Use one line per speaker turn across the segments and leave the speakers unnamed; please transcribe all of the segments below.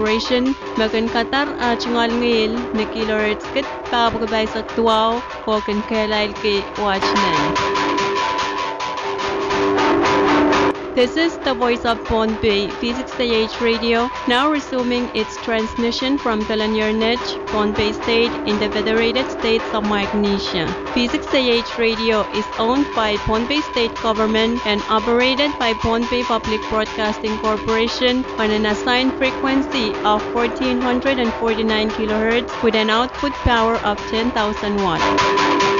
Corporation, makan Qatar chingal ngil na kilohertz kit pagabay sa tuaw ko kan kailal ki watchman. This is the voice of Pohnpei, V6AH Radio, now resuming its transmission from Telangana, Pohnpei State in the Federated States of Micronesia. V6AH Radio is owned by Pohnpei State Government and operated by Pohnpei Public Broadcasting Corporation on an assigned frequency of 1449 kHz with an output power of 10,000 watts.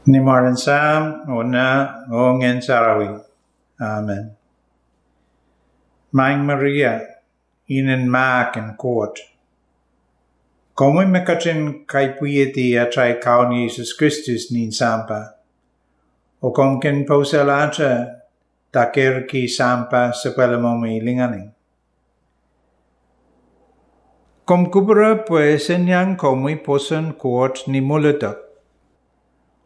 Nimaran Sam, Ona, Ongen Sarawi. Amen. Mang Maria, Inen Mark and Court. Como mekachin kaipuieti atrai kaun Jesus Christus nin sampa. O kom ken poselacha taker ki sampa sepelamomi linganing. Kom kubra pues enyang komui posen court ni mulutak.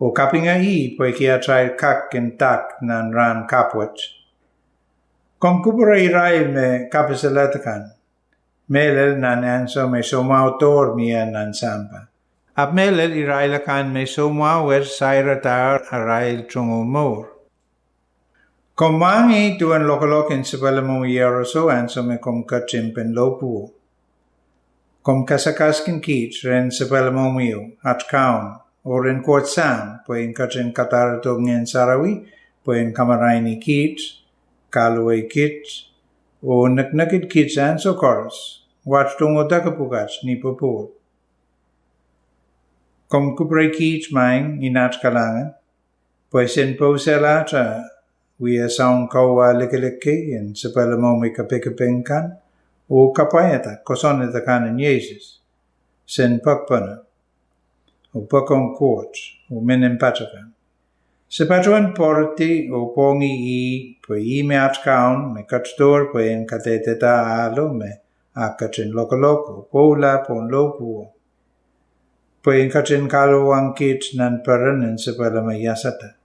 O kapinga I pwe ki atrai kak en tak nan ran kapwat. Kom kubra Israel me kapiselatakan. Melel nan anso me soma autor mia nan sampa. Ap melel Israelakan me soma wer saira tar arail trungo mor. Komangi tuan lokalokin sebelum yeroso ansome kom kachimpen lopu. Kom kasakaskin kich ren sebelum at kaun oren kuat sam poin kachin katar to ngin sarawi poin kamaraini kich kalwe kich o naknakit kich anso koros wat tungo dakapugach ni popul. Kom kupray kich maing inat kalangan pues en posela tra we sound kawa likeleke en sebelum kapekapengkan o kapayata kosoneta kanan Jesus sen pakpana o pakong coach o menen pachakan. Sepatuan porti o pongi I po I me atkaun me katstor po en kateteta alo me akachin lokaloko pola pon lopu po en kachin kalo ang kit nan paran en sepalama yasata.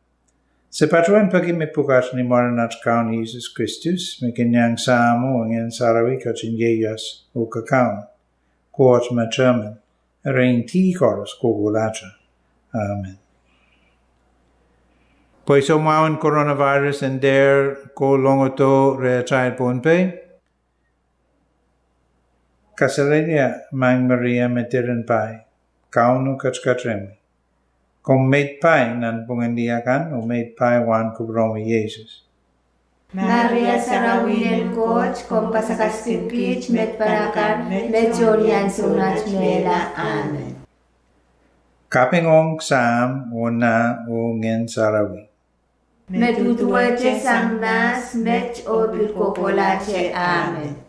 Sepatuan pagi me pukas ni moran atkaun Jesus Christus me kenyang samo ang sarawi kachin yeyas o kakaun coach matraman rein ti koros kogulacha. Amen. Pues omawan coronavirus and there ko longoto re child ponpe. Kasaleria mang Maria metiren pai. Kauno kachkatremi. Kom made pai nan pungandiakan o made pai wan kubromi Jesus.
Maria sarawinen coach kom pasakaskin kich met parakan met jorian sunat mela. Amen.
Kapingong sam o na o ngen sarawi.
Met utuache samnas met obil kokolache. Amen.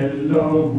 Hello.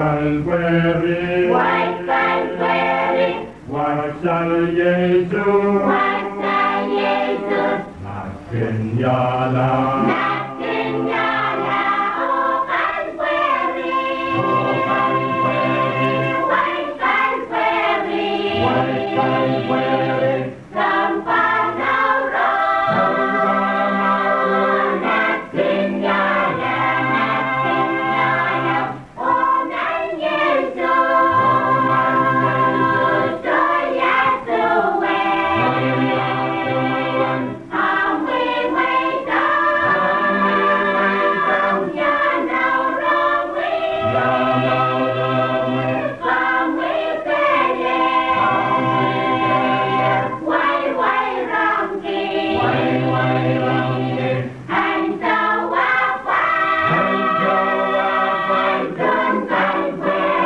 Calvary,
White Calvary,
Wasal Yesus,
Wasal Yesus,
Nakinyala,
Nakinyala, O Calvary, White Calvary,
White Calvary,
Sampanaw Road, Nakinyala, Nakinyala, O nang Yesus, O Yahweh, Awi Waitang, Yanaw Rawi, Awi Pele, Wai Wai Ramki, Ang Tawafay, Don Calvary,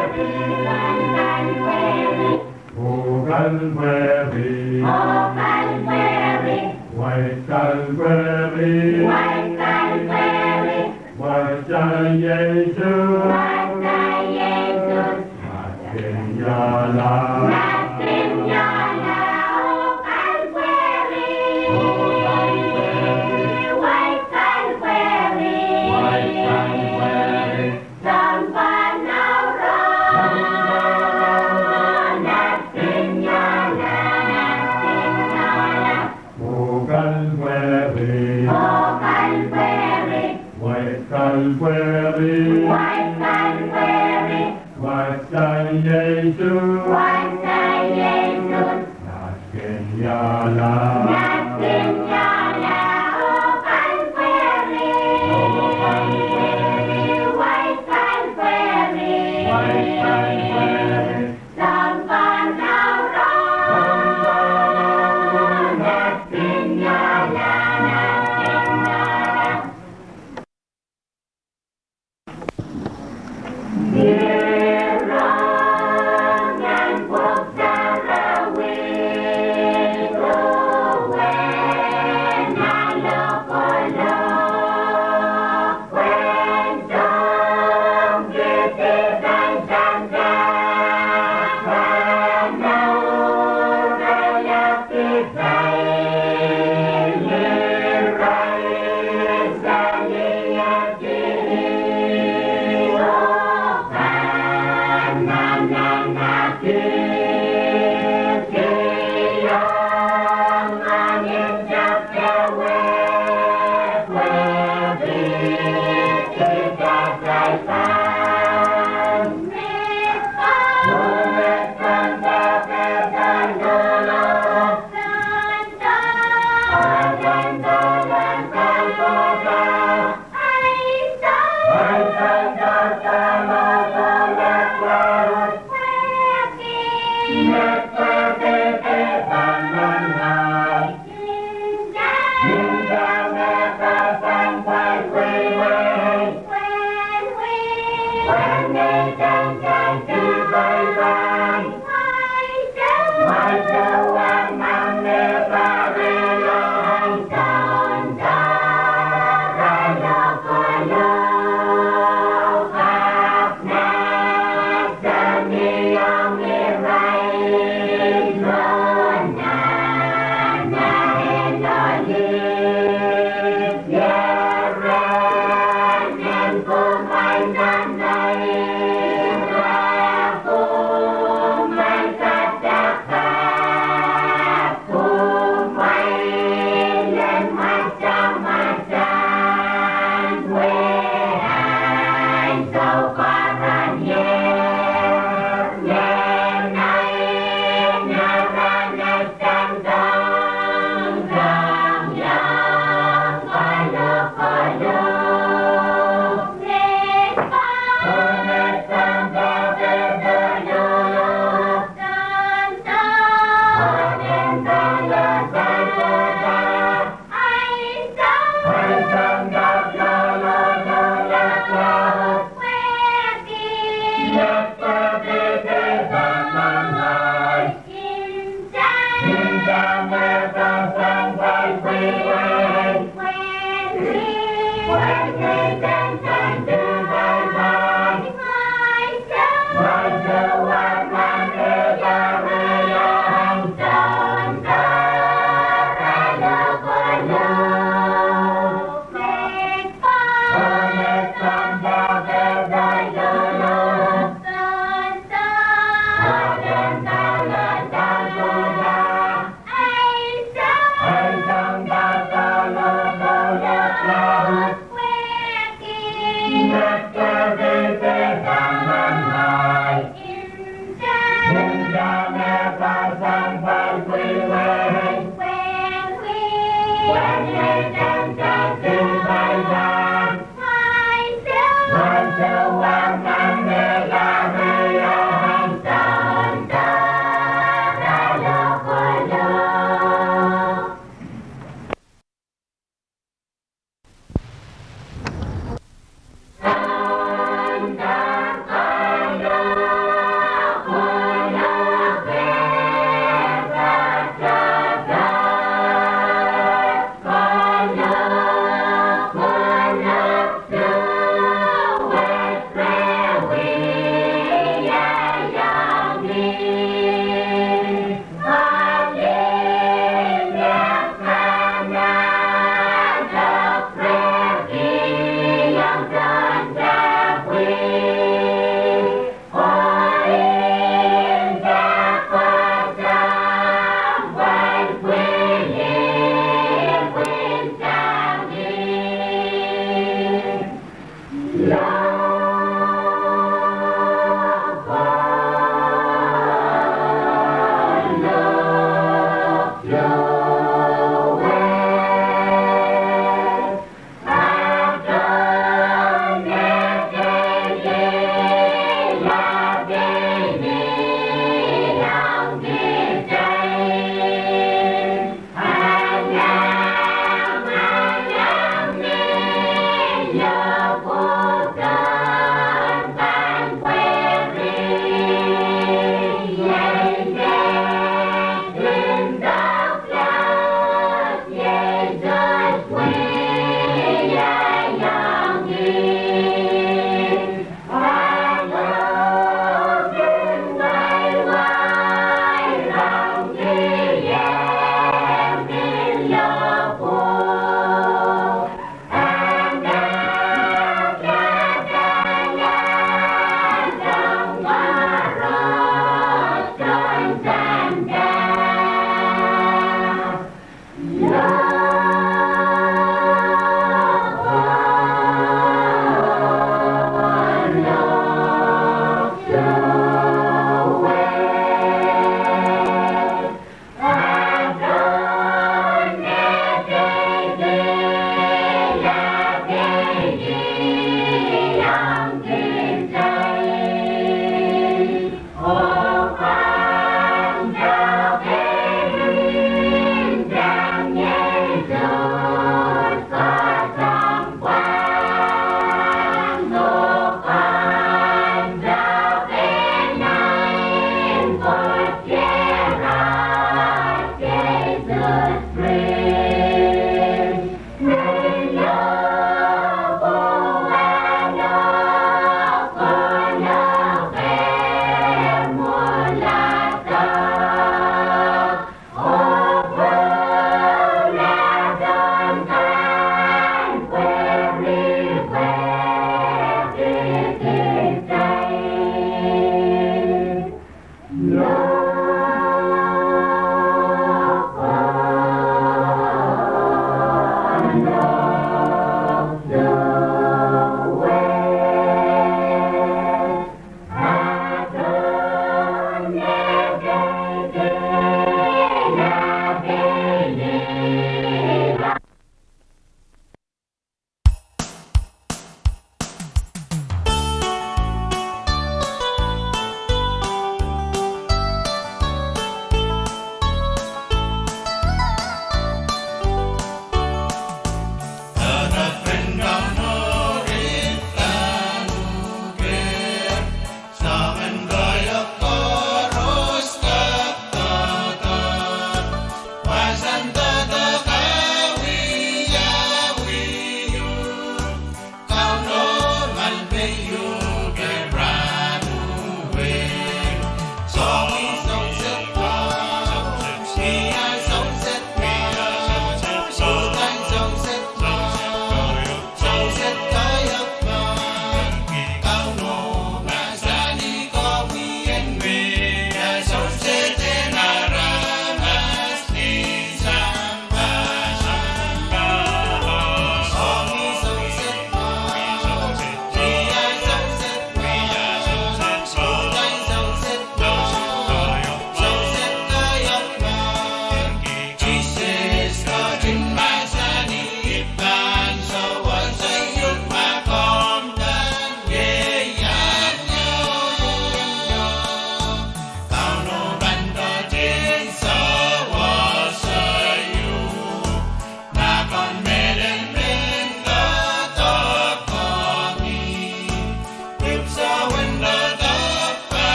O Calvary,
O Calvary,
White Calvary,
White Calvary,
Wasal Yesus,
Wasal Yesus,
Nakinyala,
Nakinyala, O Calvary, White Calvary, Sampanaw Road, Nakinyala, Nakinyala,
O Calvary,
O Calvary,
White Calvary,
White Calvary,
Wasal Yesus,
Wasal Yesus,
Nakinyala,
Nakinyala, O Calvary, White Calvary, Sampanaw Road, Nakinyala, Nakinyala. Dirang yang pagsarawin, uwen na lokolo, kwentong gitigan sangga, manaurayap ikay, liray sa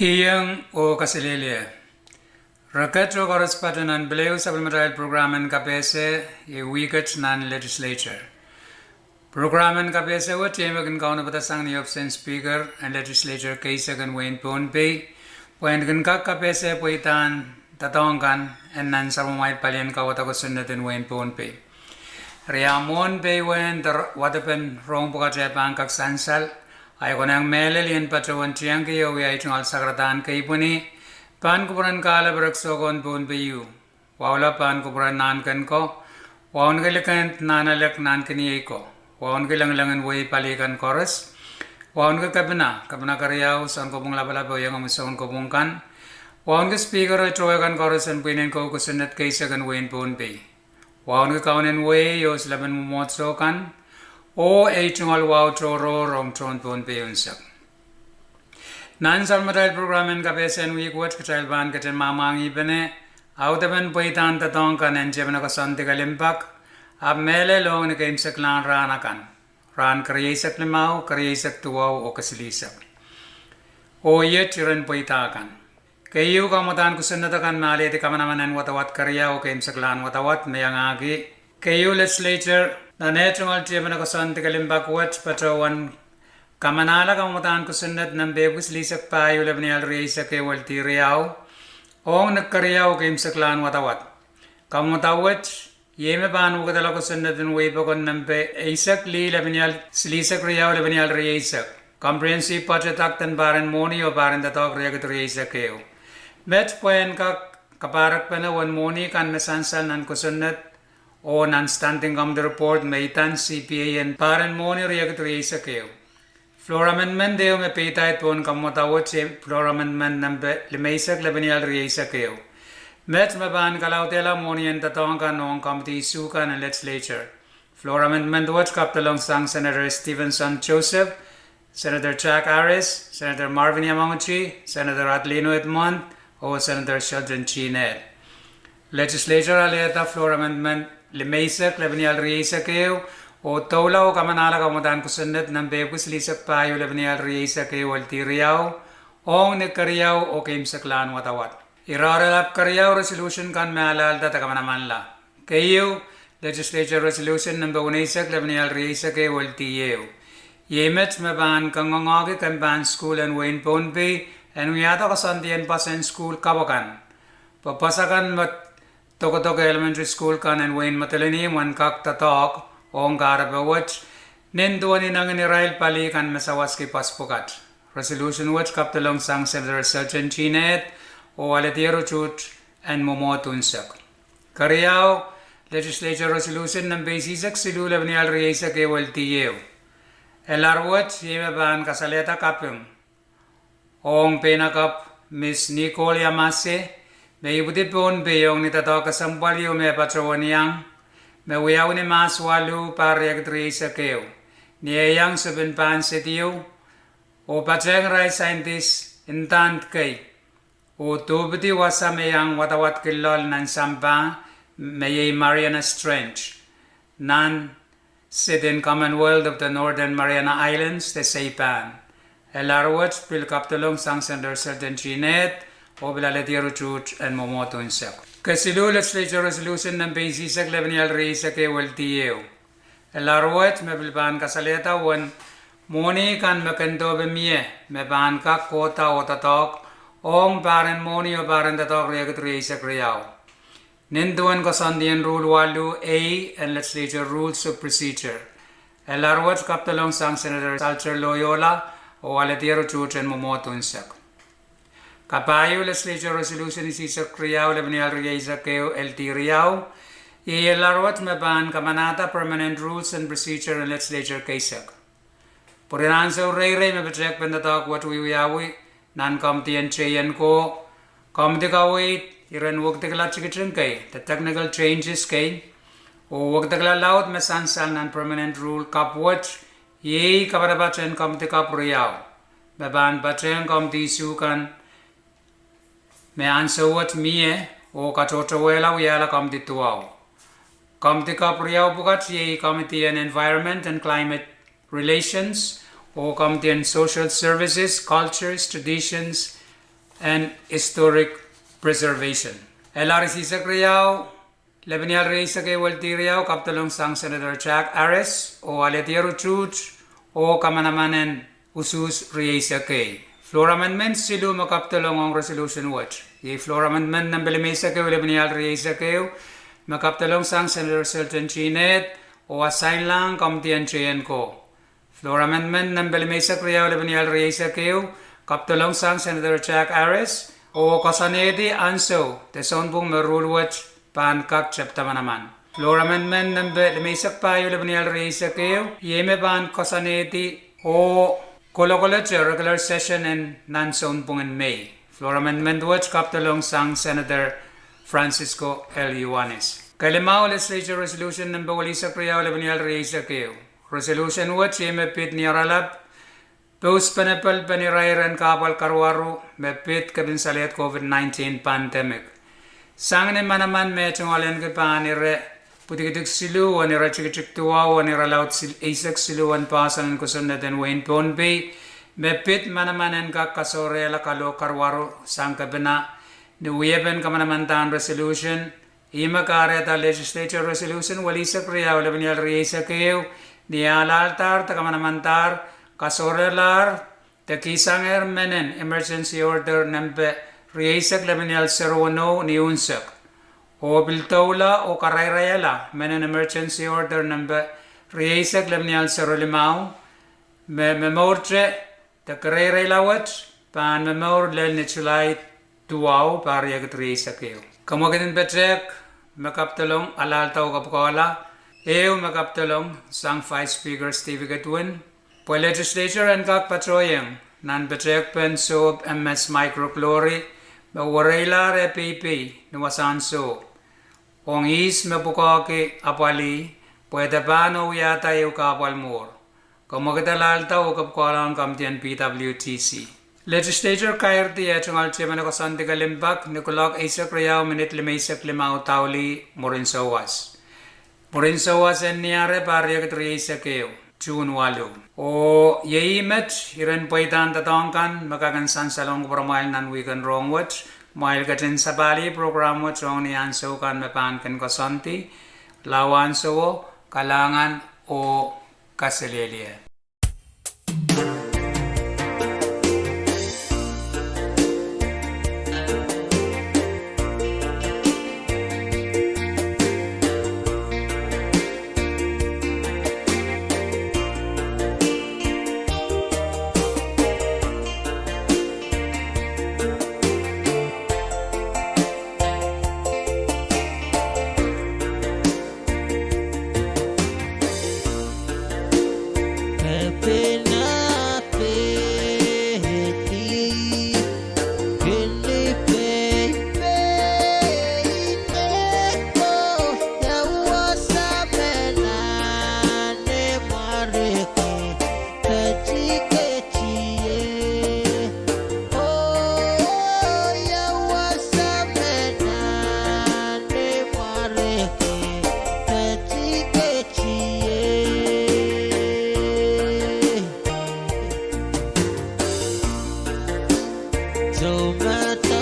Iyang o kasilili. Raketro korespatan nan beleu supplemental programen KPS e wicket nan legislature. Programen KPS wat yemegan kauna batasang ni option speaker and legislature kaisa kan Wayne Ponpe. Point kan kak KPS poitan tatongkan and nan sarumay palian kawata ko sundatin Wayne Ponpe. Riamon pe wen ter watapen rong puka jepang kak sansal. Ay ko nang melelian patrawan tiyang kayo ay tungal sakratan kay puni. Pan kupuran kala beraksogon pun bayu. Wala pan kupuran nan kan ko. Waun kalikan nanalak nan kaniyay ko. Waun kilang-langan way palikan chorus. Waun ka kabina kariyaw san ko pong labalabo yung amusaon ko pong kan. Waun ka speaker ay troyakan chorus an pinin ko kusunat kaysa kan wain pun bay. Waun ka kaunin way yos laban mumotso kan. O ay tungal wow troro rong tron pun bay unsak. Nan salmatal programen KPS week watch katal ban katan mamangi bene autaban poitan tatong kan en jebna ko santi kalimpak ab mele long ni kaim saklan rana kan ran karyesak limau karyesak tuwaw o kasilisak o yet ran poitakan kayu kamutan kusunatakan mali ti kamanaman watawat karya o kaim saklan watawat mayangagi kayu legislature na netungal jebna ko santi kalimpak watch patrawan Kamanala kamutan kusunat ng bebus lisak payo labnial reisa ke walti riyaw ong nagkariyaw kaim saklan watawat. Kamutawat yeme panu katala kusunat ng way bakon ng isak li labnial slisak riyaw labnial reisak. Comprehensive budget act and baran moni o baran datok riyagat reisa keo. Met poen ka kaparak pa na wan moni kan mesansal nan kusunat o nan standing come the report maitan CPA and baran moni riyagat reisa keo. Floor amendment deo me peitait pon kamotawot si floor amendment nambe limaisak labanial riesa keo. Met maban kalautela monian tatong ka noong committee suka ng legislature. Floor amendment watch kaptalong sang Senator Stevenson Joseph, Senator Jack Harris, Senator Marvin Yamaguchi, Senator Adelino Edmond, o Senator Sheldon Chinet. Legislature aleta floor amendment limaisak labanial riesa keo. O tawlaw kamanala kamutan kusunat ng bebus lisak payo labnial riesa kay walti riyaw ong nagkariyaw o kaim saklan watawat. Iraralap kariyaw resolution kan mealal data kamanaman la. Kayo legislature resolution ng bawanisak labnial riesa kay walti yew. Yemet maban kangangagi kan ban school and Wayne Ponpe and wiyata kasantiyan pasen school kabakan. Papasakan mat Toko Elementary School kan and Wayne Matalini wan kak tatok Ong karabawat ninduan inang nirail pali kan masawas ki paspukat. Resolution watch kaptalong sang Senator Sheldon Chinet o alatiro chut and momotunsak. Kariyaw legislature resolution ng basisak silula ni alriesa ke waltiyew. Elarwat yeme ban kasaleta kapyung. Ong penakap Miss Nicole Yamase may ibuti pon beyong nitataw kasampalyo may patrawanyang me wiyaw ni mas walu pariag dresa keo. Niyayang subinpan setiyo o patseng rai scientist intant kay. O tubiti wasa mayang watawat kilol nan sampa mayay Mariana Trench. Nan sit in Commonwealth of the Northern Mariana Islands the Saipan. Elarwat pilkaptulong sang Senator Sheldon Chinet o bilaletiro chut and momoton sak. Kasilu legislature resolution ng basisak labanial reisa ke waltiyew. Elarwat mebilban kasaleta wan moni kan makendo bemie meban ka kota o tatok ong baran moni o baran tatok reagat reisa kriyaw. Ninduan kasandian rule walu A and legislature rules of procedure. Elarwat kaptalong sang Senator Salcher Loyola o alatiro chut and momotun sak. Kapayo legislature resolution isisak riyaw labanial riyaisa keo LT riyaw. Ilarwat maban kamanata permanent rules and procedure and legislature kaisak. Purinansa urey-rey mabatrek pendatak wat wiyawi nan committee and chayan ko. Committee kawit iran wag tagala chikitrin kay. The technical changes kay. O wag tagala laut masansal nan permanent rule kapwat. Yey kabarabatren committee kap riyaw. Maban batren committee sukan me ansawat mie o katotawela wiyala committee tuaw. Committee kapriyaw bukat ye Committee on Environment and Climate Relations o Committee on Social Services, Cultures, Traditions, and historic preservation. LRC Kriyaw, Lebanial Reisa kay Waltiriaw, Kaptulong sang Senator Jack Ares, o Aletiero Chuch, o Kamanamanen Usus Reisa kay. Floor Amendment, silu makaptulong ang Resolution Watch. Ye Floor Amendment ng Belimesa kay Lebanial Reisa kay, makaptulong sang Senator Sultan Chinet, o assign lang Kamtian Chien ko. Floor Amendment ng Belimesa Kriyaw Lebanial Reisa kay, kaptulong sang Senator Jack Ares, o kasanedi anso, teson pong merul watch pan kak chapta manaman. Floor Amendment ng Belimesa Payo Lebanial Reisa kay, yeme pan kasanedi o kolokolet regular session and non-zone pong in May. Floor Amendment watch kaptulong sang Senator Francisco L. Yuanes. Kalimao Legislature Resolution ng Bawalisa Kriyaw Lebanial Reisa kay. Resolution watch yeme pit ni Aralap Pus panapal panirairan kapal karwaru mepit kabinsalet COVID-19 pandemic. Sangin manaman metong alen ke panire putikitik silu wanira chikchik tuwa wanira laut isak silu wan pasan kusun natin Wayne Ponbe mepit manamanen ka kasore la kalo karwaru sang kabina ni uyeben kamanamantan resolution ima kareta legislature resolution walisa kriyaw Lebanial Reisa kayo ni alaltar takamanamantar kasorelar tekisanger menen emergency order nambe Reisa Lebanial Serwano ni unsak o biltawla o karayrayala menen emergency order nambe Reisa Lebanial Serolimao memorche te karayraylawat pan memor lel ni July 2 pariyagat Reisa kayo kamugatin betrek makaptulong alaltaw kapkawala makaptulong sang Vice Speaker Stevie Gatwin po legislature and kak patroyeng nan betrek pen sob MS microchlori bawarela repp nuwasanso ong is mapukake apali pwede paano yata yung kapal more kumagdalalta o kapkalang kamtian PWTC legislature kairti etong alcheman ako santi kalimbak nikulak isak riyaw minit limaysak limaw tawli morinsawas en niyare pariyagat Reisa kayo June 8. O yeimet iren paitan tatongkan makakansan salong promail nan weekend wrong watch mail katin sa bali program watch wrong ni anso kan mapankan kasanti lawan so kalangan o kaselelia.
Semenekan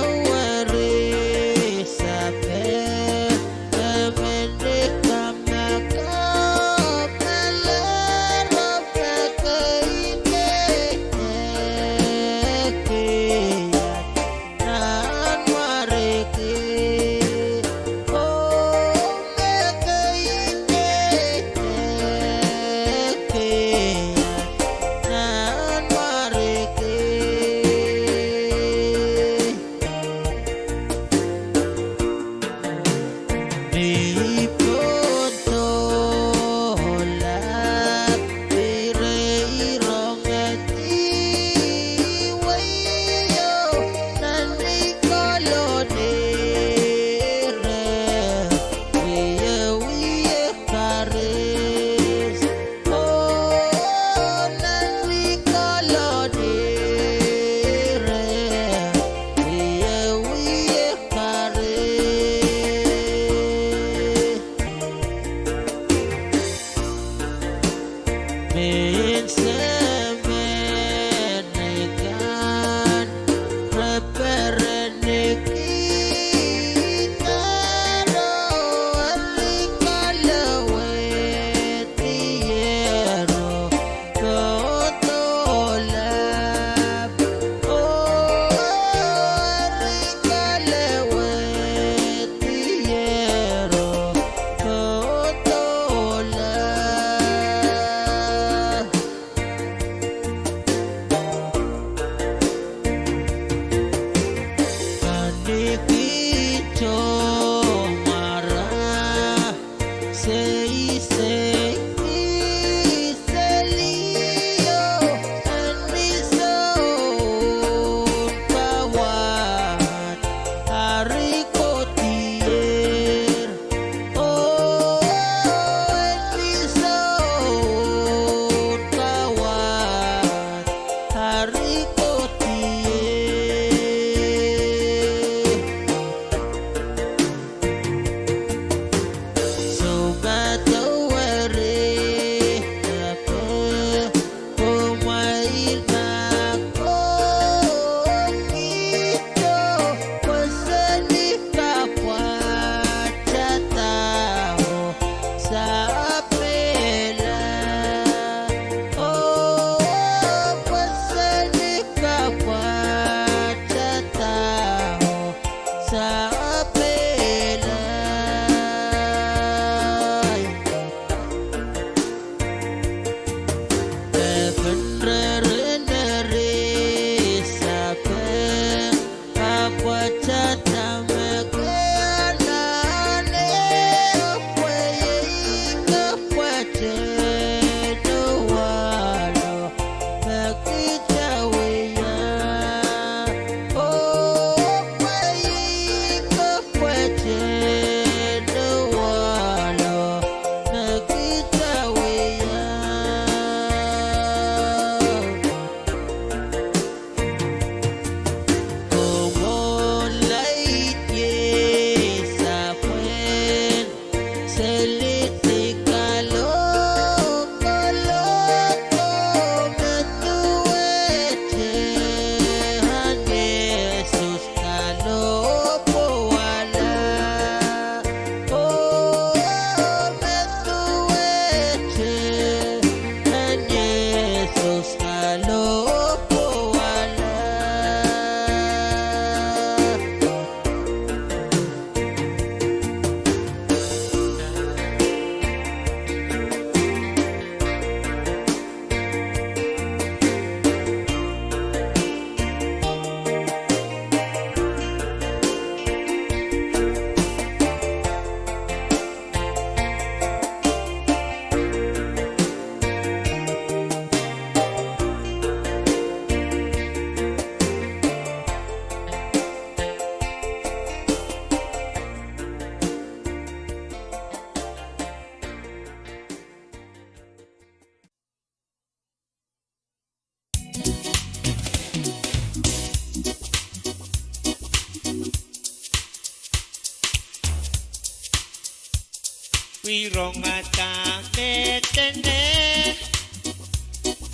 wirongata metene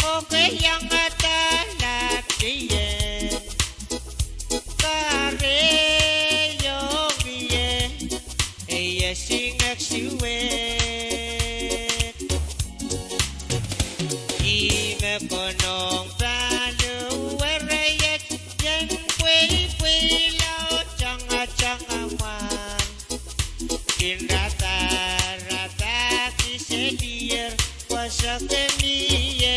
oke yang ata latiye kare yogiye eye singak siwe ime konong pralu wereyet yen pui lao changa changa man kinrata rata kisedier wasakemiye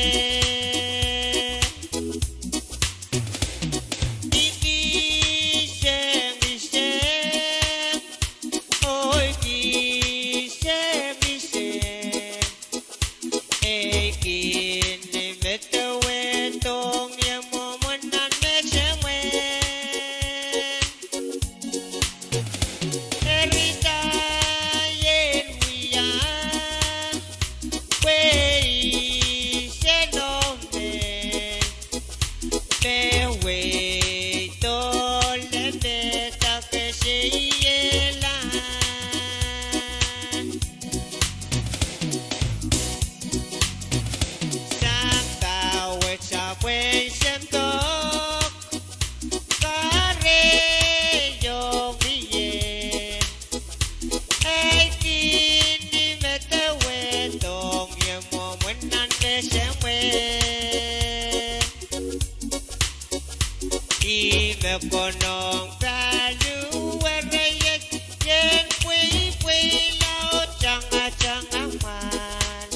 konong pralu wereyet yen pui lao changa changa man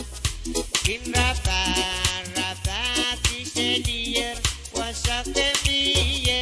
kinrata rata kisedier wasakemiye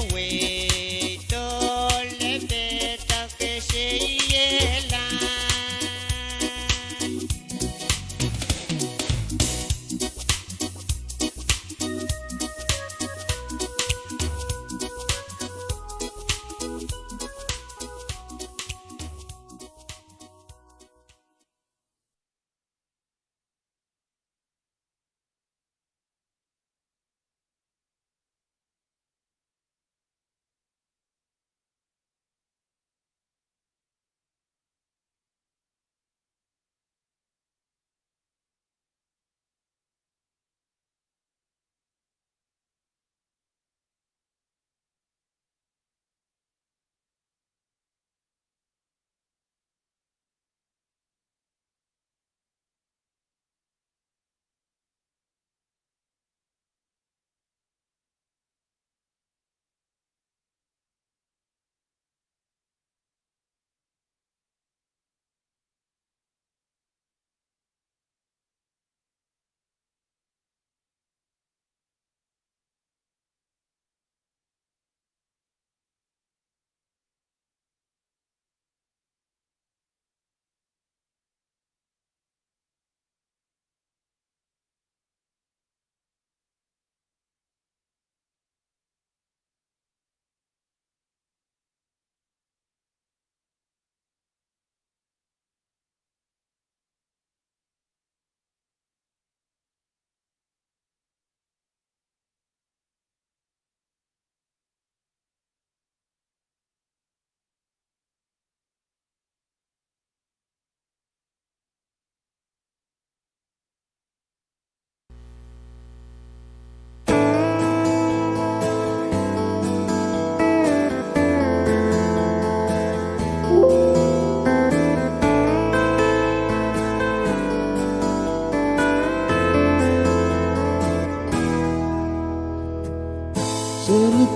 Wait,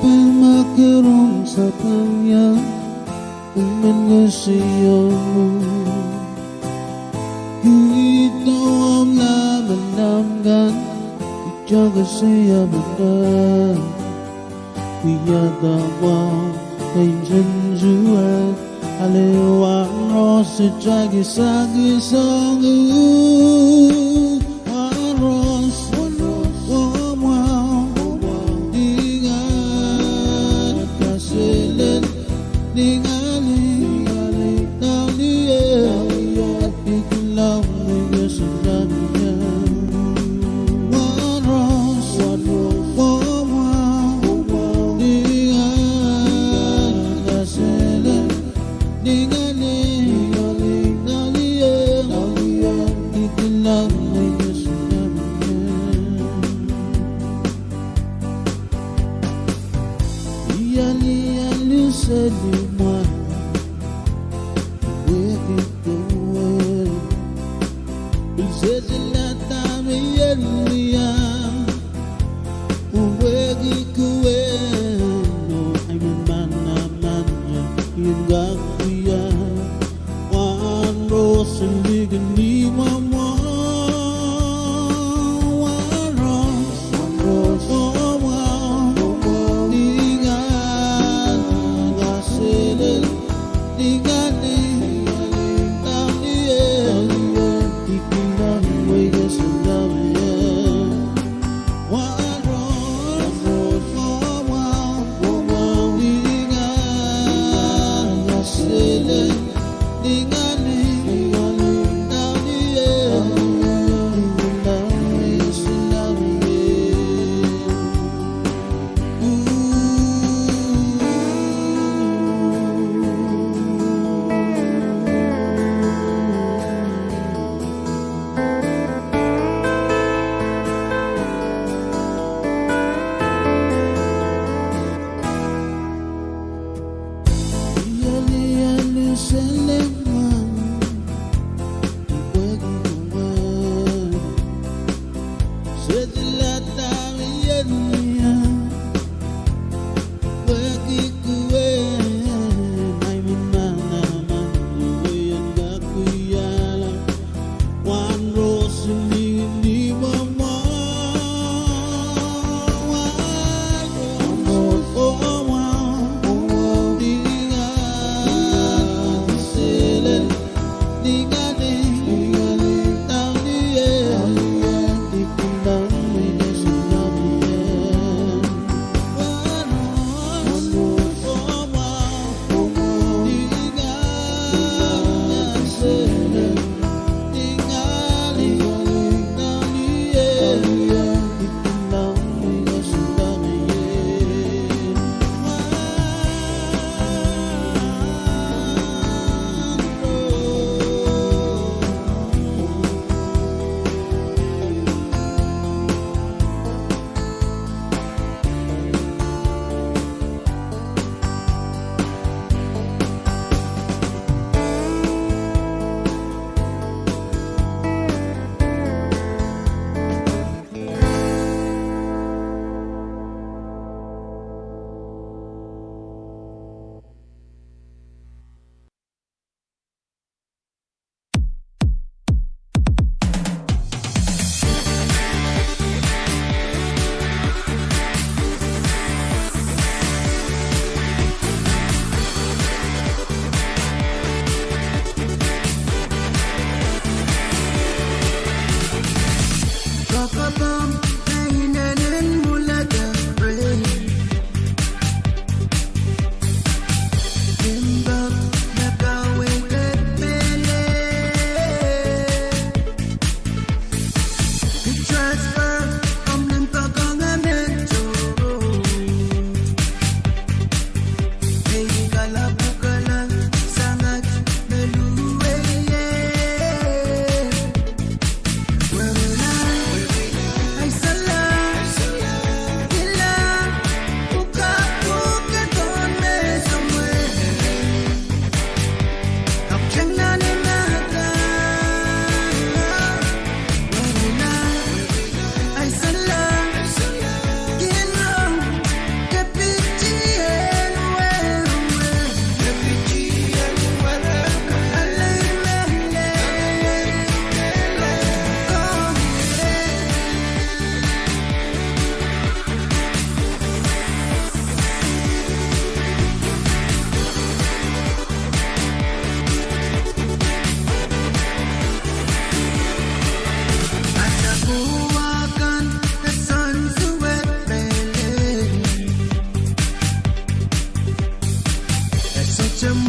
makerong sa kanya Mengesiyonu Ikaw ang laman-lamgan Ijaga siya benar Wiyadawa Kay Jenjuan Alewa Rose Jagi-sagi-sang Aros Wow Dengan Kasilen Ningali Nalia Ikilaw Mga sandanya Aros Wow Dengan Kasilen Ningali Nalia Ikilaw Mga sandanya Yali selima Where it going Zezilata miyelia Where it going No I'm a man Yungakuya One rose and ligani mama One rose Oh wow Dengan Gasilin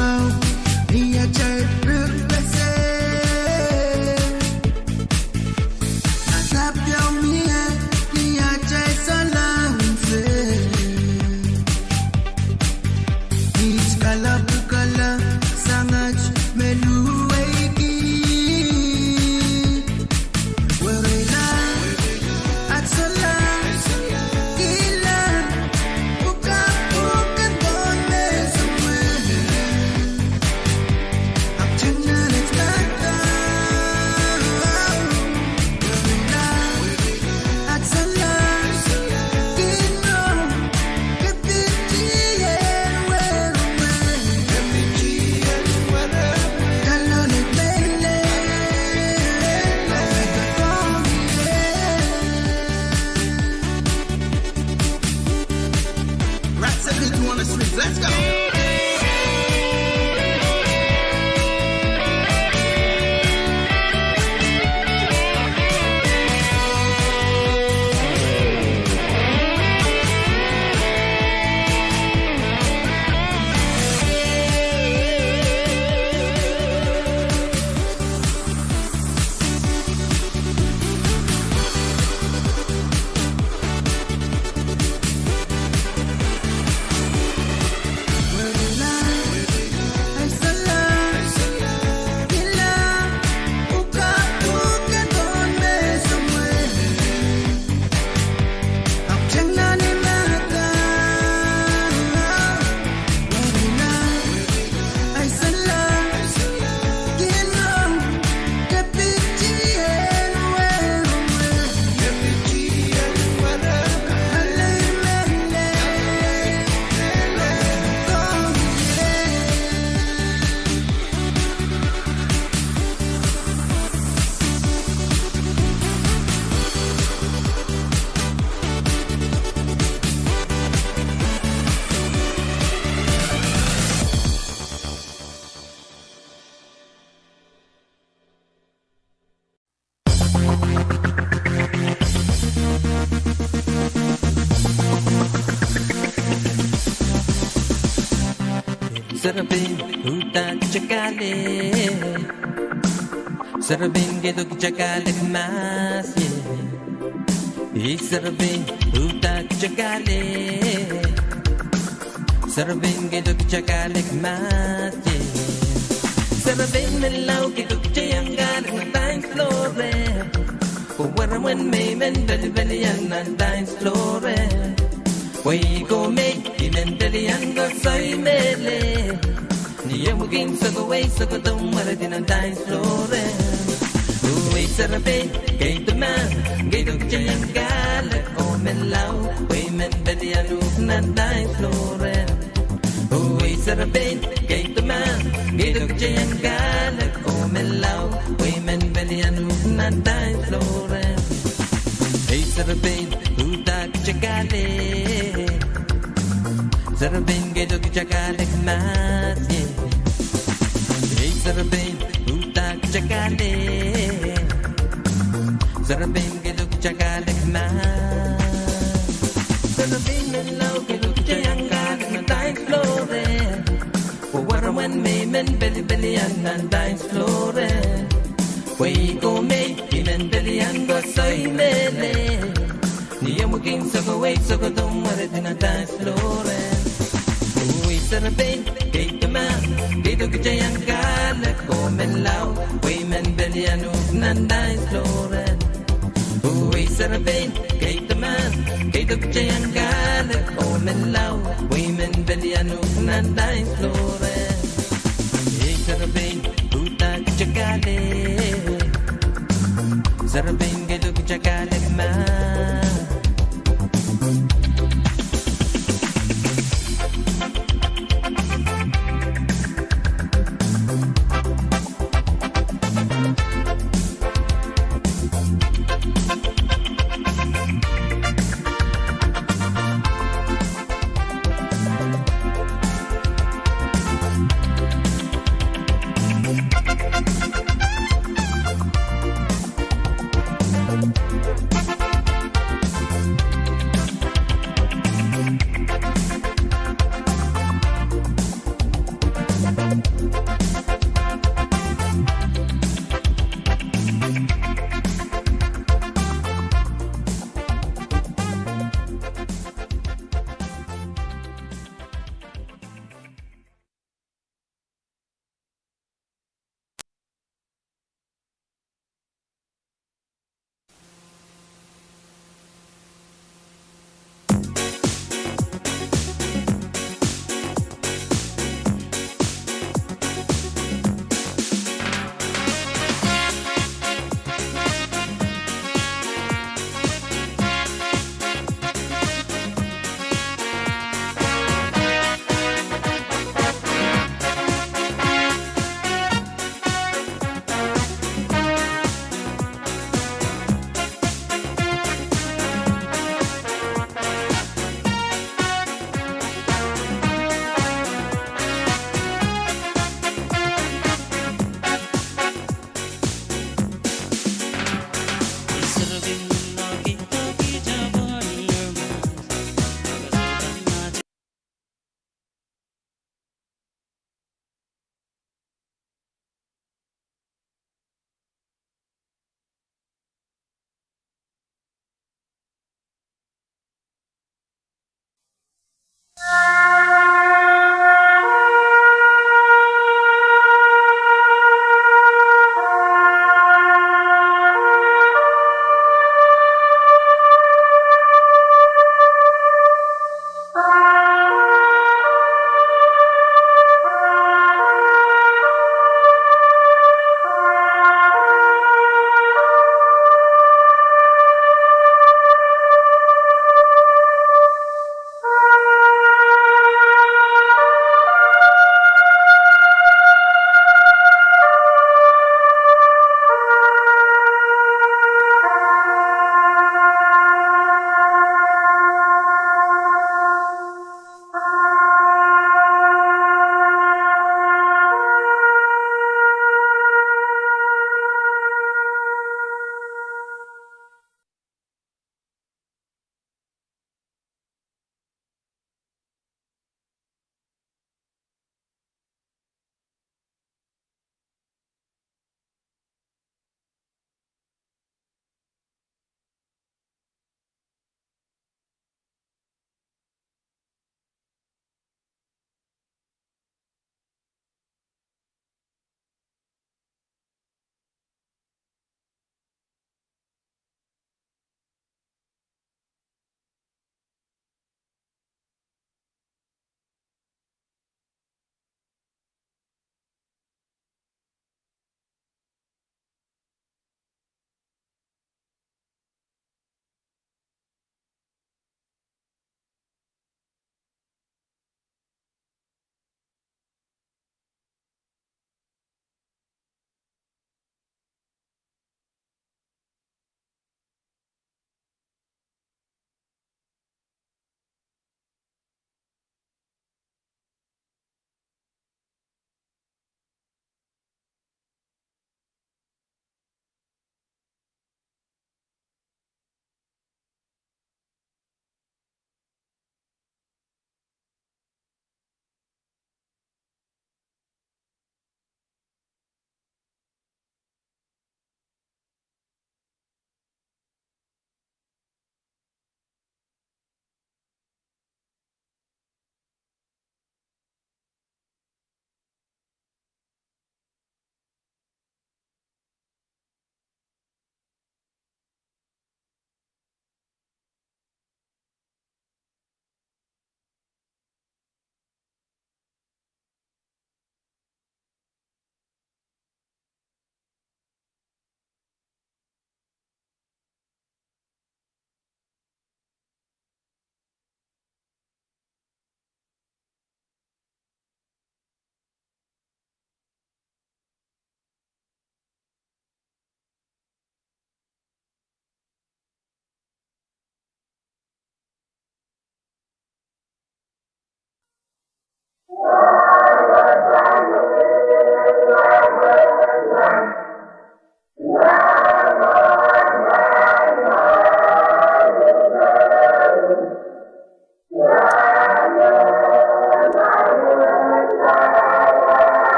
mau dia cai berpese asap yang mia dia cai salam se iskala bukala sangat meluegi werela atsala gila buka buka donde semua I'm changing it's better werela atsala gila kepitian kalau ni bele Rats and hit on the streets, let's go.
Sarabin utak chakale Sarabin geduk chakale mas Sarabin utak chakale Sarabin geduk chakale mas Sarabin melau geduk chayanggal dance floor Where when me men belly and dance floor We go make mentally and go say mele. Niya mugin sa go way sa go dong mara din ang dance floor. We sarapin kay the man kay the chayang gala ko melaw. We mentally and na dance floor. We sarapin kay the man kay the chayang gala ko melaw. We mentally and na dance floor. Hey sarapin utak chakale. Sarabin geduk chakalik mas Hey sarabin utak chakale Sarabin geduk chakalik mas Sarabin melau geduk chayanggal na dance floor Warawan may men belly and na dance floor We go make men belly and go say mele Niya mugin sa go way sa go dong marit na dance floor Sarabin, kay man, dito kajayang gala ko menlaw, way men belyanuk nan dance floor. Uy sarabin, kay man, dito kajayang gala ko menlaw, way men belyanuk nan dance floor. Hey sarabin, utak chakale, sarabin dito kajagala man.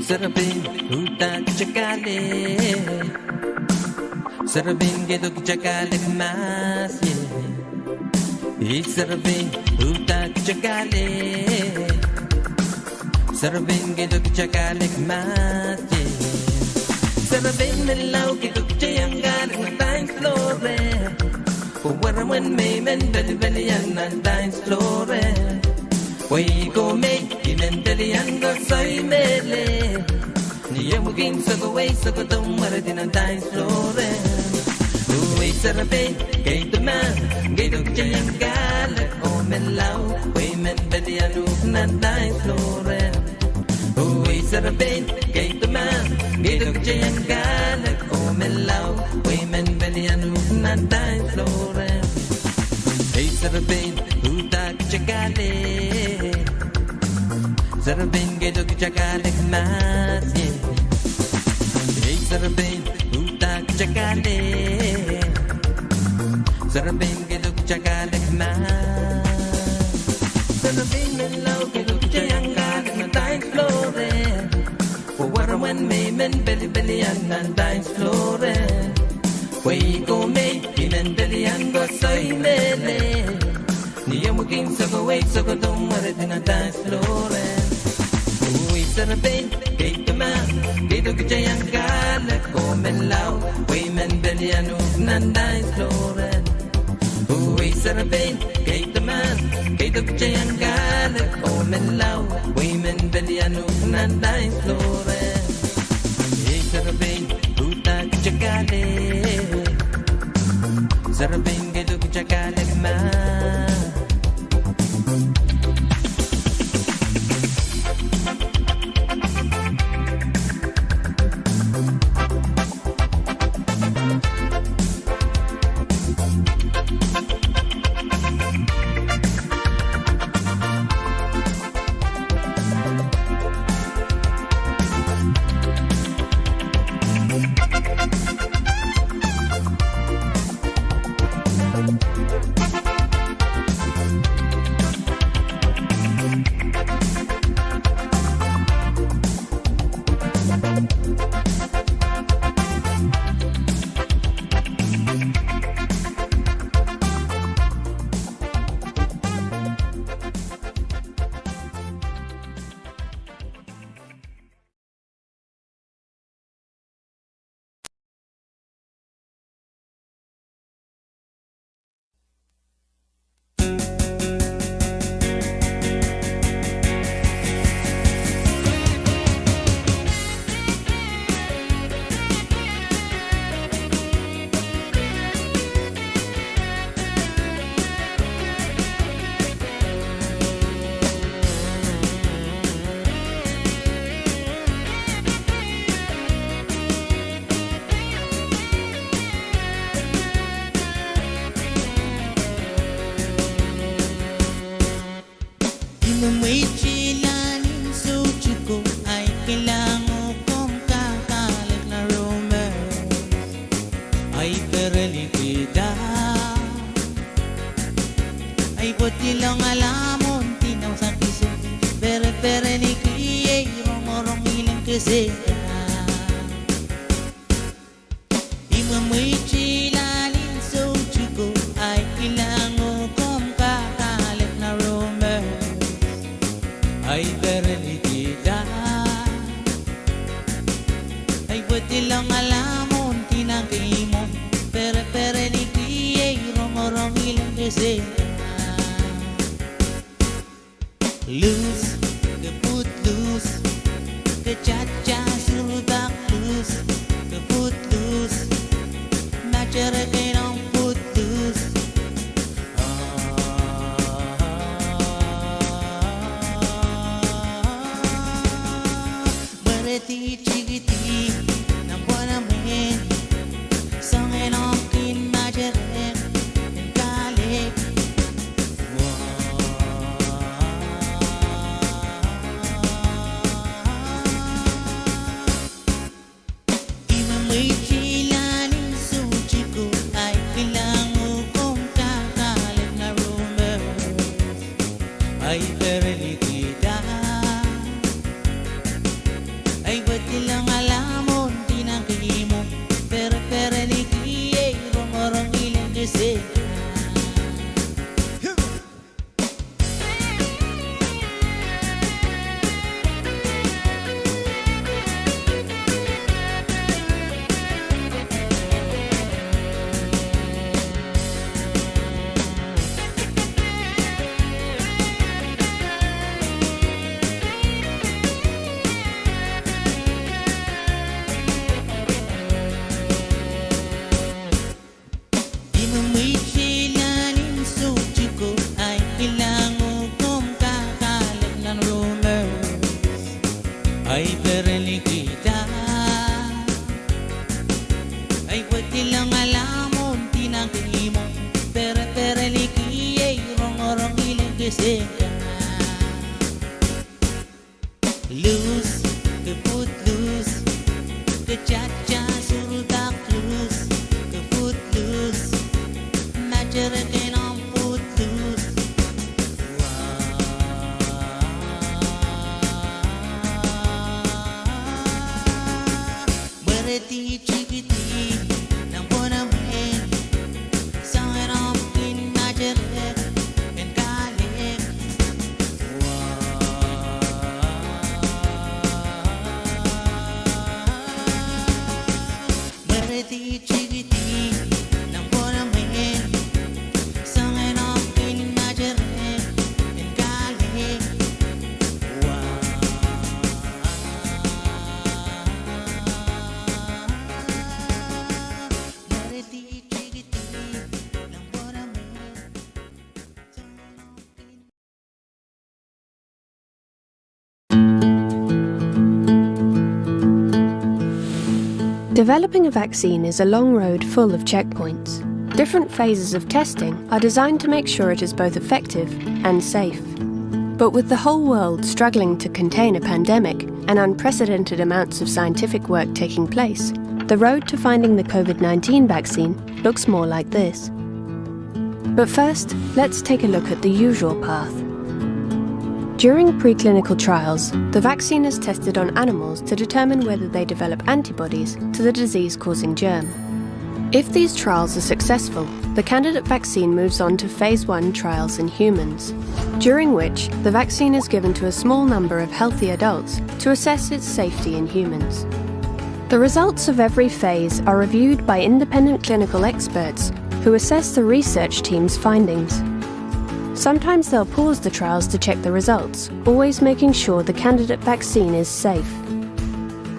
Sarabing utak chakale Sarabing geduk chakale mas Sarabing utak chakale Sarabing geduk chakale mas Sarabing nilaw geduk chayanggal ng dance floor Puwaram when may men beli-belian ng dance floor Way go make Inendelian go soy mele Niya muging sa gaway sa kutong marating ang dance floor Uway sarapin kay duman Kay dugtiyang galat o melaw Way men belianuk ng dance floor Uway sarapin kay duman Kay dugtiyang galat o melaw Way men belianuk ng dance floor Hey sarapin utak chakale Sarabing geduk chakalik mas Hey sarabing utak chakale Sarabing geduk chakalik mas Sarabing nalaw geduk chayanggalit na dance floor Puwarawan may men beli-belian na dance floor Way go may inendelian go soy mele Niya muging sa gaway sa kutong marating na dance floor Sarabing kay kaman Dito kajayang galak ko melaw Way men belianuk ng dance floor Uy sarabing kay kaman Dito kajayang galak ko melaw Way men belianuk ng dance floor Hey sarabing utak chakale Sarabing dito kajayang man
Loose, the foot loose, the cha-cha suruh tak loose, the foot loose, natural gain on foot loose. Bereti cigiti, nampak namin, sangin okin majerin, kalik. keseka. Loose, ke foot loose, ke cha-cha suruh tak loose, ke foot loose, macere ke non foot loose. Berhenti cikiti, nang bona main, sangat ramkin macere, kan kalik. Berhenti cikiti, nang bona main, sangat ramkin macere, kan kalik. Berhenti cikiti, nang bona main, sangat ramkin.
Developing a vaccine is a long road full of checkpoints. Different phases of testing are designed to make sure it is both effective and safe. But with the whole world struggling to contain a pandemic and unprecedented amounts of scientific work taking place, the road to finding the COVID-19 vaccine looks more like this. But first, let's take a look at the usual path. During preclinical trials, the vaccine is tested on animals to determine whether they develop antibodies to the disease-causing germ. If these trials are successful, the candidate vaccine moves on to phase 1 trials in humans, during which the vaccine is given to a small number of healthy adults to assess its safety in humans. The results of every phase are reviewed by independent clinical experts who assess the research team's findings. Sometimes they'll pause the trials to check the results, always making sure the candidate vaccine is safe.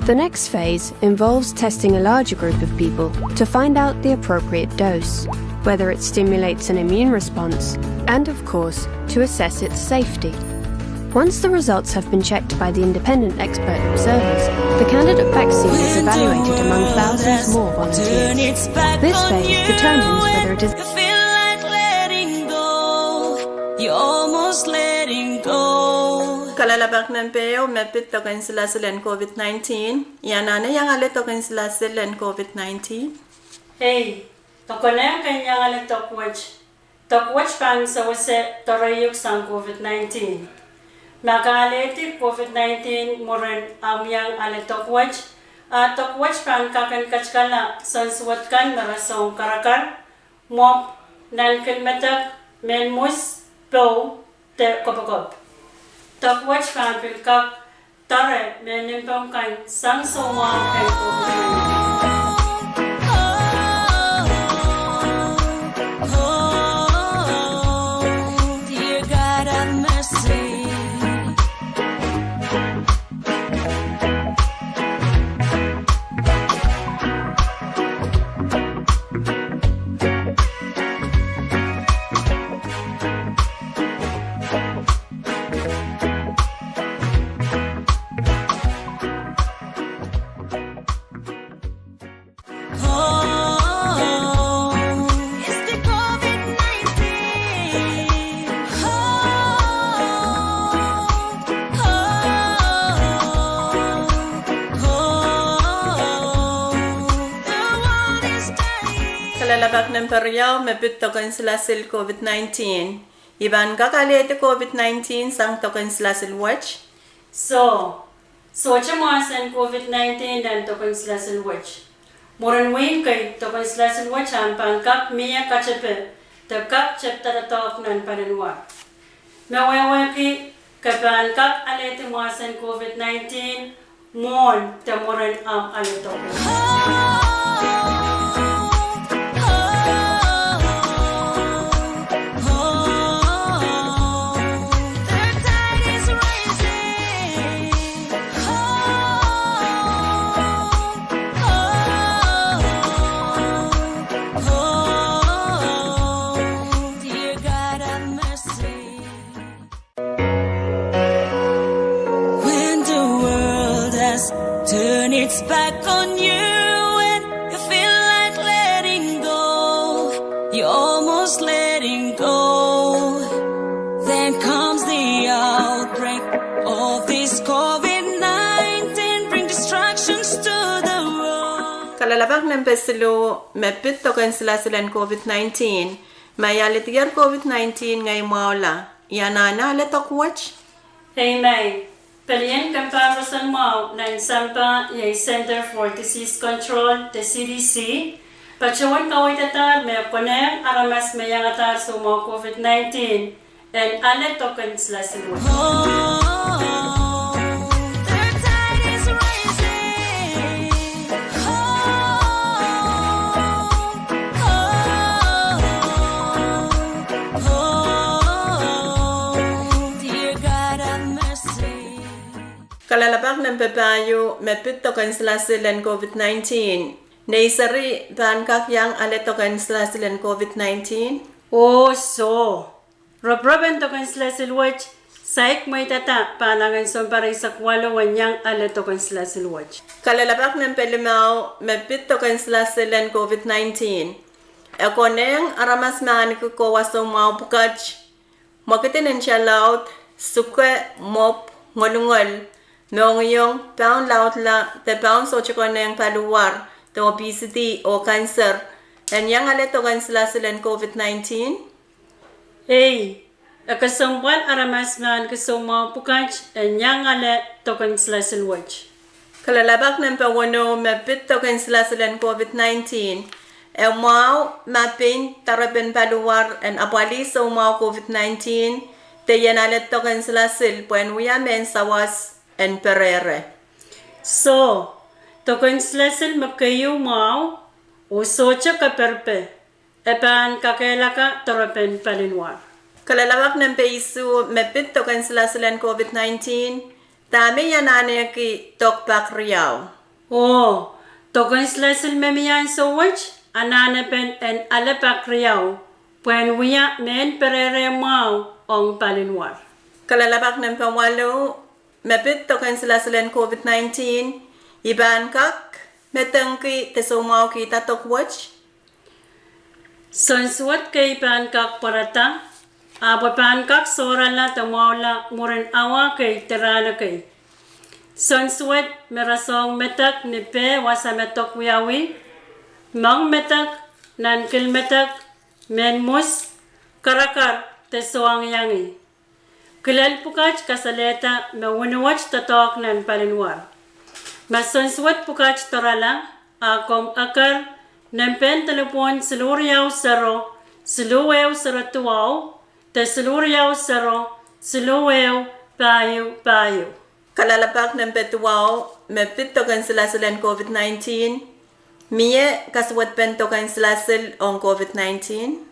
The next phase involves testing a larger group of people to find out the appropriate dose, whether it stimulates an immune response, and of course, to assess its safety. Once the results have been checked by the independent expert observers, the candidate vaccine is evaluated among thousands more volunteers. This phase determines whether it is
You're almost letting go.
Kalalabak ng peo, mepit token sila silen COVID-19. Yanane yang ale token sila silen COVID-19.
Hey, tokonem kanya ale tokwach. Tokwach pan sa wase torayuk sang COVID-19. Makaleti COVID-19 moren amyang ale tokwach. Tokwach pan kakan kachkala sanswat kan marasong karakar. Mop nan kilmetak menmus Pau te kopokop. Tokwach fan pilkak tare menimpong kan sang soma kan
Dear God have mercy.
Kalalabak ng peryaw, mepit token sila sil COVID-19. Iban kakalete COVID-19 sang token sila sil watch.
So chamasan COVID-19 dan token sila sil watch. Moran win kay token sila sil watch ang pangkap miya kachepe. Takap chepta tatok nan pananwa. Mawawaki kay pangkap alete masan COVID-19 mon tamoran am aletoken.
Turn its back on you and you feel like letting go. You're almost letting go. Then
Kalalabak ng pesilo mepit token silasilan COVID-19. Mayalitigar COVID-19 ngay maula. Yanana letok watch?
Amen. Pelian comparison mo na insampa yung Center for Disease Control, the CDC. Pachawan kaway tatar, may koneng aramas may yangatar sa mga COVID-19 and alle tokens la silwa.
Kalalabak ng pepayo mepit token silasilan COVID-19. Naisari bankak yang ale token silasilan COVID-19?
Oh, so. Rob-roben tokens la silwach, saik may tata panangan son para sa kwalo wanyang alle tokens la silwach.
Kalalabak ng pelimaw mepit token silasilan COVID-19. Ako neng aramas maani ko wasong mau pukaj. Makitin siya laut, suke, mop, ngolungol. Nongiyong pound laut la te pound so chiko neng paluwar te obesity o cancer. And yang ale token silasilan COVID-19?
Hey, akasombuan aramas man kasoma pukaj and yang ale tokens la silwach.
Kalalabak ng pawano mapit token silasilan COVID-19. E mau mapin tarapen paluwar and apali so mau COVID-19 te yan ale token silasil puen uyamen sawas and perere.
So, tokens la sil makayo mau o socha ka perpe. Epan kakela ka tarapen palinwar.
Kalalawak ng peisu mapit token silasilan COVID-19 tami yan ane ki tokpak riyaw.
Oh, tokens la sil memiyan so wach anane pen en alepak riyaw. Puen wiya men perere mau ong palinwar.
Kalalabak ng pawalo mapit token silasilan COVID-19 iban kak metengki tesomau kita tokwach.
Sonsuat kay pankak parata, abo pankak sorala tamawla muren awa kay terana kay. Sonsuat merasong metak ni pe wasa metok wiyawi, mang metak nan kil metak men mus karakar tesoang yangi. Kilal pukaj kasaleta mawunawach tatok nan palinwar. Masonsuat pukaj torala, akom akar, nempen telepon seluriyaw saro, seluwew saratuwaw, te seluriyaw saro, seluwew payo.
Kalalapak ng petuwaw, mepit token silasilan COVID-19, miye kaswat pen token silasil on COVID-19?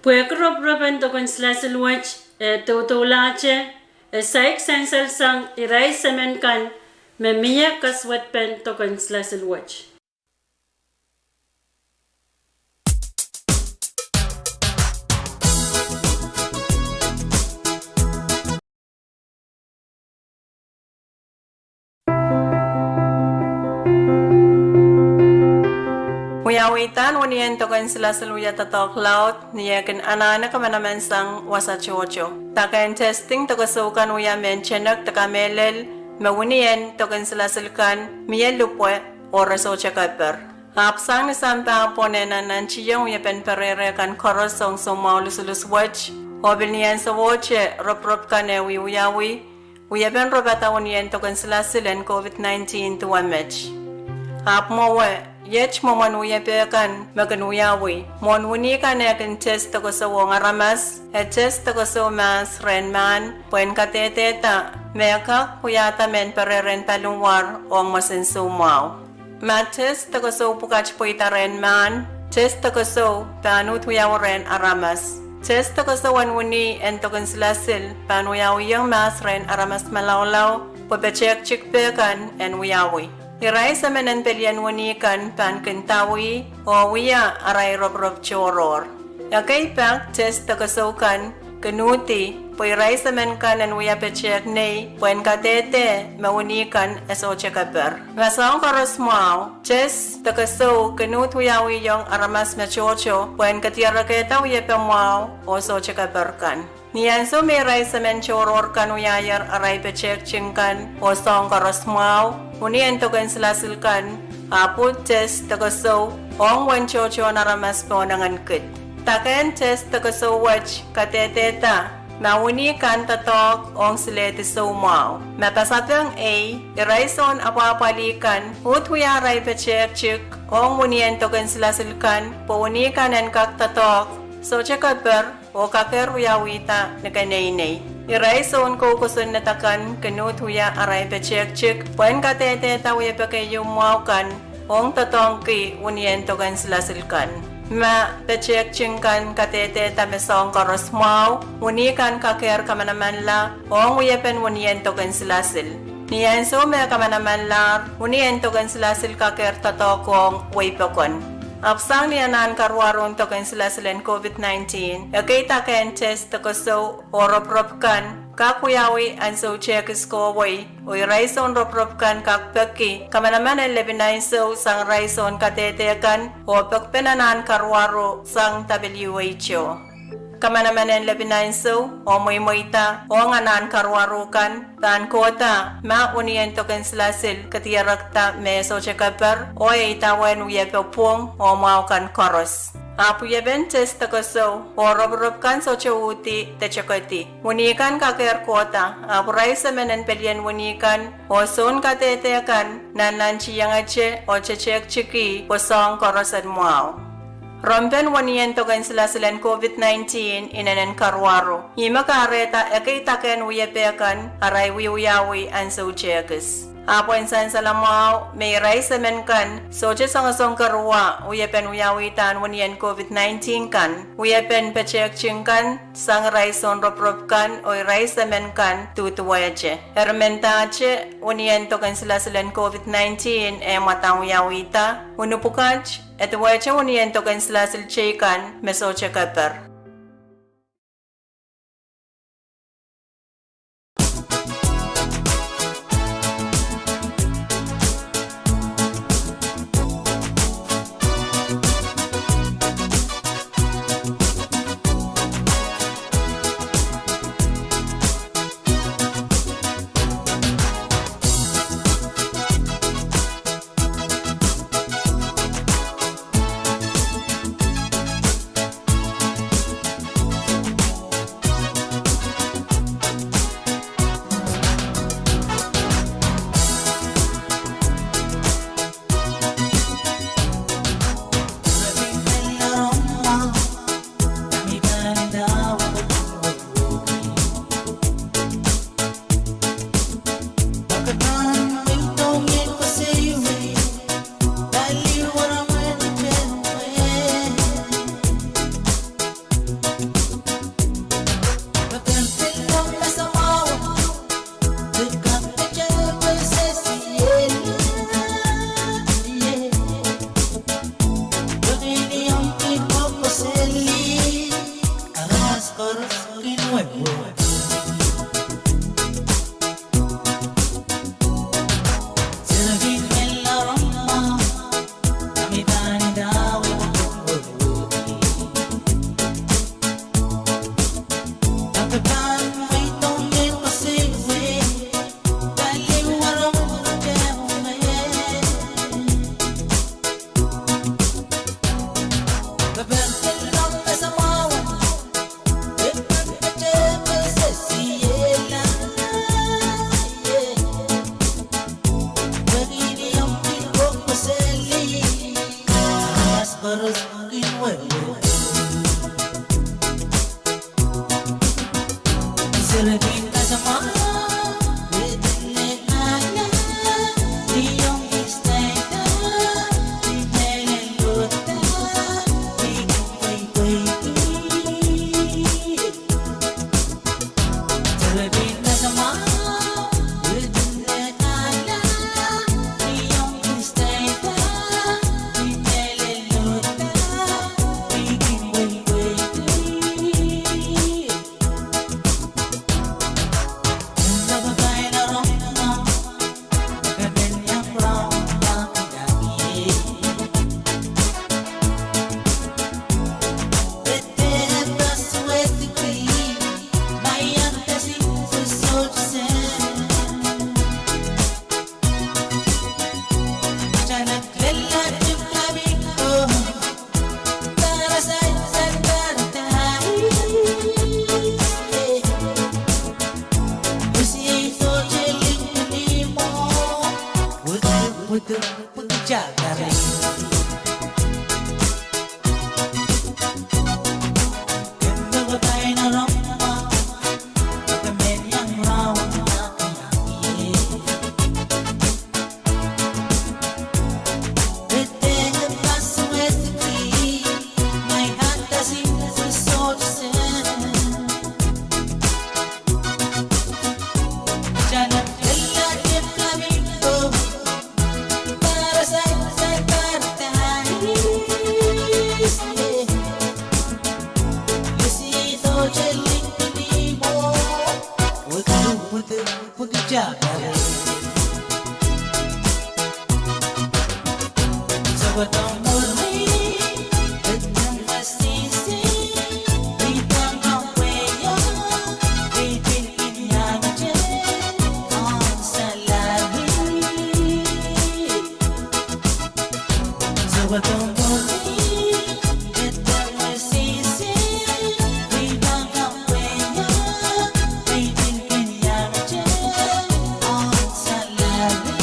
Puekrop-ropen token silasil wach, tutulache, saik sensal sang iray semen kan, miye kaswat pen token silasil wach.
Uyawitan waniyan token silasil uya tatok laut, niyakin anana kamanaman sang wasa chocho. Takayan testing tokasukan uya menchenak takamelel, mawuniyan token silasil kan, miye lupwe, oraso chakaper. Hapsang ni sampa ponena nanchiyong uya penperere kan korosong sumau lusulus wach, hobil niyan sa woche, rop kan ewi uyawi, uya ben robata waniyan token silasil and COVID-19 tuwamech. Hap mowe, yech mo manuya pekan maganuyawi. Mon wuni ka nekin test ko sa wong aramas, test ko sa mas renman, puen kateteta, meka kuyata men pereren talungwar ong masinsumaw. Test ko sa upukach puita renman, test ko sa panut uyawaren aramas. Test ko sa wanwuni en token silasil, panuyawi yung mas ren aramas malawlaw, pupechek chik pekan en uyawi. Iray sa menan pelian wanikan pan kentawi o wiya aray rob choror. Yakay pak test takasukan kenuti po iray sa men kanan wiya pechek nei puen katete mawanikan eso chekaper. Masang karosmaw test takaso kenut wiyawi yung aramas machocho puen katira keta wiya pemaw o so chekaper kan. Niyan so may ray sa men choror kan uyayar aray pechek chingkan o song karosmaw. Uniyan token silasil kan Aput test tagaso ong wanchocho naramas po nangankit. Taken test tagaso wach kateteta. Mauni kan tatok ong silete so mau. Matasatang A, iraison apapalikan, uthuyaray pechek ong munien token silasilkan, paunikan en kak tatok, so chekaper o kakeruyawita na kanaynay. Iraison ko kusun natakan kanut huya aray pechek puen katete tawiya pa kayo muawkan ong tatong ki unien token silasilkan. Ma pechek kan katete tamesong koros muaw, unikan kaker kamanaman la ong uyepen unien token silasil. Niyan so me kamanaman la unien token silasil kaker tatokong waypakon. Apsang niyanan karwaron token silasilen COVID-19, yakita ken test tokoso oroprop kan, kakuyawi anso chekis ko way, uy raison roprop kan kakpeki, kamanaman en lebinay so sang raison katete kan, o pagpenanan karwaro sang WHO. Kamanaman en lebinay so, o moymoyta, o nganan karwarukan, tan kota, ma unien token silasil, katiyarakta meso chekaper, o itawen uyepopong, o maukan koros. Apu yeben test takoso, o rob kan so chawuti, techakati. Unikan kaker kota, apu raisa menen pelien unikan, o son katete kan, nanan chiyangache, o chechek chiki, o song korosan muaw. Rompen wanien token silasilen COVID-19 inanen karwaro. Ima kareta ekitaken uyepekan aray wiuyawi anso chekes. Apo insan salamao may raisemen kan soche sangasong karwa uyepen uyawitan wanien COVID-19 kan uyepen pechek kan sang raison roprop kan oy raisemen kan tutuwayache. Hermentache wanien token silasilen COVID-19 matang uyawita unupukach et wache unien token silasil chekan mesoche kaper.
jagare. So what don't worry, it's never easy. We don't know where you're. We think in Yamaje on salary. So what don't worry, it's never easy. We don't know where you're. We think in Yamaje on salary.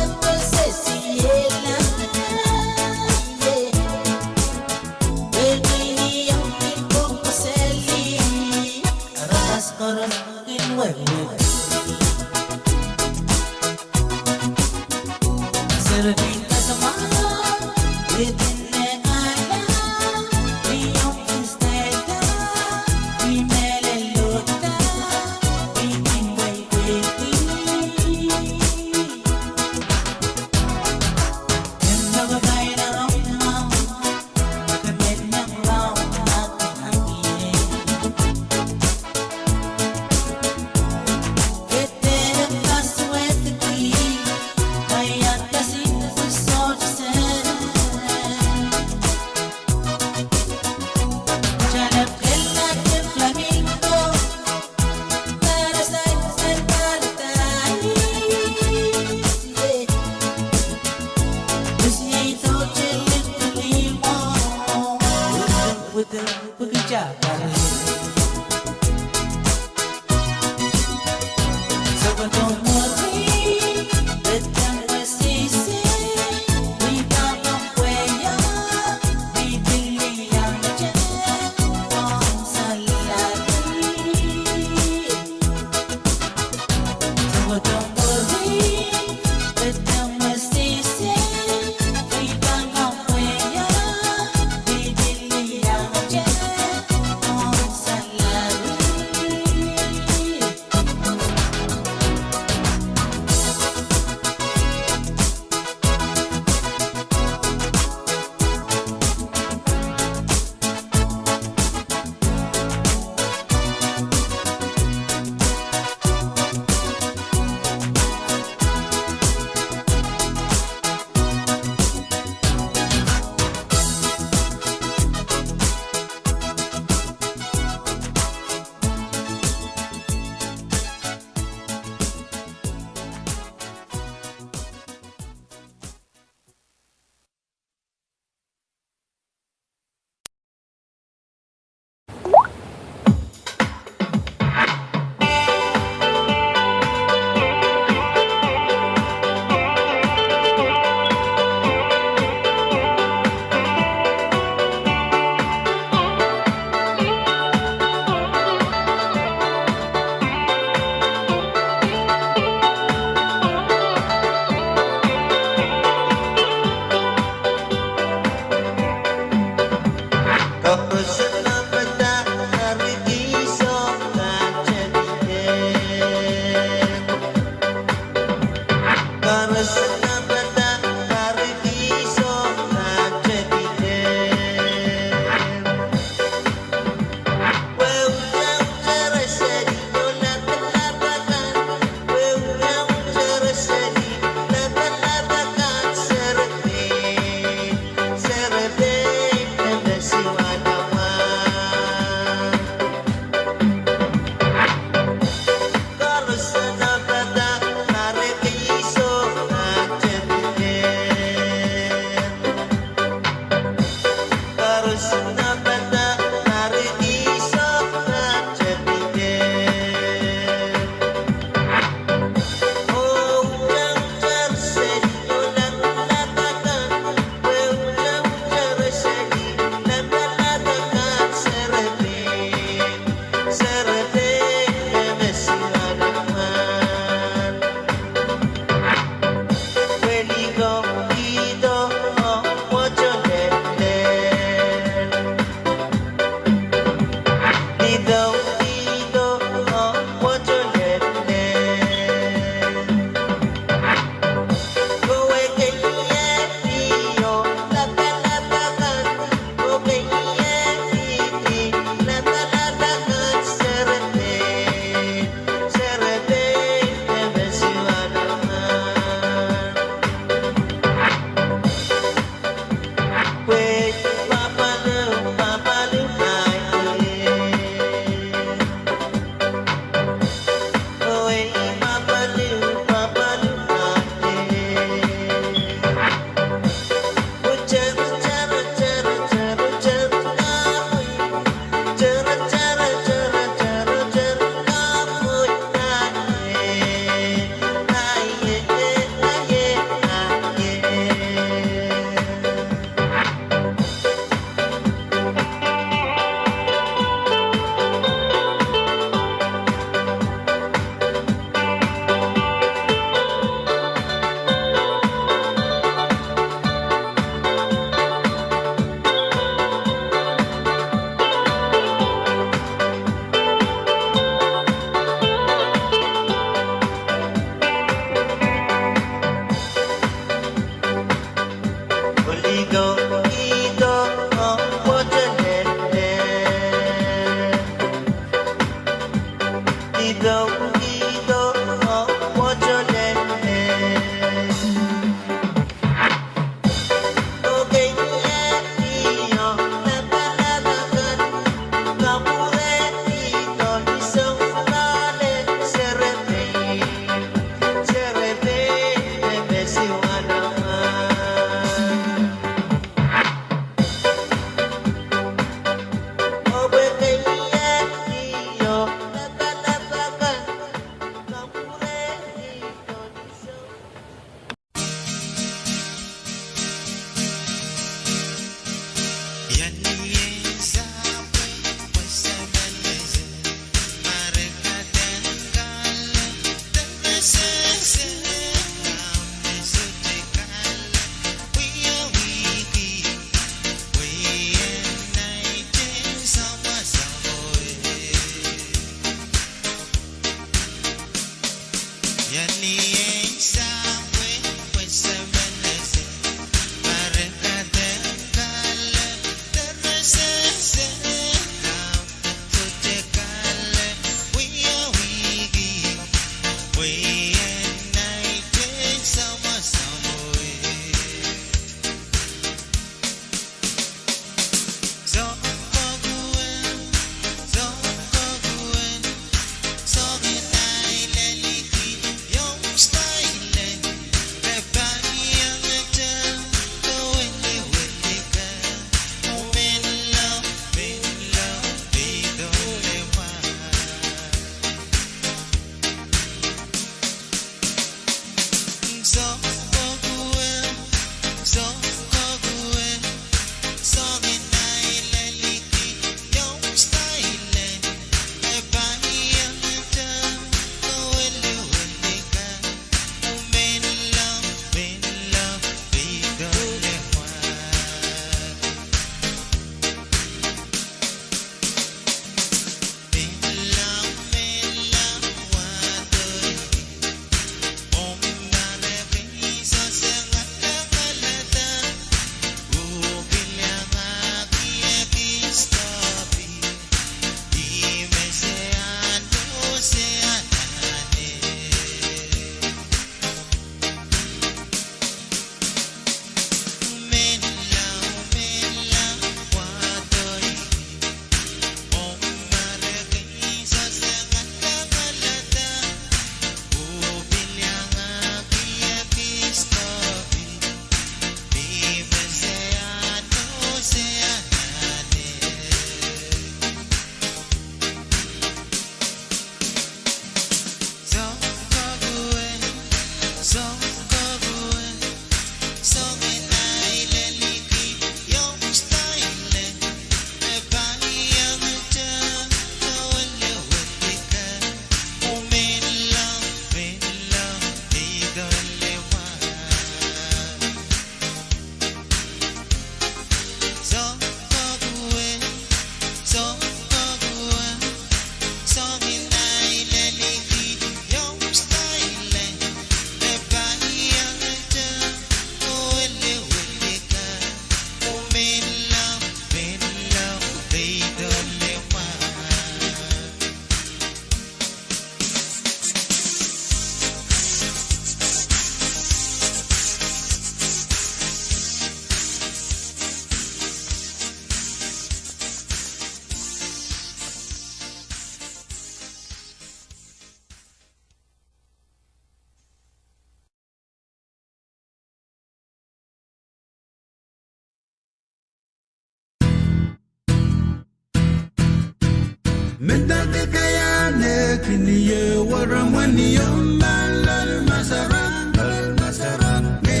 Medadekayane kiniye waramani yombala masara ne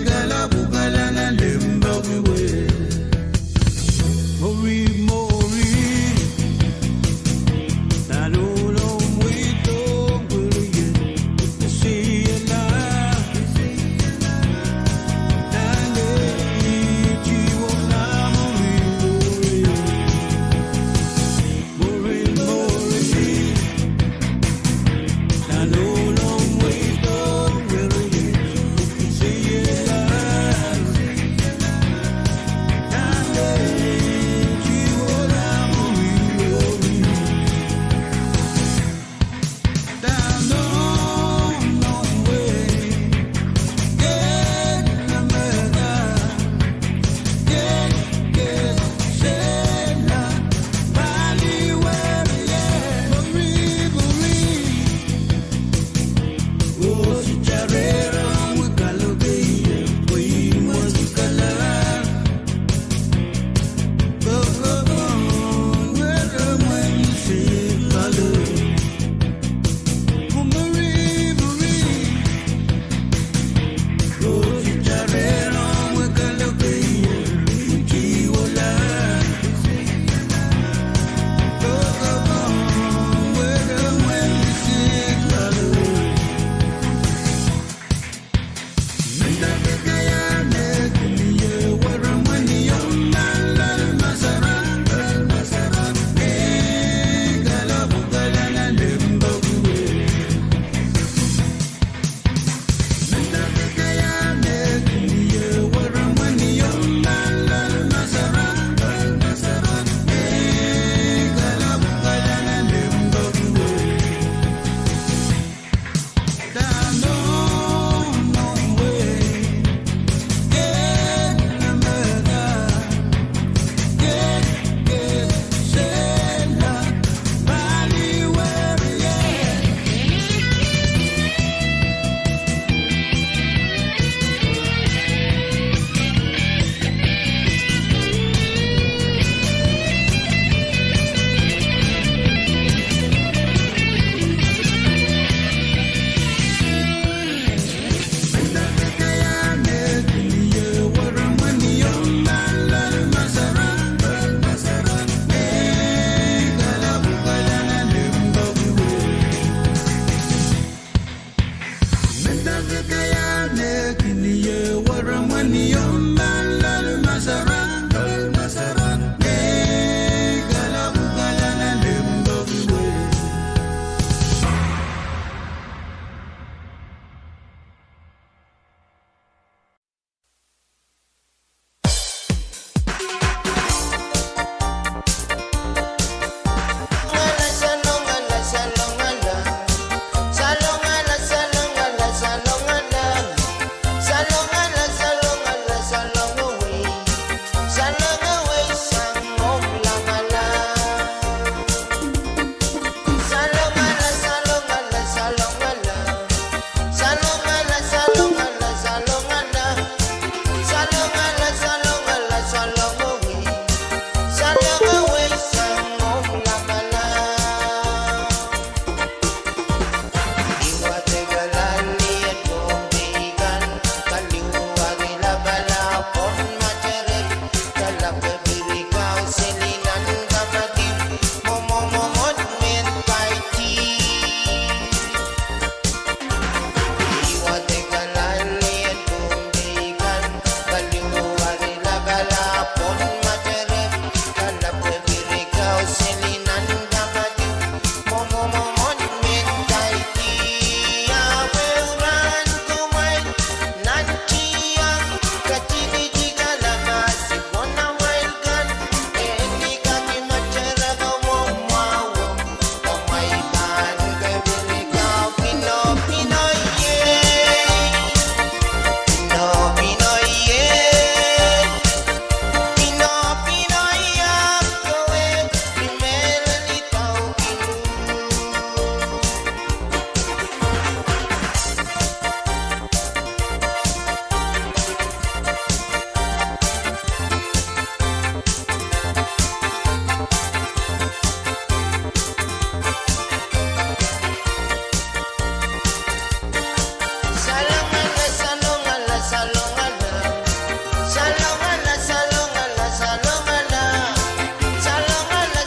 galabugala na lemba wiwe mori nanulo mwito nguye siyela nane ichiwo na mori I know Kayane kiniye waramani yomban lal masaran gala bugalana limbo biwe.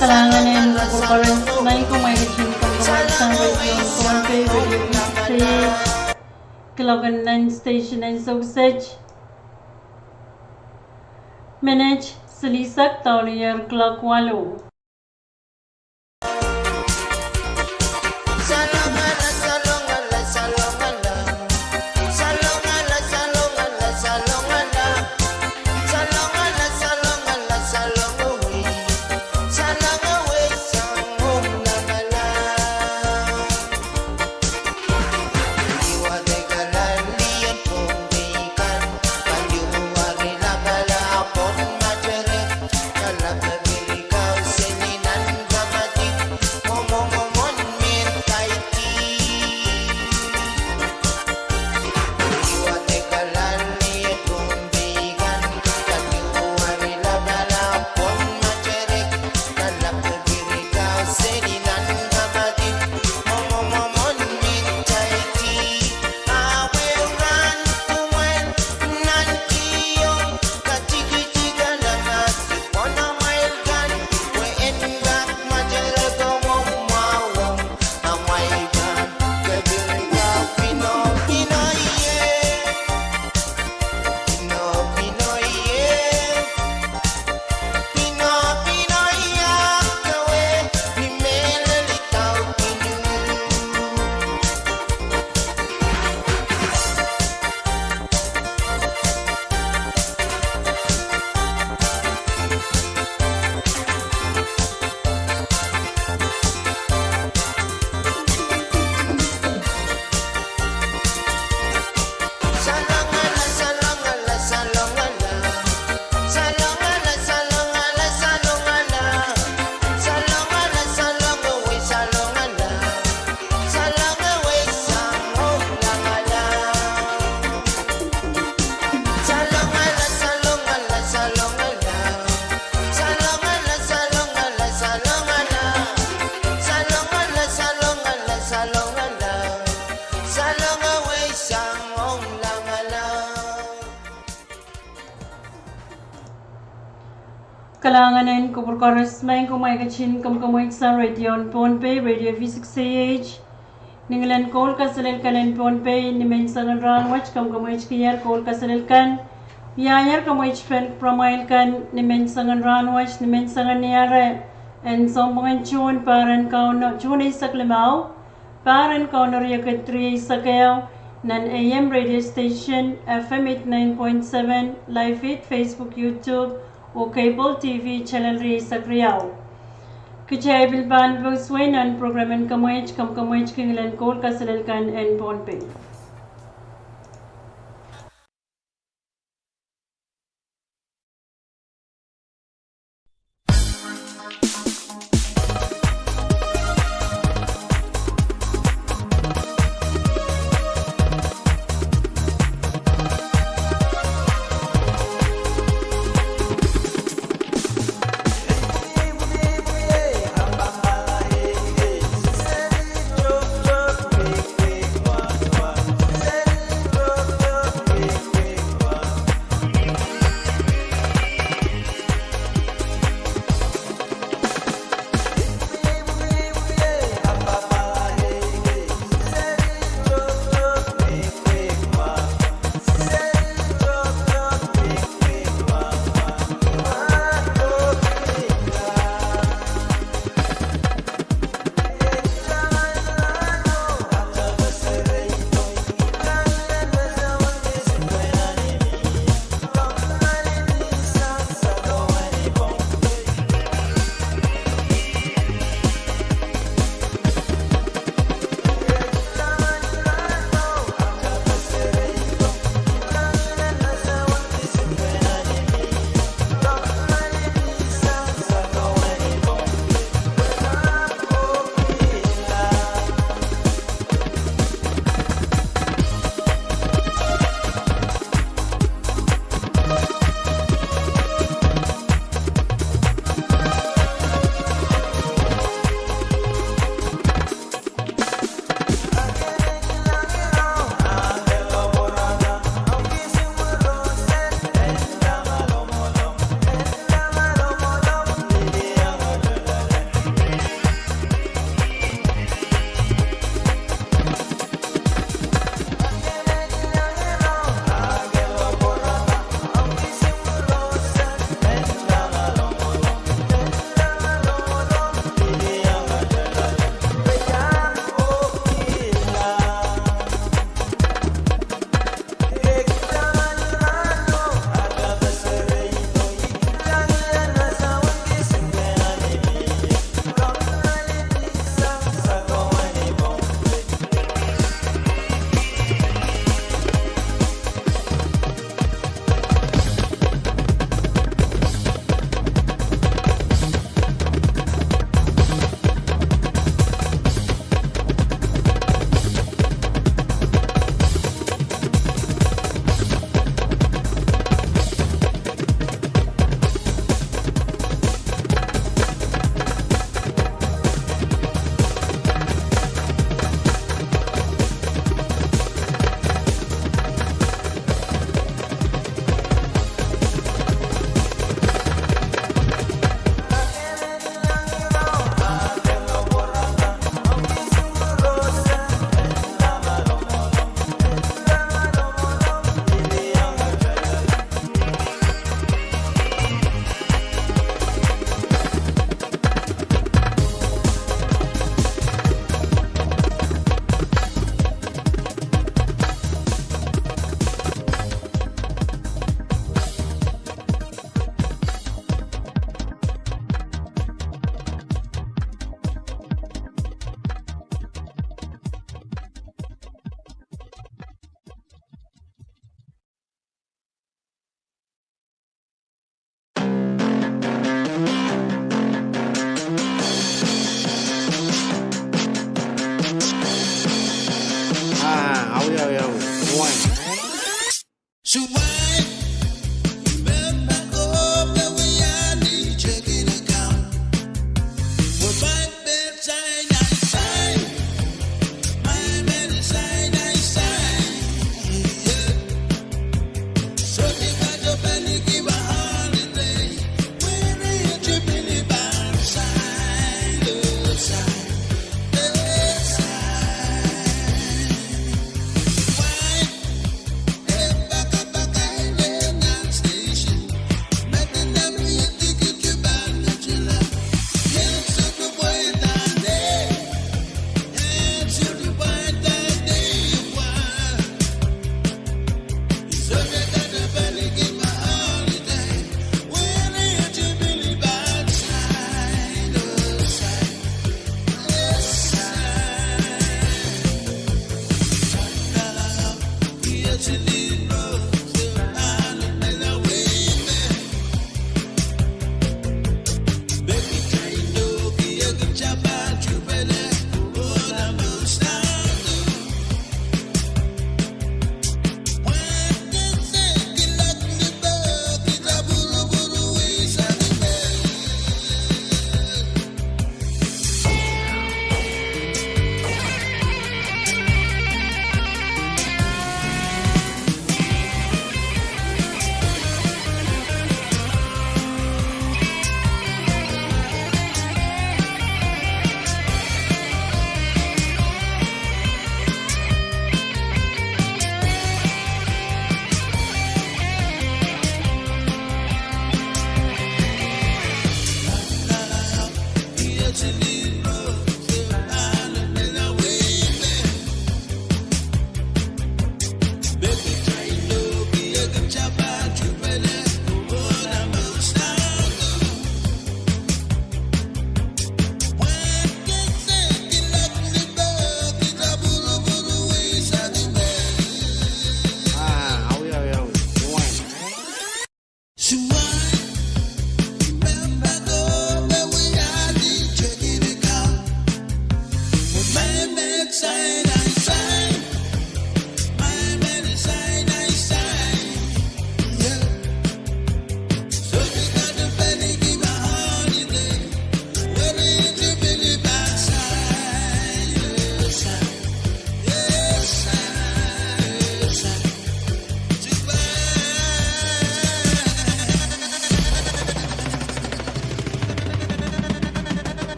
Kalanganin Corporation may kumaigin pagkawasan radio Ponpe Radio V6AH Kilogan 9 Station and Sausage Manage Salisak Taulier Clock Wallow Kalanganin Kuburkoris may kumaigachin kamkamoy sa radio Ponpe Radio V6AH Ninglan kol kasalil kanen ponpay ni mensangan ranwach kam kamoich kiyar kol kasalil kan yayar kamoich pen promail kan ni mensangan ranwach ni mensangan niyare en sombongan chun paran kau no chun isak limau paran kau no riyakat 3 isakayaw nan AM radio station FM 89.7 live feed Facebook YouTube o cable TV channel ri isakriyaw Kichay bilban voswain and programmen kamoich kam kamoich kinglan kol kasalil kan en ponpay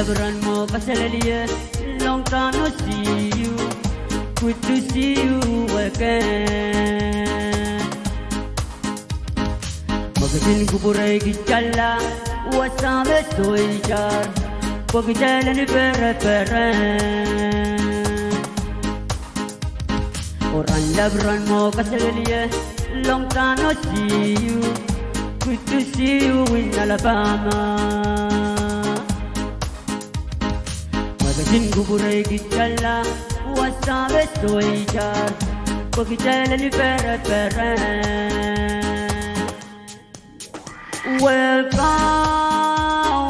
Run mo kasalaliya, long time no see you. Good to see you again. Magating kuburay kitala, wasame soy char. Pagitala ni pere. Oran labran mo kasalaliya, long time no see you. Good to see you in Alabama. Magating kuburay kitala, wasabe soy char. Pagitala ni pere. Welcome,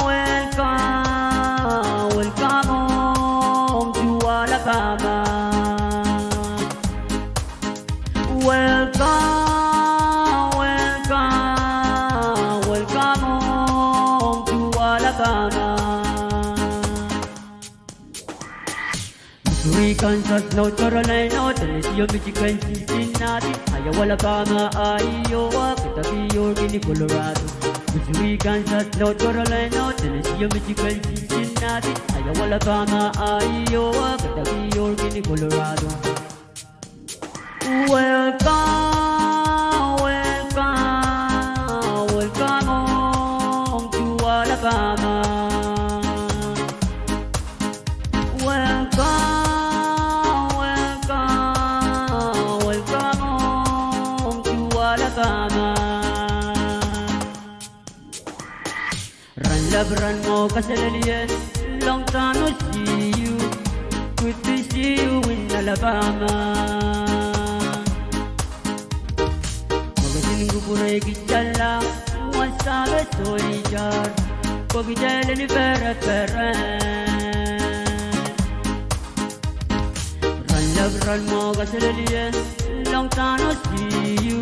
welcome, welcome home to Alabama. Welcome, welcome, welcome home to Alabama. Missouri, Kansas, North Carolina, Tennessee, Michigan, Cincinnati, Iowa, Alabama, Iowa, Kentucky, Oregon, Colorado. Missouri, Kansas, North Carolina, Tennessee, Michigan, Cincinnati, Iowa, Alabama, Iowa, Kentucky, Oregon, Colorado. Welcome, welcome, welcome home to Alabama. Welcome, welcome, welcome home to Alabama. Run mo kasalaliyan, long time no see you. Good to see you in Alabama. Magating kuburay kitala, wasabe soy char. Pagitala ni pere. Run mo kasalaliyan, long time no see you.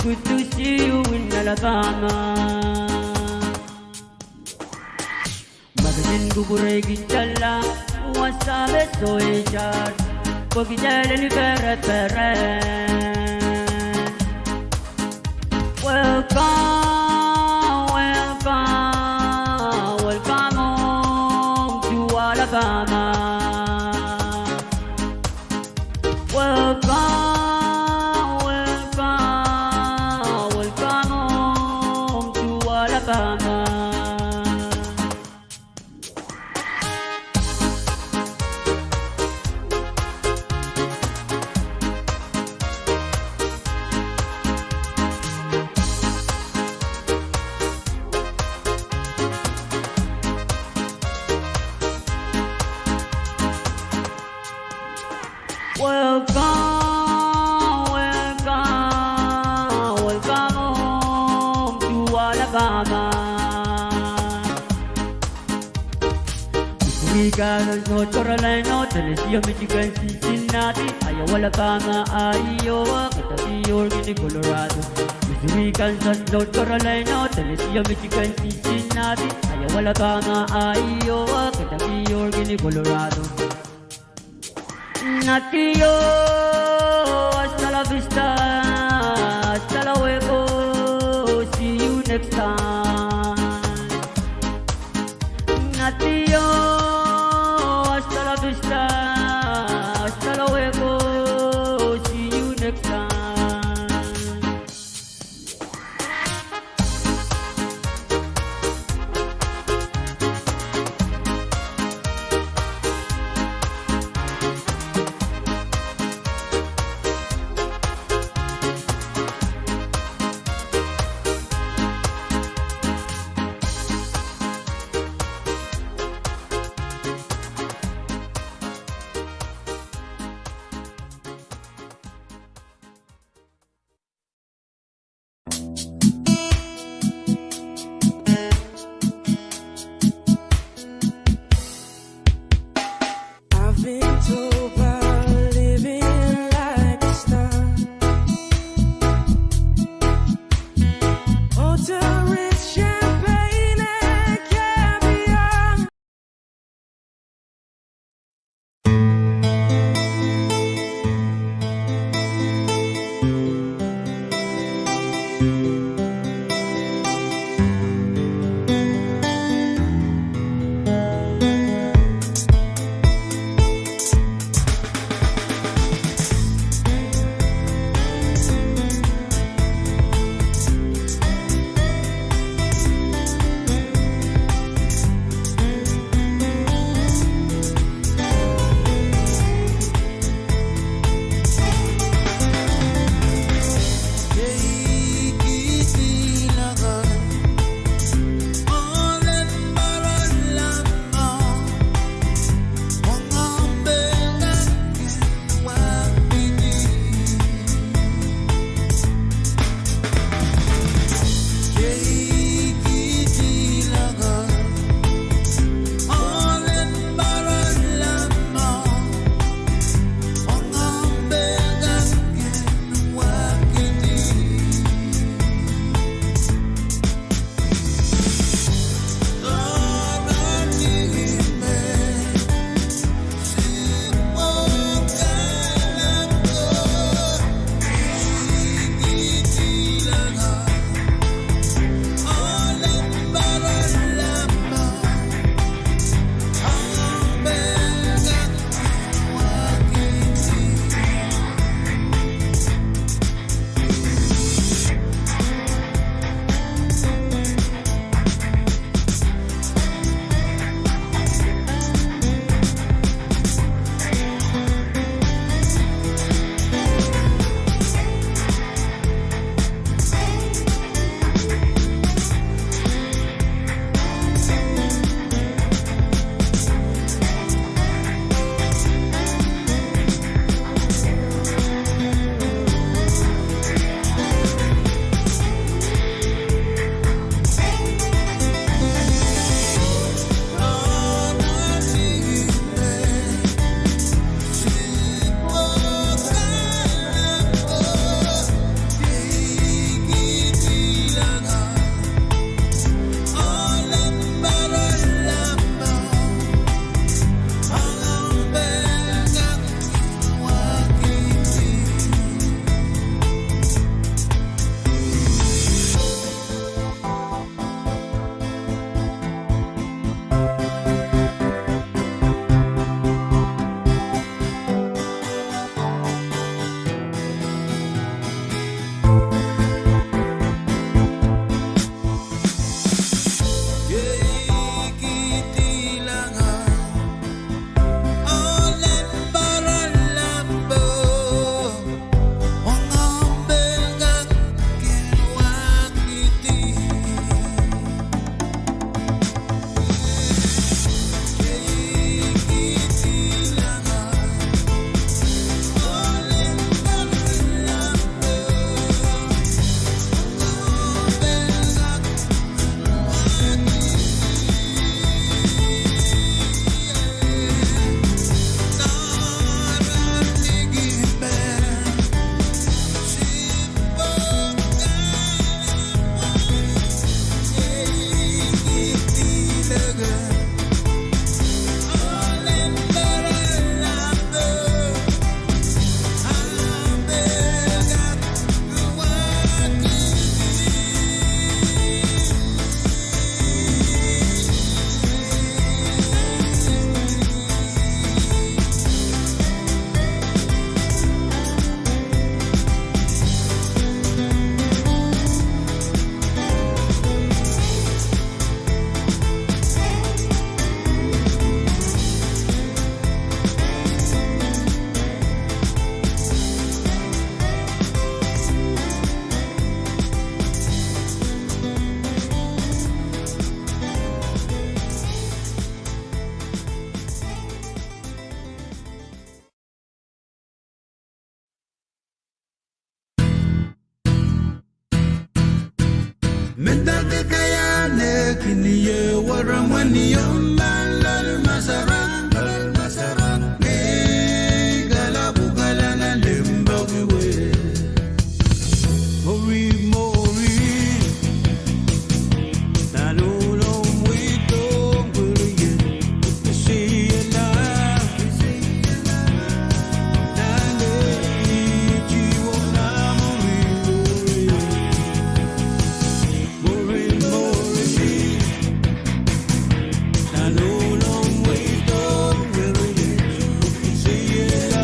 Good to see you in Alabama. Magating kuburay kitala, wasabe soy char. Pagitala ni pere. Welcome, welcome, welcome home to Alabama. Welcome, Alabama. Michigan, North Carolina, Tennessee, Michigan, Cincinnati, Iowa, Alabama, Iowa, Kentucky, Oregon, Colorado. Missouri, Kansas, North Carolina, Tennessee, Michigan, Cincinnati, Iowa, Alabama, Iowa, Kentucky, Oregon, Colorado. Natio, hasta la vista, hasta luego, see you next time. Natio, hasta la vista, hasta luego, see you next time.
Mendate kaya ne kiniye waramani yombala masaran masaran me gala bugala na lemba we mori mori na lolo mwito buriye see na dale jiwo na mori mori mori na lolo mwito buriye see na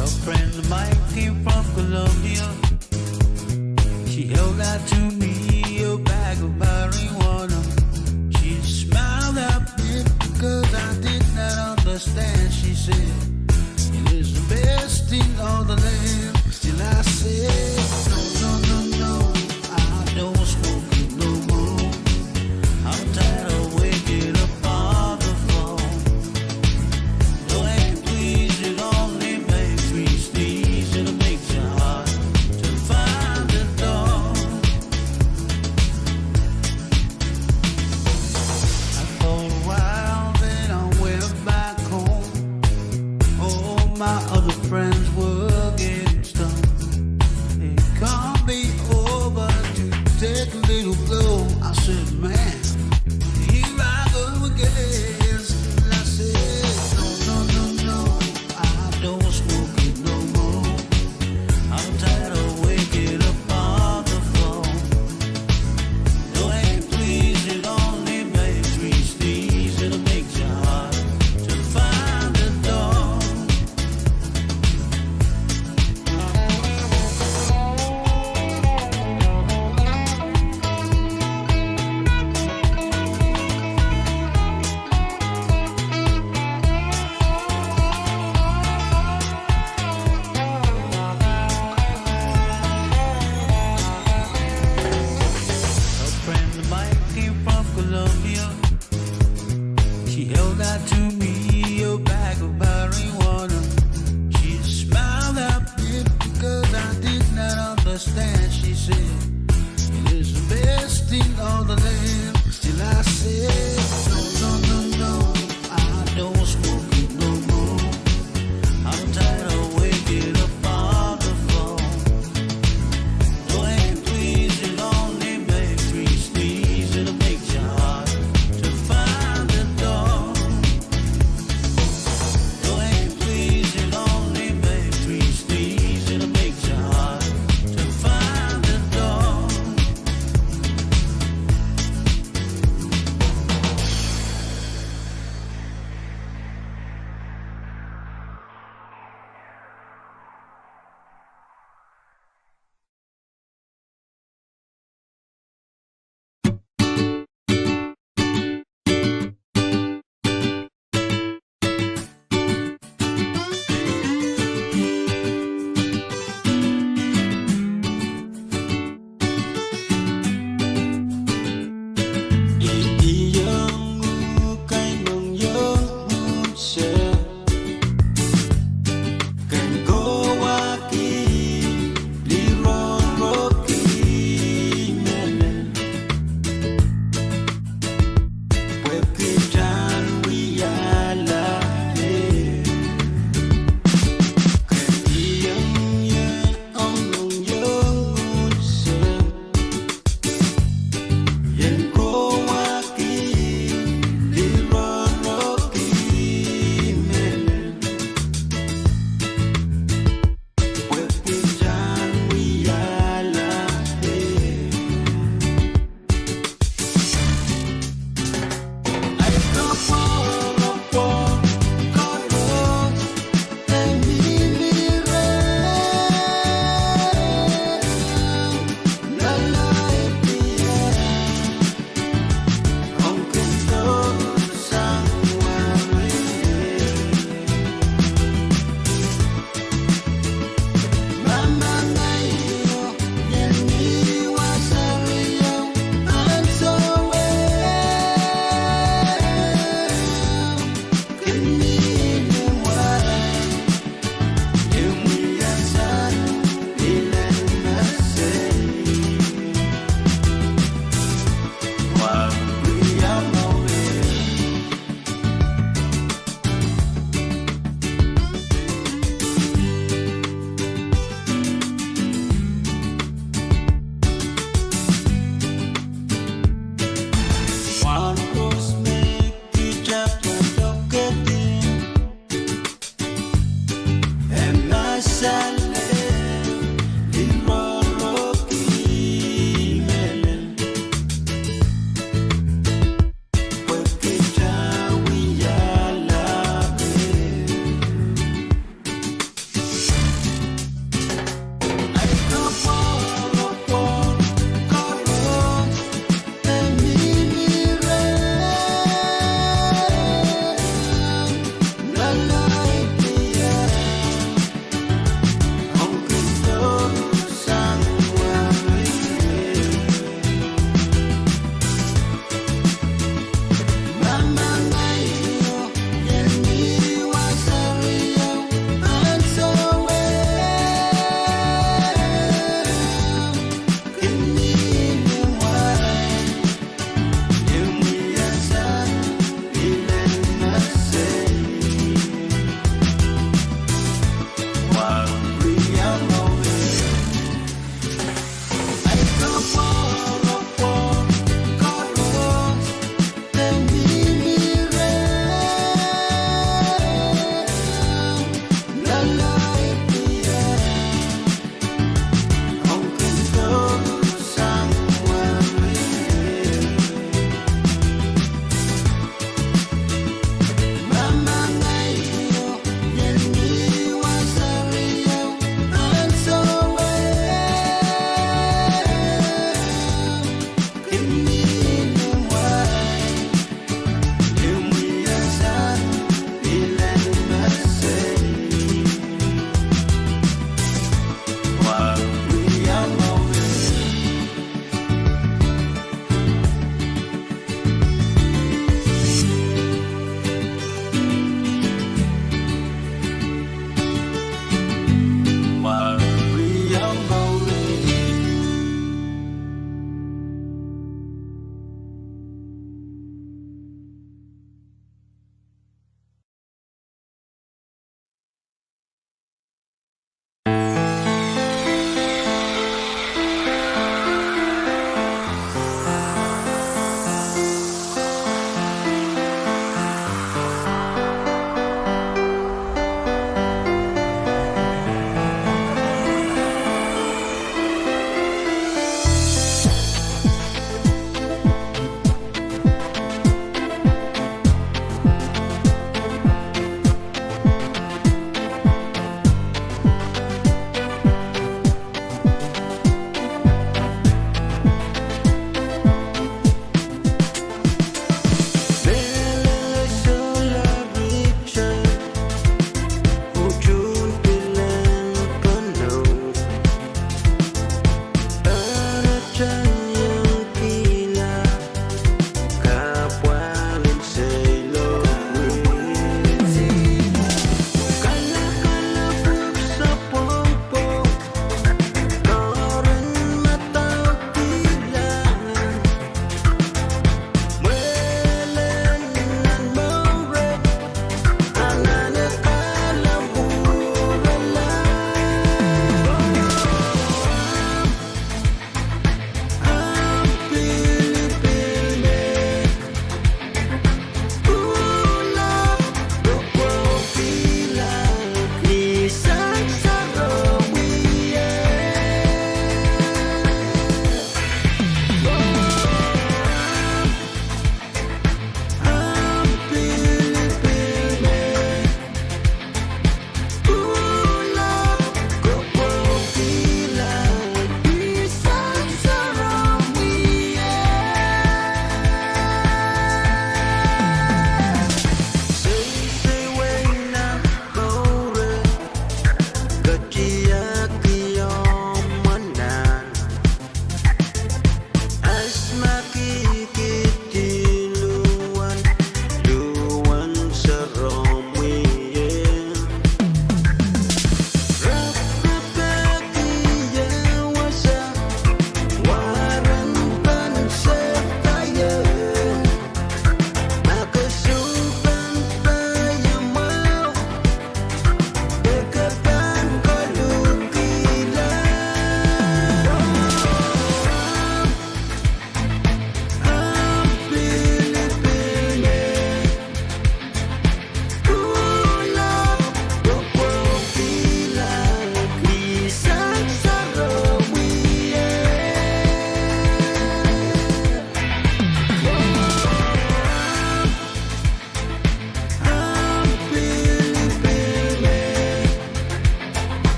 A friend of mine came from Colombia. She held out to me a bag of marijuana. She smiled at me because I did not understand. She said, it is the best in all the land. Still I said, no, no, no, no, I don't smoke it no more. I'm tired of waking up on the phone. No, I can please, it only makes me sneeze, and it makes it hard to find the door. I thought a while, then I went back home. All my other friends were getting stoned. It can't be over to take a little blow. I said, man, here I go again. Still I said, no, no, no, no, I don't smoke it no more. I'm tired of waking up on the phone. No, hey, please, it only makes me sneeze, and it makes it hard to find the door.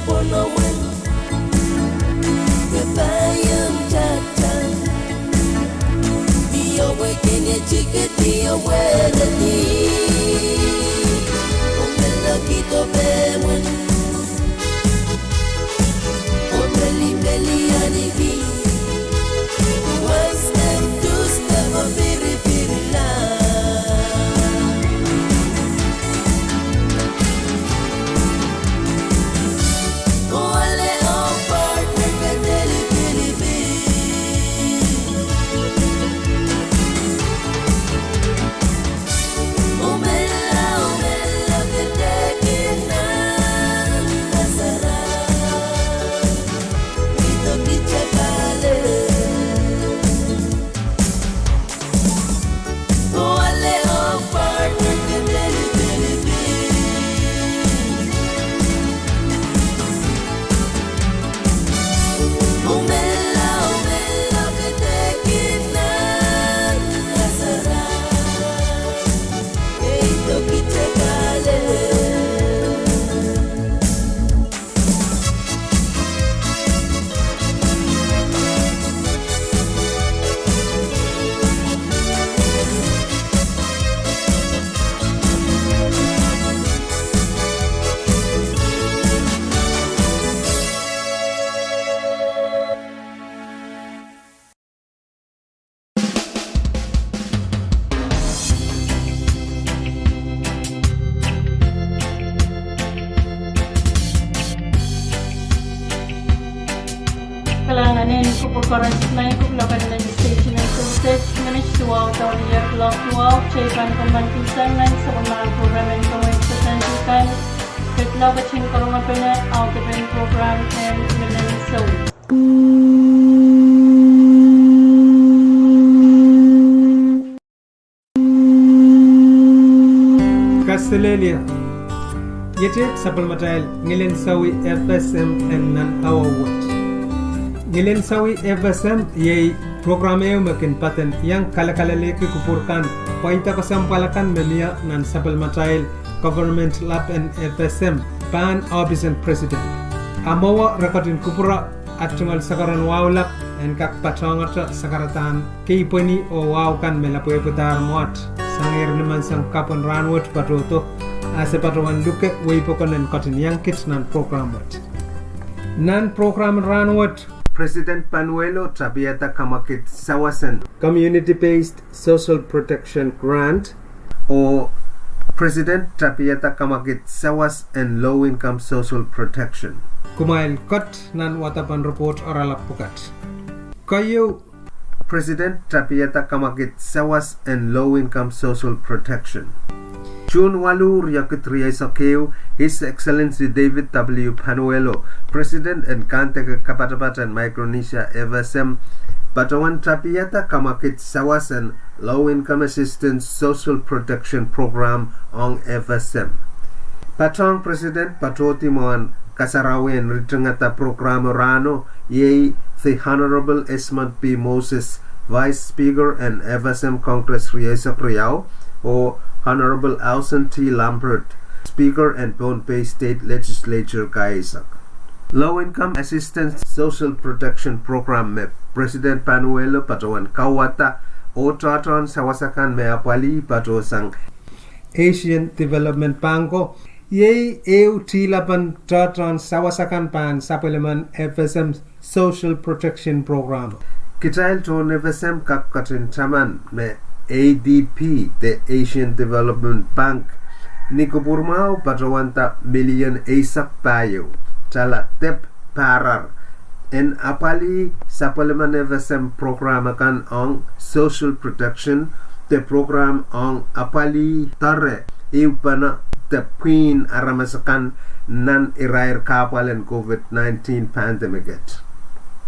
pono wen Kebayang datang Dia wekene tiket dia weredi Omela kita bewen Omeli meli anibi One step, two step, a biri biri la Ole on partner kadeli bili Omela kedekina Nasara Ito kichakale Ole on partner kadeli bili Omela kedekina Nasara Ito kichakale
Kalanganin ko po karas na yung kuklaban na station and process manage to out on the year clock to out chaypan kumantisan nan sa mga program and kawin sa sanjukan kitlaw bachin karungan pa na out of the program and milan so
Castellalia Yeti Sapal Matail Ngilen Sawi FSM and Nan Awawat Ngilen Sawi FSM Yei programnya makin paten yang kala-kala leki kupurkan Paita kasampalakan melia Nan Sapal Matail Government Lab and FSM Pan Office and President Amawa rekodin kupura at tungal sakaran wawlak and kak patangata sakaratan kipani o wawkan melapoy putar muat sangir naman sang kapon ranwat patoto ase patawan luke weipokan and cotton yang kits nan program wat nan program ranwat President Panuelo Trapiata Kamakit Sawasan Community-Based Social Protection Grant or President Trapiata Kamakit Sawas and Low-Income Social Protection Kumail Kot nan watapan report oralap pukat Kayo President Trapiata Kamakit Sawas and Low-Income Social Protection June Walu Riakit Riaisakeu, His Excellency David W. Panuelo, President and Kantega Kapatapat and Micronesia FSM, Batawan Trapiata Kamakit Sawas and Low Income Assistance Social Protection Program on FSM. Patong President Patoti Moan Kasarawi and Ritangata Program Rano, Ye the Honorable Esmond P. Moses, Vice Speaker and FSM Congress Riaisak Riau, or Honorable Alson T. Lambert, Speaker and Pohnpei State Legislature Kaisak. Low Income Assistance Social Protection Program में President Panuelo Patawan Kawata o Traton Sawasakan Meapali Patosang Asian Development Banko Ye EU Tilapan Traton Sawasakan Pan Supplement FSM Social Protection Program. Kitail to FSM Kapkatin Taman me ADP, the Asian Development Bank, Nikopurmao Patawanta Million Asak Payo, Chala Tep Parar, and Apali Supplement FSM program akan on social protection, the program on Apali Tare, Iupana, the Queen Aramasakan, Nan Irair Kapal and COVID-19 pandemic.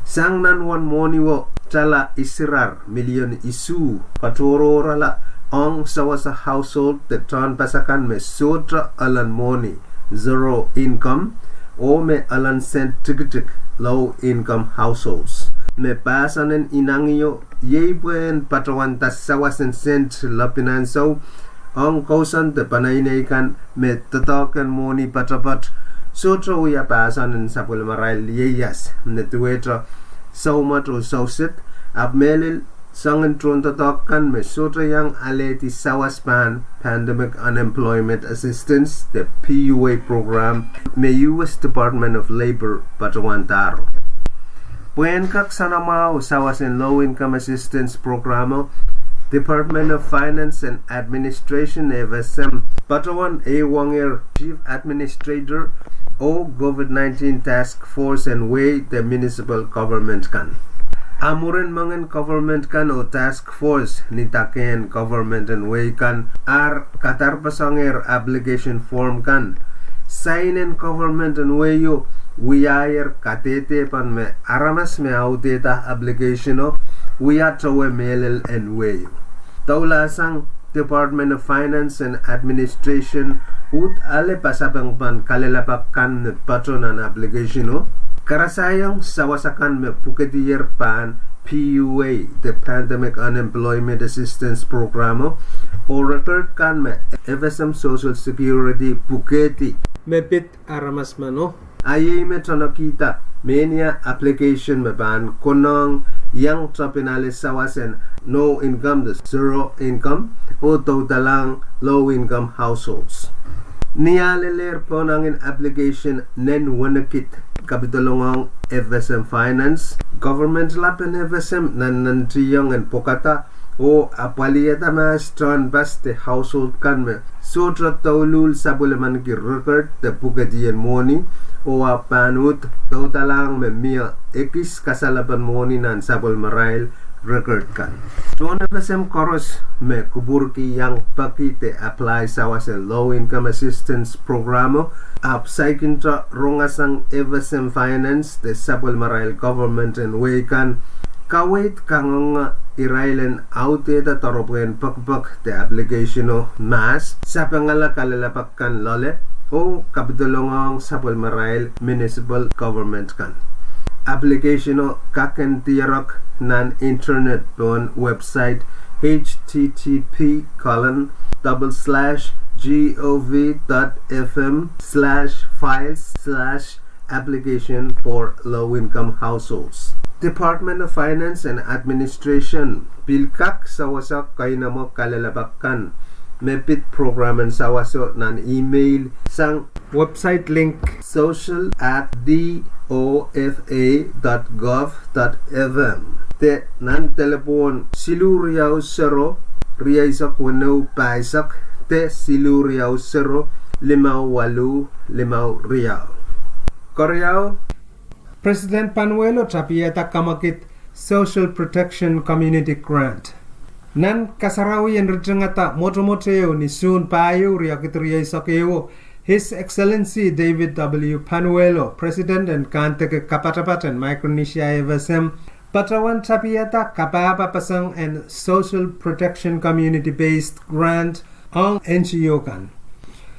Sang nan wan moniwo chala isirar million isu patororala ong sawasa household the ton pasakan me sotra alan money zero income o me alan sent tikitik low income households me pasanen inangyo yebuen patawanta sawasen sent lapinanso ong kausan the panainaikan me tatakan money patapat
Sotro uya pasan en sapul maral yeyas netuetra saumat o sausit abmelil sangen tron totokan me sotro yang aleti sawaspan pandemic unemployment assistance the PUA program me US Department of Labor Patuantaro. Puen kak sanamao sawas en low income assistance programo Department of Finance and Administration FSM Patawan Wanger Chief Administrator o COVID-19 Task Force and way the municipal government kan. Amuren mangen government kan o task force ni taken government and way kan ar katar pasanger application form kan. Sign in government and way yo wiayer katete pan me aramas me auteta application o wiatrawe melel and way. Taulasang Department of Finance and Administration ut ale pasapang pan kalelapakan net patronan application o karasayang sawasakan me puketiyer pan PUA the Pandemic Unemployment Assistance Program o record kan me FSM Social Security puketi
me pit aramas mano
ayay me tonakita menia application me pan konong yang trapinales sawasen no income the zero income o totalang low income households. Nialeler po nangin application nen wanakit kapitulong FSM Finance government lapen FSM nan nantriyong en pokata o apaliyata mas tron baste household kan me sutra taulul sabuleman ki record the pugadian money o panut totalang me mia ekis kasalapan money nan sabul marail record kan. Tuan FSM koros me kuburki yang pakite apply sawas low income assistance programo upsaikin tra rongasang FSM Finance the sabul marail government and way kan kawait kangonga irailen auteta taropuen pakpak the application o mas sa pangala kalalapakkan lole o kapitulongong sapul marail municipal government kan. Application o kaken tiarok nan internet on website http://gov.fm/files/application for low-income households. Department of Finance and Administration pilkak sawasak kay namo kalalabakan mepit programan sawaso nan email sang website link social@dofa.gov.fm te nan telepon siluriaw 0 riyaisak wano paisak te siluriaw 0 5 riyaw Koreaw
President Panuelo Trapieta kamakit Social Protection Community Grant. Nan kasarawi en rejengata motomoteo ni sun payo riakitriya sakeo His Excellency David W. Panuelo, President and Kanteke Kapatapatan Micronesia FSM Patrawan Trapieta Kapapa Pasang and Social Protection Community Based Grant ang NGO kan.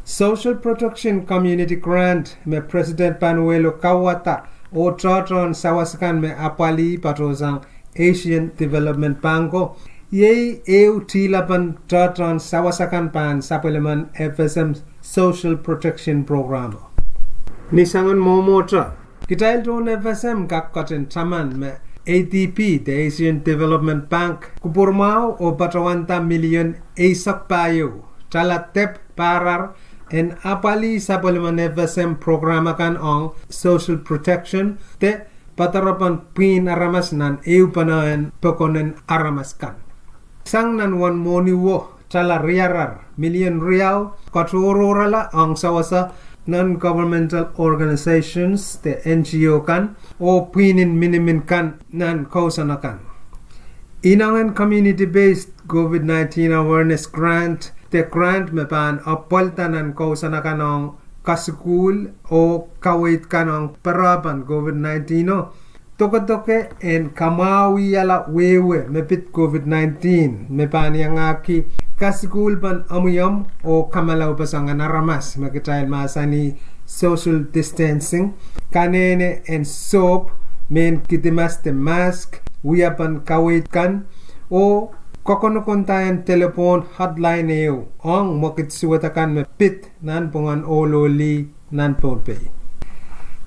Social Protection Community Grant me President Panuelo Kawata o tratron sawasakan me apali patrosang Asian Development Banko yei eu tilapan tratron sawasakan pan sapeleman FSM Social Protection Program. Nisangon momotra kitail ton FSM kakkaten taman me ADP the Asian Development Bank kupurmao o patrawanta million aisak payo talatep parar en apali sapeleman FSM programa kan ong social protection te patarapan pin aramas nan eu panaen pekonen aramas kan sang nan wan moni wo tala riarar million rial katurorala ang sawasa non-governmental organizations te NGO kan o pinin minimin kan nan kausana kan inangan community-based COVID-19 awareness grant te grant me pan apaltanan kausana kanong kasukul o kawait kanong parapan COVID-19 no toke en kamawi ala wewe mepit COVID-19 me pan yang aki kasukul pan amuyam o kamalaw pasangan aramas makitail masani social distancing kanene en soap men kitimas te mask wiyapan kawait kan o kokonokontayan telepon hotline eo ong mokit suwatakan me pit nan pongan ololi nan ponpay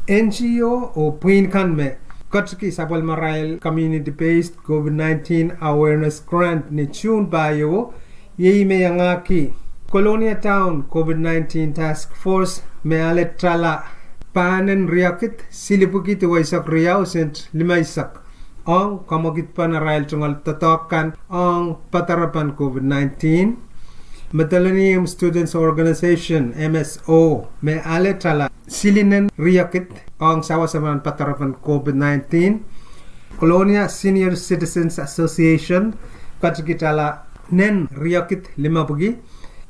NGO o puin kan me Kotski Sapal Marail community-based COVID-19 awareness grant ni tune bayo yei me yangaki Colonia Town COVID-19 task force me alet trala panen riakit silipuki tu waisak riau sent limaisak ang kamagit pa na rail tungal tatakan ang patarapan COVID-19 Millennium Students Organization MSO me ale tala silinen riakit ang sawa-samaan patarapan COVID-19 Colonia Senior Citizens Association katikitala nen riakit limapugi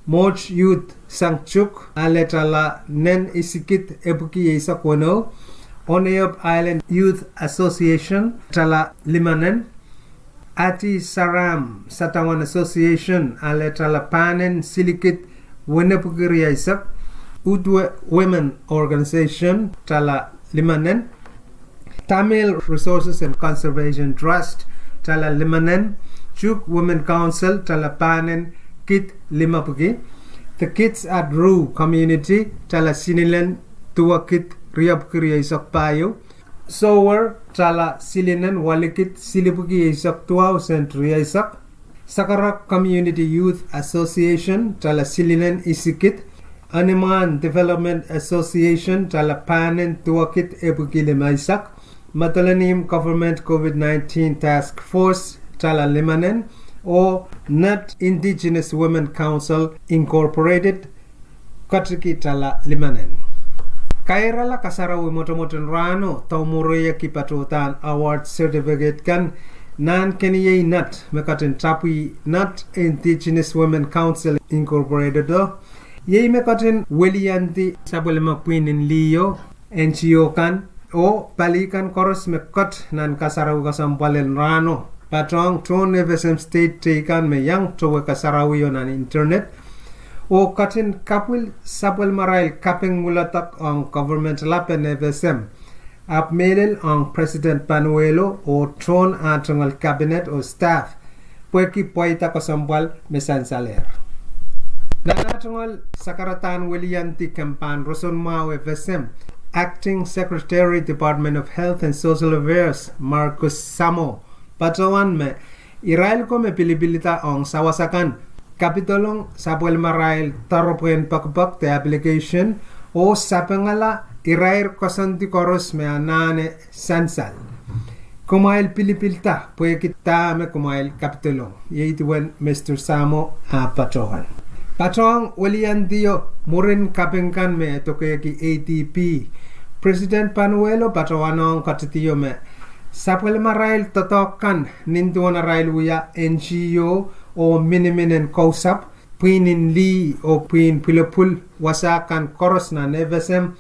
Moj Youth Sangchuk ale tala nen isikit ebuki isa kono Oneyop Island Youth Association tala limanen Ati Saram Satawan Association ale tala panen silikit wenepugiri isak Udwe Women Organization tala limanen Tamil Resources and Conservation Trust tala limanen Chuk Women Council tala panen kit limapugi The Kids at Ru Community tala sinilen tua kit riapkiri isak payo Sower tala silinen walikit silipugi isak 2000 isak Sakarak Community Youth Association tala silinen isikit Animan Development Association tala panen tuakit ebuki limaisak Matalanim Government COVID-19 Task Force tala limanen o Nut Indigenous Women Council Incorporated katriki tala limanen Kairala kasarawi motomoton rano taumureya kipatutan award certificate kan nan keniyay nut mekatin tapui Nut Indigenous Women Council Incorporated do Yei mekatin welianti sabulema puinin liyo NGO kan o balikan koros mekat nan kasarawi kasampalen rano patong ton FSM state tekan me yang towe kasarawi nan internet o katin kapul sabul marail kapeng mulatak ang government lapen FSM ap melel ang President Panuelo o ton atungal cabinet o staff pueki poita kasampal mesan saler Nanatungal Sakaratan Wilianti Kampan Roson Mao FSM Acting Secretary Department of Health and Social Affairs Marcus Samo Patawan me Irail ko me pilibilita ang sawasakan Kapitolong Sapuel Marail Taropuen Pakpak te application o sapengala Irair Kosanti Koros me anane Sansal Kumail pilipilta puye kita me kumail kapitolong Yeituan Mr. Samo Patawan Patong walian dio murin kapengkan me tokeki ATP President Panuelo patawanong katitiyo me sapel marail totokan nintuan rail uya NGO o miniminen kausap puinin li o puin pilopul wasakan koros na nevesem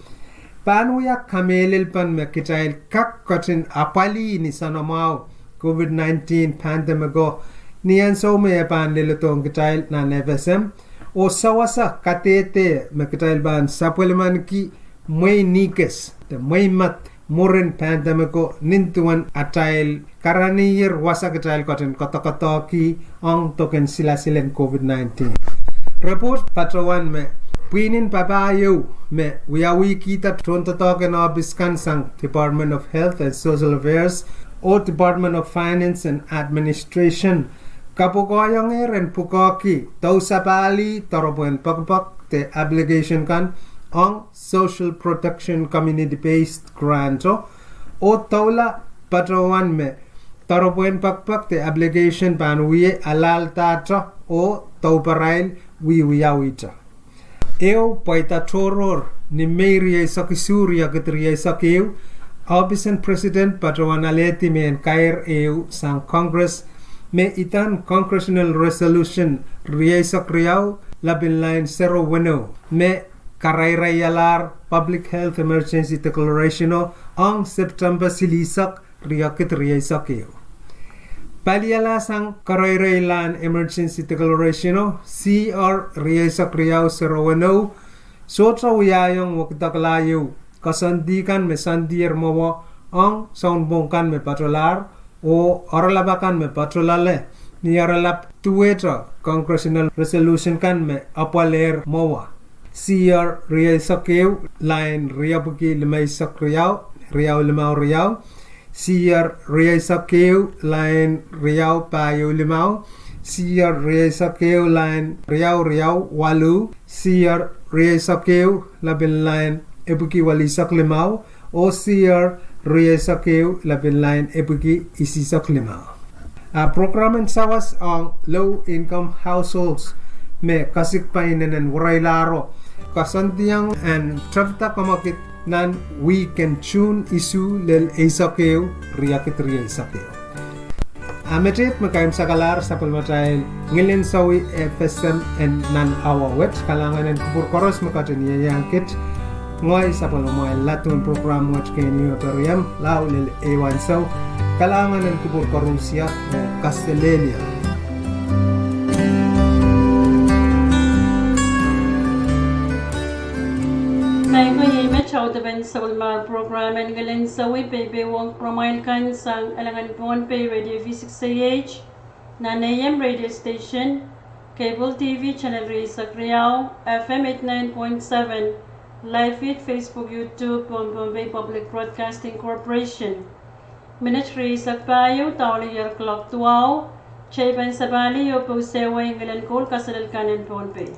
panuya kamelil pan me kitail kak katin apali ni sanomao COVID-19 pandemic go niyan so me pan lilotong kitail na nevesem o sawasa katete mekitail ban sapweleman ki may nikes te may mat moren pandemico nintuan atail karaniyir wasa kitail koten koto ki ang token sila silen COVID-19 report patrawan me puinin papayo me wiyawi kita tronto token obiskan sang Department of Health and Social Affairs o Department of Finance and Administration Kapukoyang eren pukoki tau sapali taropoen pakpak te obligation kan ang Social Protection Community-based grant o taula patrawan me taropoen pakpak te obligation panwiye alal tata o tau parail wiwiyawita eo paita toror ni meiria sakisuria ketria sakeu Obisan President patrawan aleti men kair eu sang Congress me itan congressional resolution riaisak riau labin line 01 me karayrayalar public health emergency declaration ang September silisak riakit riaisak eo paliala sang karayraylan emergency declaration CR riaisak riau 01 sotra uyayong wakdaklayo kasandikan me sandir mawa ang soundbongkan me patolar o oralabakan me patrolale ni aralap tuwetra congressional resolution kan me apaler mawa Siar Riau Sakeu lain Riau Buki Lemai Sak Riau Riau Limau Riau Siar Riau Sakeu lain Riau Payu Limau Siar Riau Sakeu lain Riau Riau Walu Siar Riau Sakeu labin lain Ebuki Wali Sak Limau O Siar Riau Sakeu labin lain Ebuki Isi Sak Limau. Program and sawas ang low income households me kasik painan waray laro kasantiang and trafta kamakit nan we can tune isu lel isakeu riakit ria isakeu ametet makaim sakalar sa palmatay ngilin sawi FSM and nan awa wet kalangan and kubur koros makatin yayangkit ngoy sa palmoy latun program wat kenyo periam law lel ewan saw kalangan and kubur korusya o Castellania.
Nay ko yime chow the ben sa ulmar program and galen sa we baby wong promail kan sang alangan pon pay radio V6AH na AM radio station cable TV channel Risak Riau FM 89.7 live feed Facebook YouTube Bombay Public Broadcasting Corporation Ministry Risak Payo Tawli Yer Clock Tuaw Chay Ben Sabali Yo Po Sewa Ingalen Kol Kasalal Kanan Pon Pay.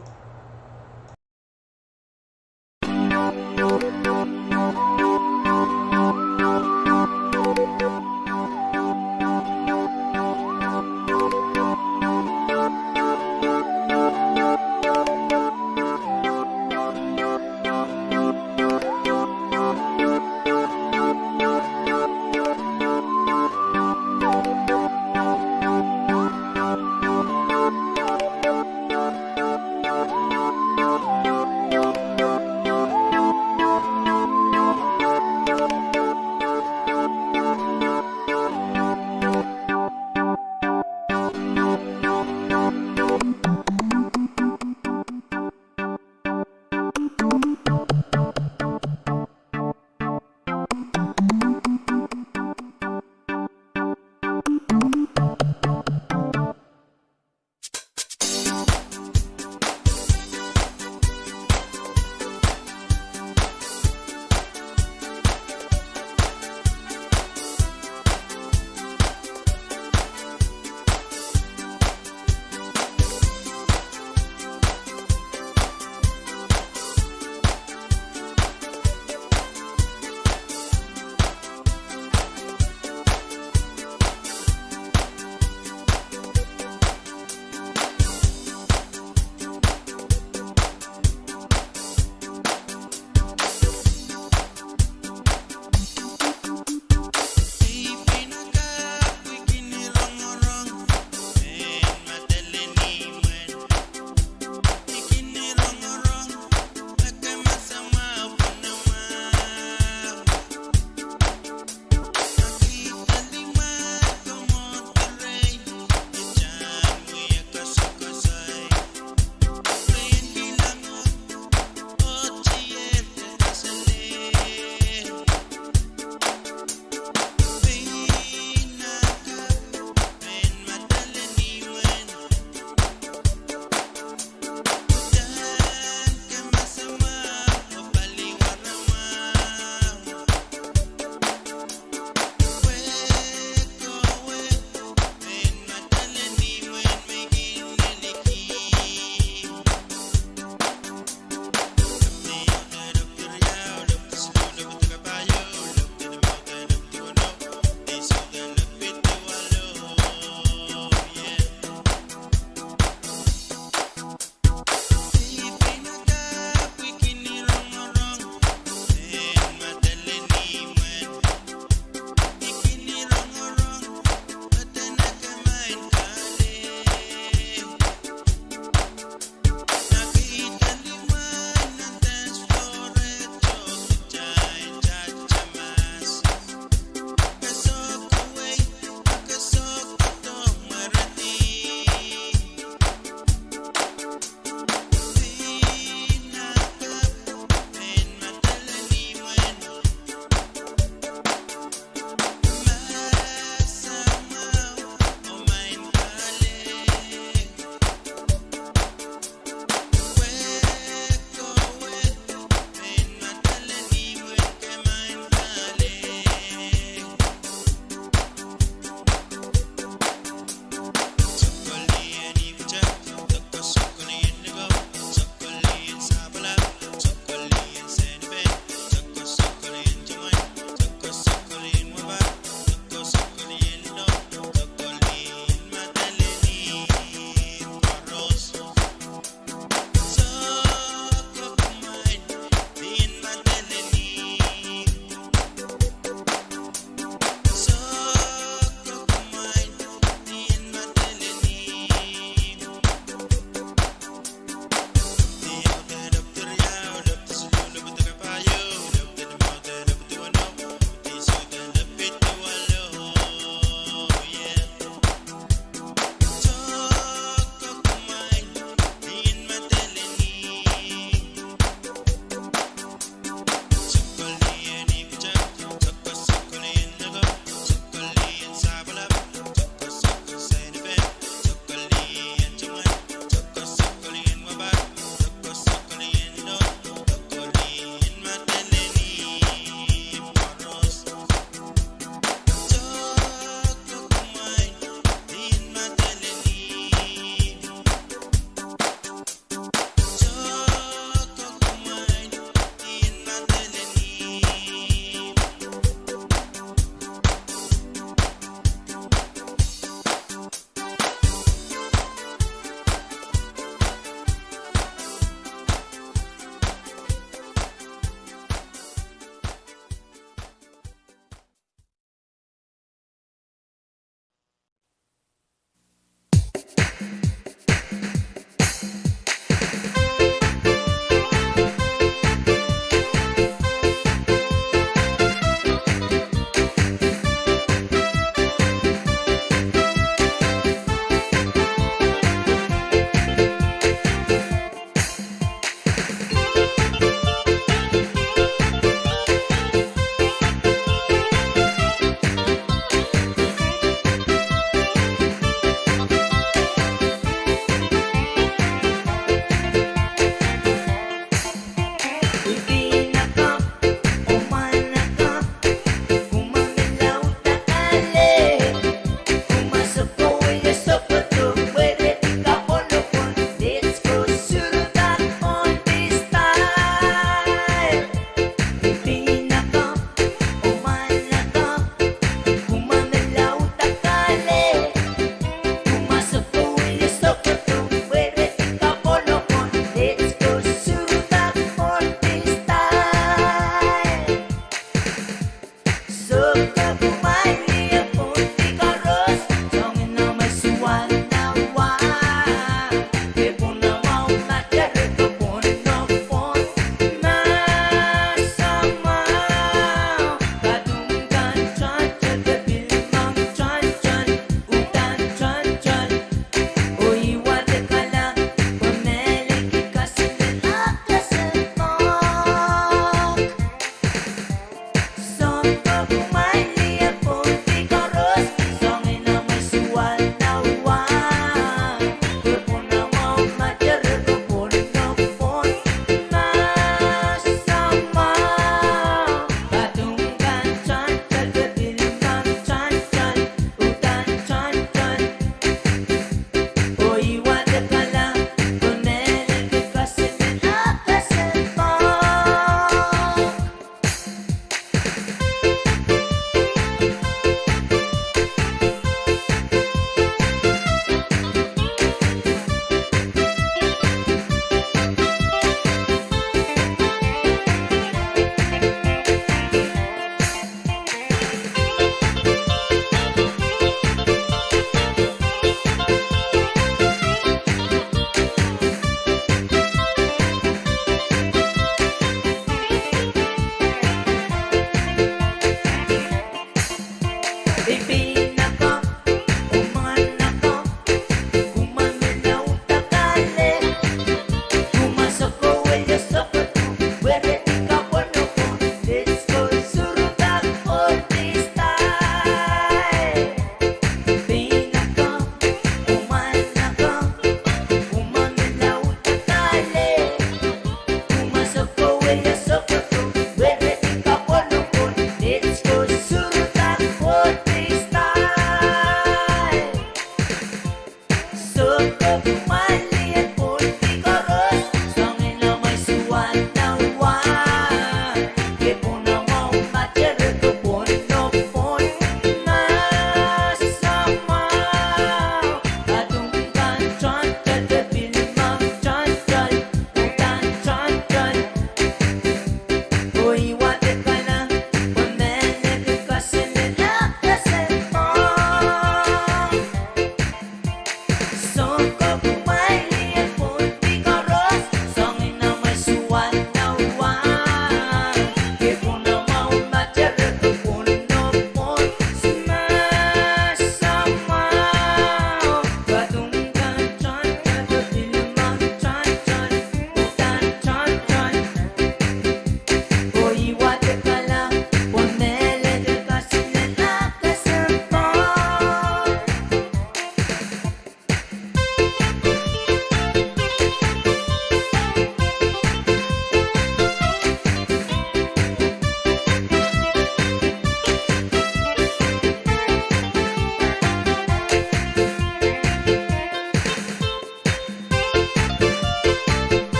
Son como my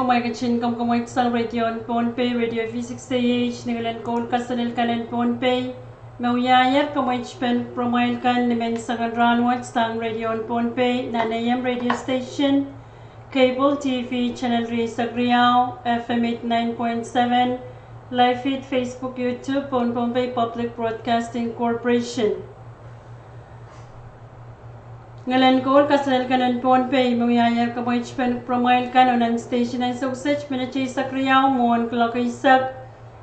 kumay kachin kam kumay sang radio on Ponpay, radio V6AH, nigalan ko kasanil kanan Ponpay. Mauyayar kumay pen promail kan ni men sangan ranwat sang radio on Ponpay, nanayam radio station, cable TV, channel 3 Sagriao, FM 89.7, live feed Facebook, YouTube, Ponpay Public Broadcasting Corporation. Ngalan ko kasal kanan Ponpay mangyayar ka mo pen promail kan onan station and sausage pinachay sa kriyaw mon klokaisak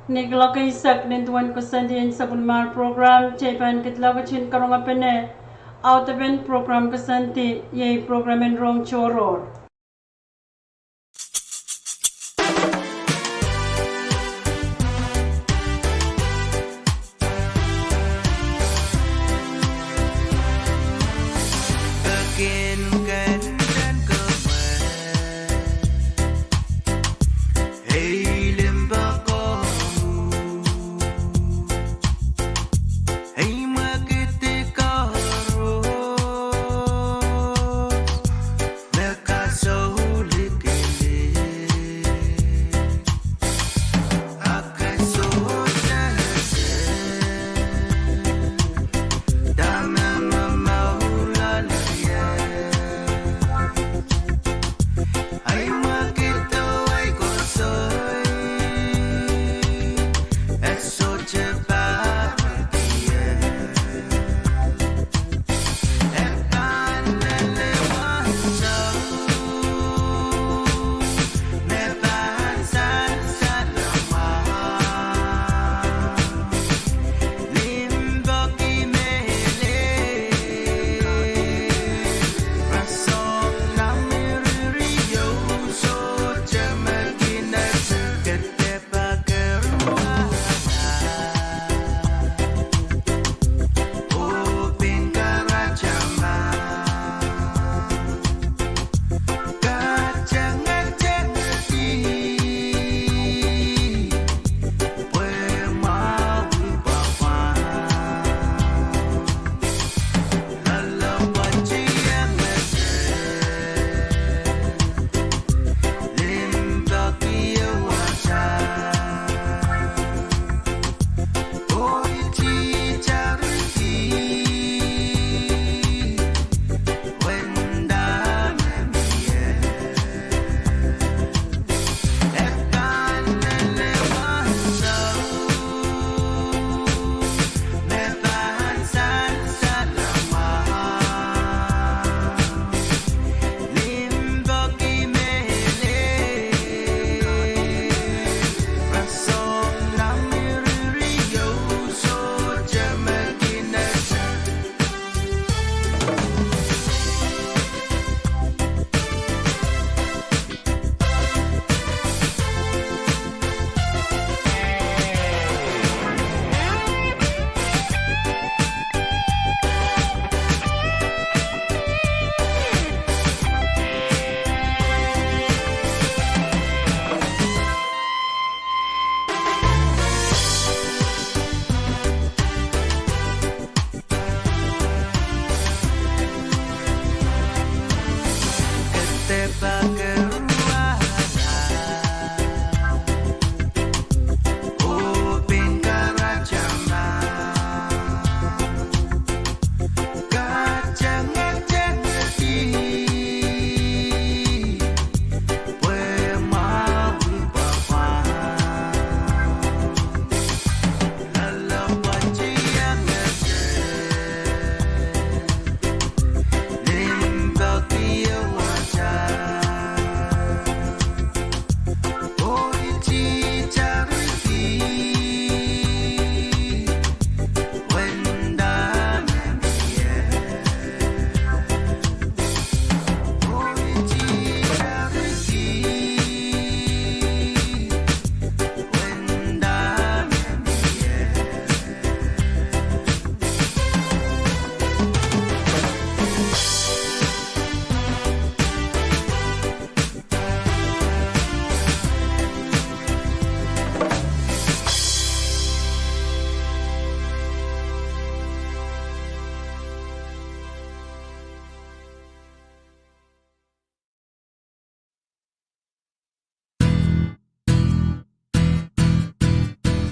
ni klokaisak nintuan ko sandiyan sa bunmar program chepan kitlawachin karong apene out event program kasanti yay program en rong choror.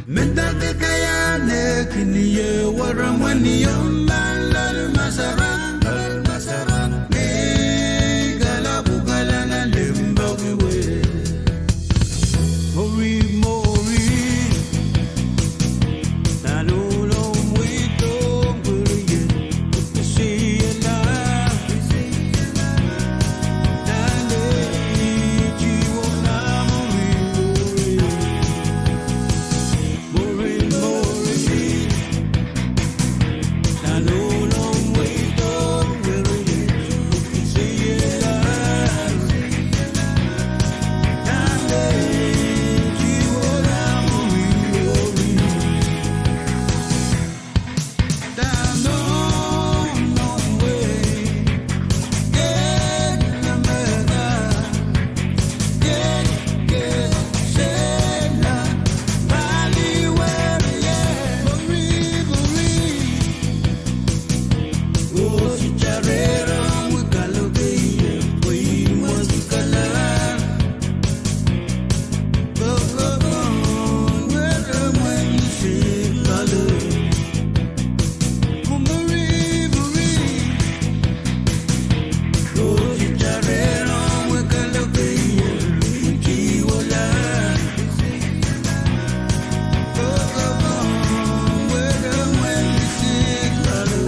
Medate kaya nekini ye waramani yombala masaran masaran me gala bugala na lemba we mori mori nalulo mwito nguriye siyana nane jiwo na mori mori mori nalulo mwito nguriye siyana nane jiwo na mori down no way get na mera get sena bali where yeah mori o si charera mu kaloge poi muzikala go go go where when she lalo mori o si charera mu kaloge jiwala go go go where when she lalo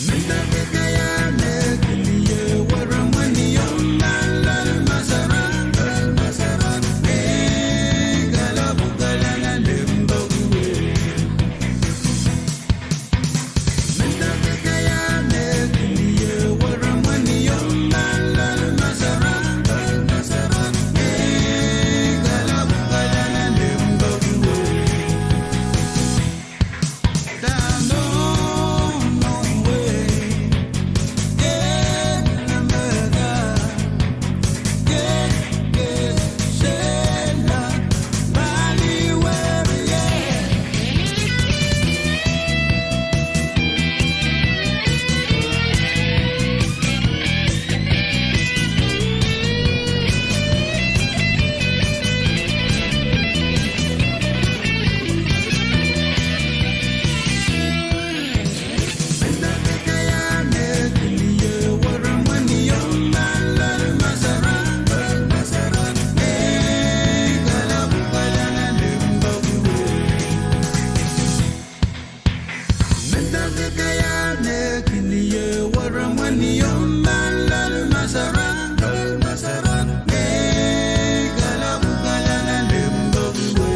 medate kaya nekini ye waramani yombala masaran masaran me gala bugala na lemba we medate kaya nekini ye waramani yombala masaran masaran me gala bugala na lemba we down no way get na mera get sena bali where yeah medate kaya nekini ye waramani yombala masaran masaran me gala bugala na lemba we medate kaya nekini ye waramani yombala masaran masaran me gala bugala na lemba we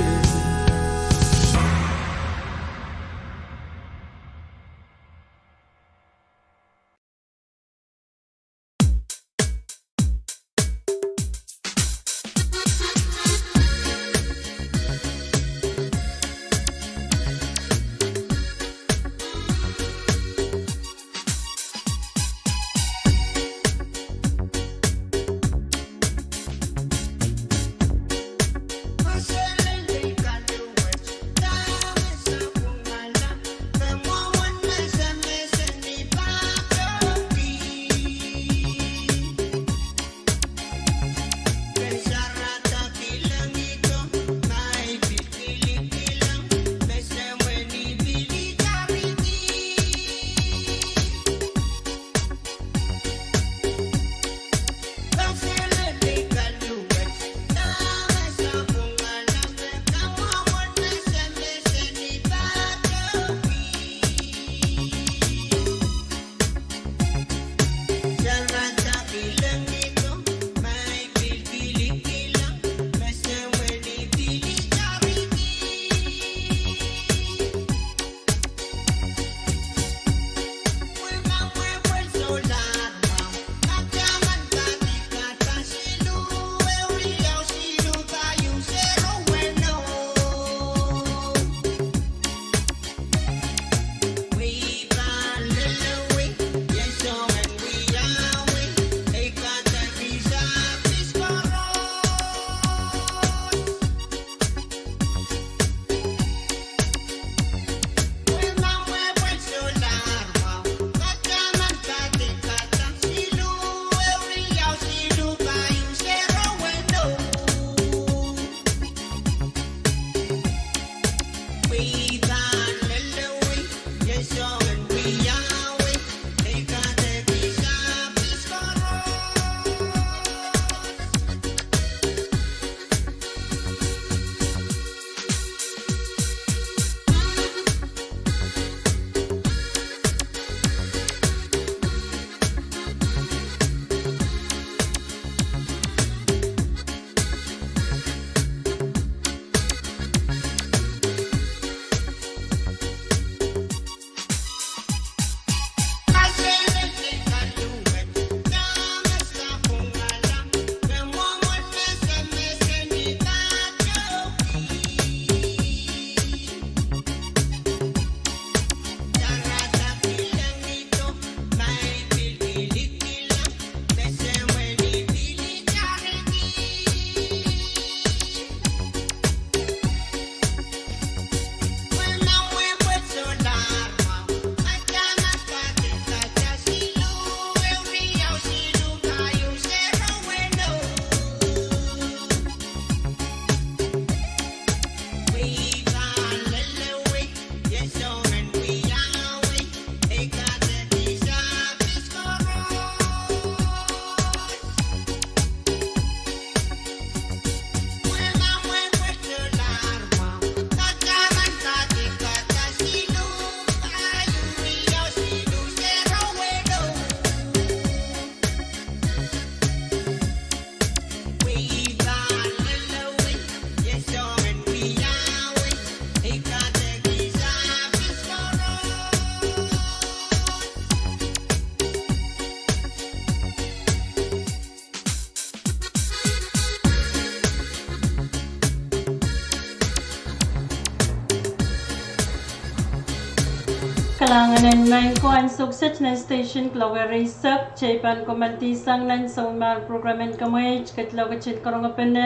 Kalanganan main ko ang sukses na station klawari sak chaipan komantisang nan somar programen kamay katlaw kachit karongapen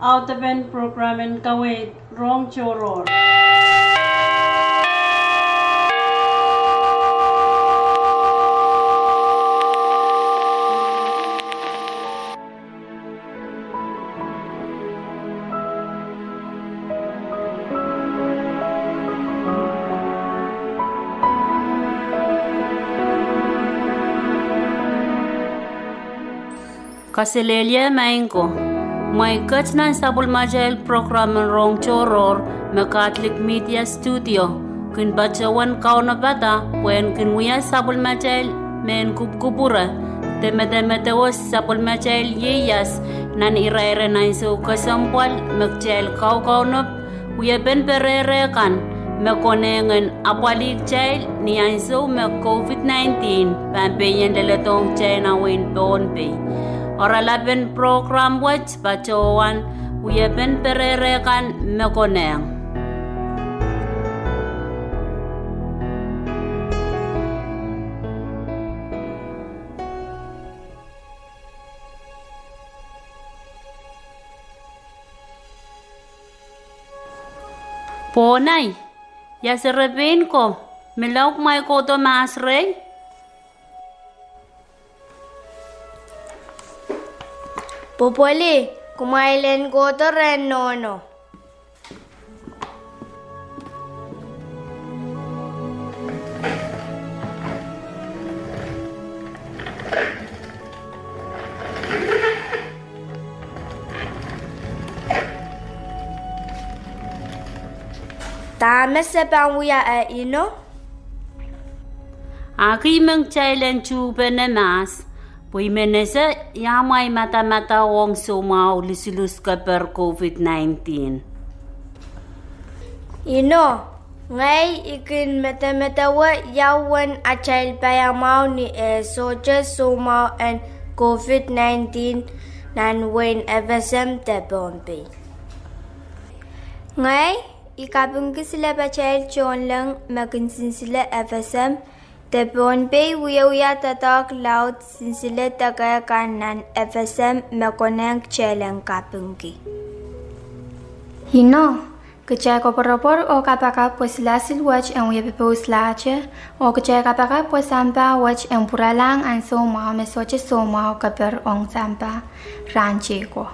out of end programen kaway wrong choror.
Kaselelia mainko mai kachnan sabul majel program rong choror me Catholic Media Studio kun bacawan kauna bata wen kun muya sabul majel men kubkubura temete was sabul majel yeyas nan iraire nan so kasampal mekjel kaunop uya ben perere kan me konengen apalik jail ni anso me COVID-19 pampeyen deletong china win don be Ora laben program watch bacawan uya ben perere kan mekoneng. Ponay, ya sereben ko, melauk may koto masrey.
Popoli, kumailen ko to ren nono. Tama sa panguya ino?
Aki meng chailen chupe na mas. Pui menese yamay mata-mata wong sumaw lisilus ka per COVID-19.
Ino, ngay ikin mata-mata wa yawan achal payamaw ni soja sumaw and COVID-19 nan wen evasem te bombe. Ngay, ikabungki sila pachal chon lang makinsin sila evasem The Bombay Wiya Tatak Loud Sinsile Tagaya Kanan FSM Mekoneng Cheleng Kapungi.
Hino, kecai koperopor o kapaka pues lasil watch and we propose lache o kecai kapaka pues sampa watch and puralang and so mau mesoche so mau kaper ong sampa ranche ko.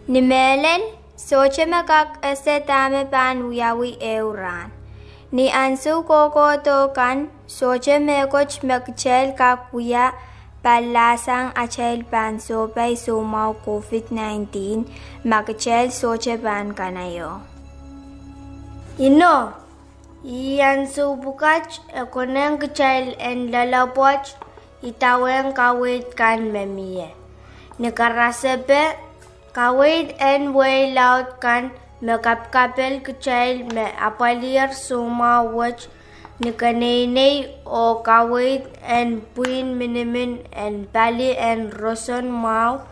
Nimelen soche me kak ese tame pan wiyawi euran. Ni ansu koko to kan soche me koch mekchel kak wiya palasang achel pan so pay sumau COVID-19 makchel soche pan kanayo. Ino, iyan subukach ekoneng kechal en lalapoch itaweng kawit kan memie. Nekarasepe kawit en way laut kan mekapkapel kechal me apalir suma wach nekaneinei o kawit en puin minimin en bali en roson mau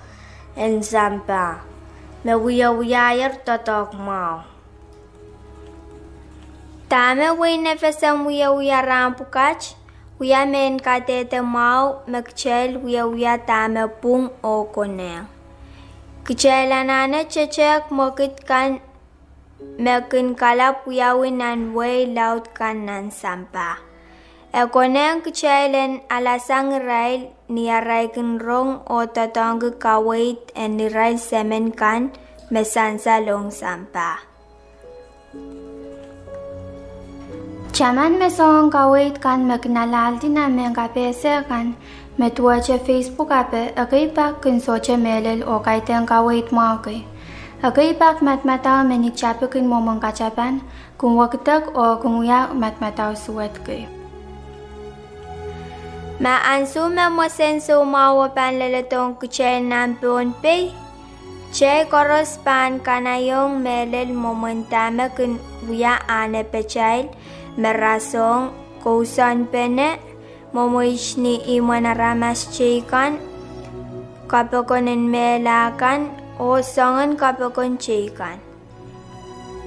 en zampa. Me wiyayar totok mau. Tame wey nefesam wiya rampukach, wiya men katete mau mekchel wiya tame pung o koneng. Kchelanane chechek mokit kan mekin kalap wiyawi nan wey laut kan nan sampa. E koneng kchelen alasang rail ni araikin rong o tatong kawait en ni rail semen kan mesansa long sampa.
Chaman me song kawait kan meknalalti na men kapese kan metuache Facebook ape akai pak kun soche melel o kaiten kawait mau kai. Akai pak matmata menik chape kun momong kacapan kun waktak o kun ya matmata suat kai.
Ma ansu me mosenso mau pan leletong kuchay nampon pe. Chay koros pan kanayong melel momentame kun wiya ane pechay. Merasong kausan pene momoish ni imanaramas chaykan kapakonin melakan o songan kapakon chaykan.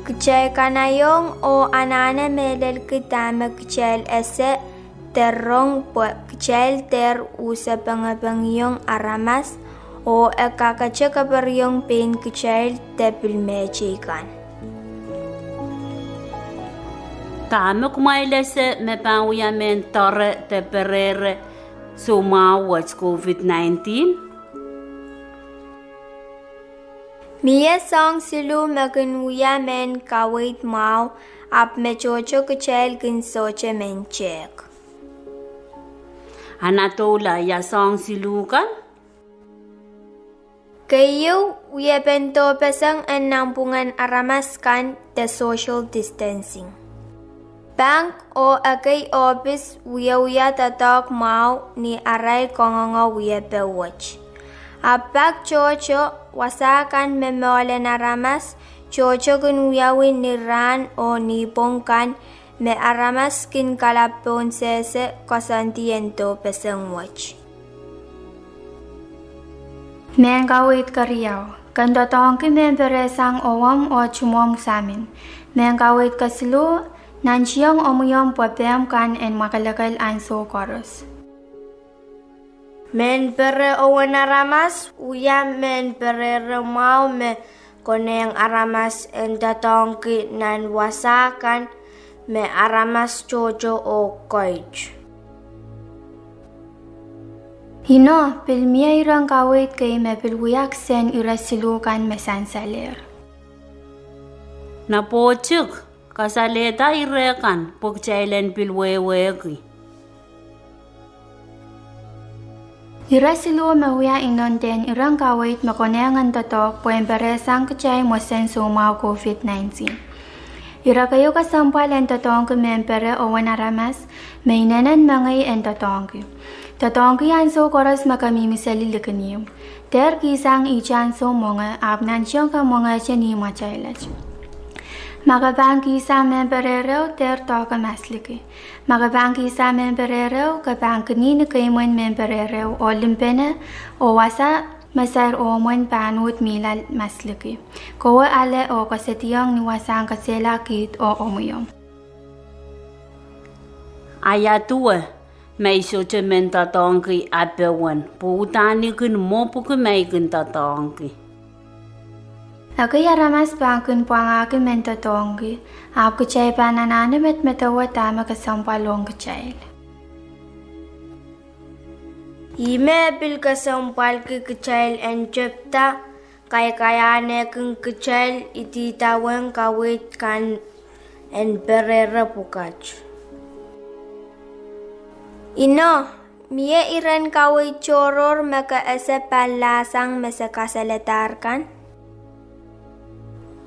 Kchay kanayong o anane melel kitame kchayl ese terrong po kchayl ter usa pangapangyong aramas o ekakacha kaparyong pain kchayl tepilme chaykan.
Tame kumailese me pauya men torre te perere suma what's COVID-19.
Mie song silu makin uya men kawait mau ap me chocho kchel kin soche men chek.
Anatola ya song silukan?
Kayo uya bento pesang en nampungan aramas kan the social distancing. Bank o akay office wiya tatok mau ni aray kongongo wiya pewatch. Apag chocho wasakan memole na ramas chocho kun wiyawin ni ran o nipong kan me aramas kin kalapon sese kosantiento peseng watch.
Men kawit kariyaw, kan totong ki men peresang owam o chumom samin. Men kawit kaslu Nanchiyong omuyong papem kan en makalakal anso koros.
Men pere owen aramas, uya men pere remau me koneng aramas en tatongki nan wasakan me aramas chocho o koich.
Hino, pilmiya irang kawit kay me pilwiyak sen irasilukan me sansaler.
Napochuk. Kasaleta irekan pagchailen pilweweki.
Irasilu mahuya inonten irang kawait makonengan totok po emperesang kachay mo sensuma COVID-19. Irakayo kasampal en totong ke mempere o wanaramas mainenan mangay en totong ke. Totong ke yanso koras makamimisalil likaniyom. Ter kisang ichanso monga abnan siyong ka monga chani machaylach. Magabangki sa memberero ter toka masliki. Magabangki sa memberero kabangki ni kaiman memberero o limpene o wasa masar o mon panut milal masliki. Kowa ale o kasetiyong ni wasang kasela kit o omuyong.
Ayatua may soche men tatongki apewan. Putani kin mo puki may kin tatongki.
Agay aramas bangkin puangaki mentatongki, ap kachay pananane metawa tama kasampalong kachay.
Ime bil kasampal ki kachay en chepta kaya kung kecil ititawan kawit kan en berera pukach. Ino, mia iran kawit choror maka ese palasang mesakasalatarkan?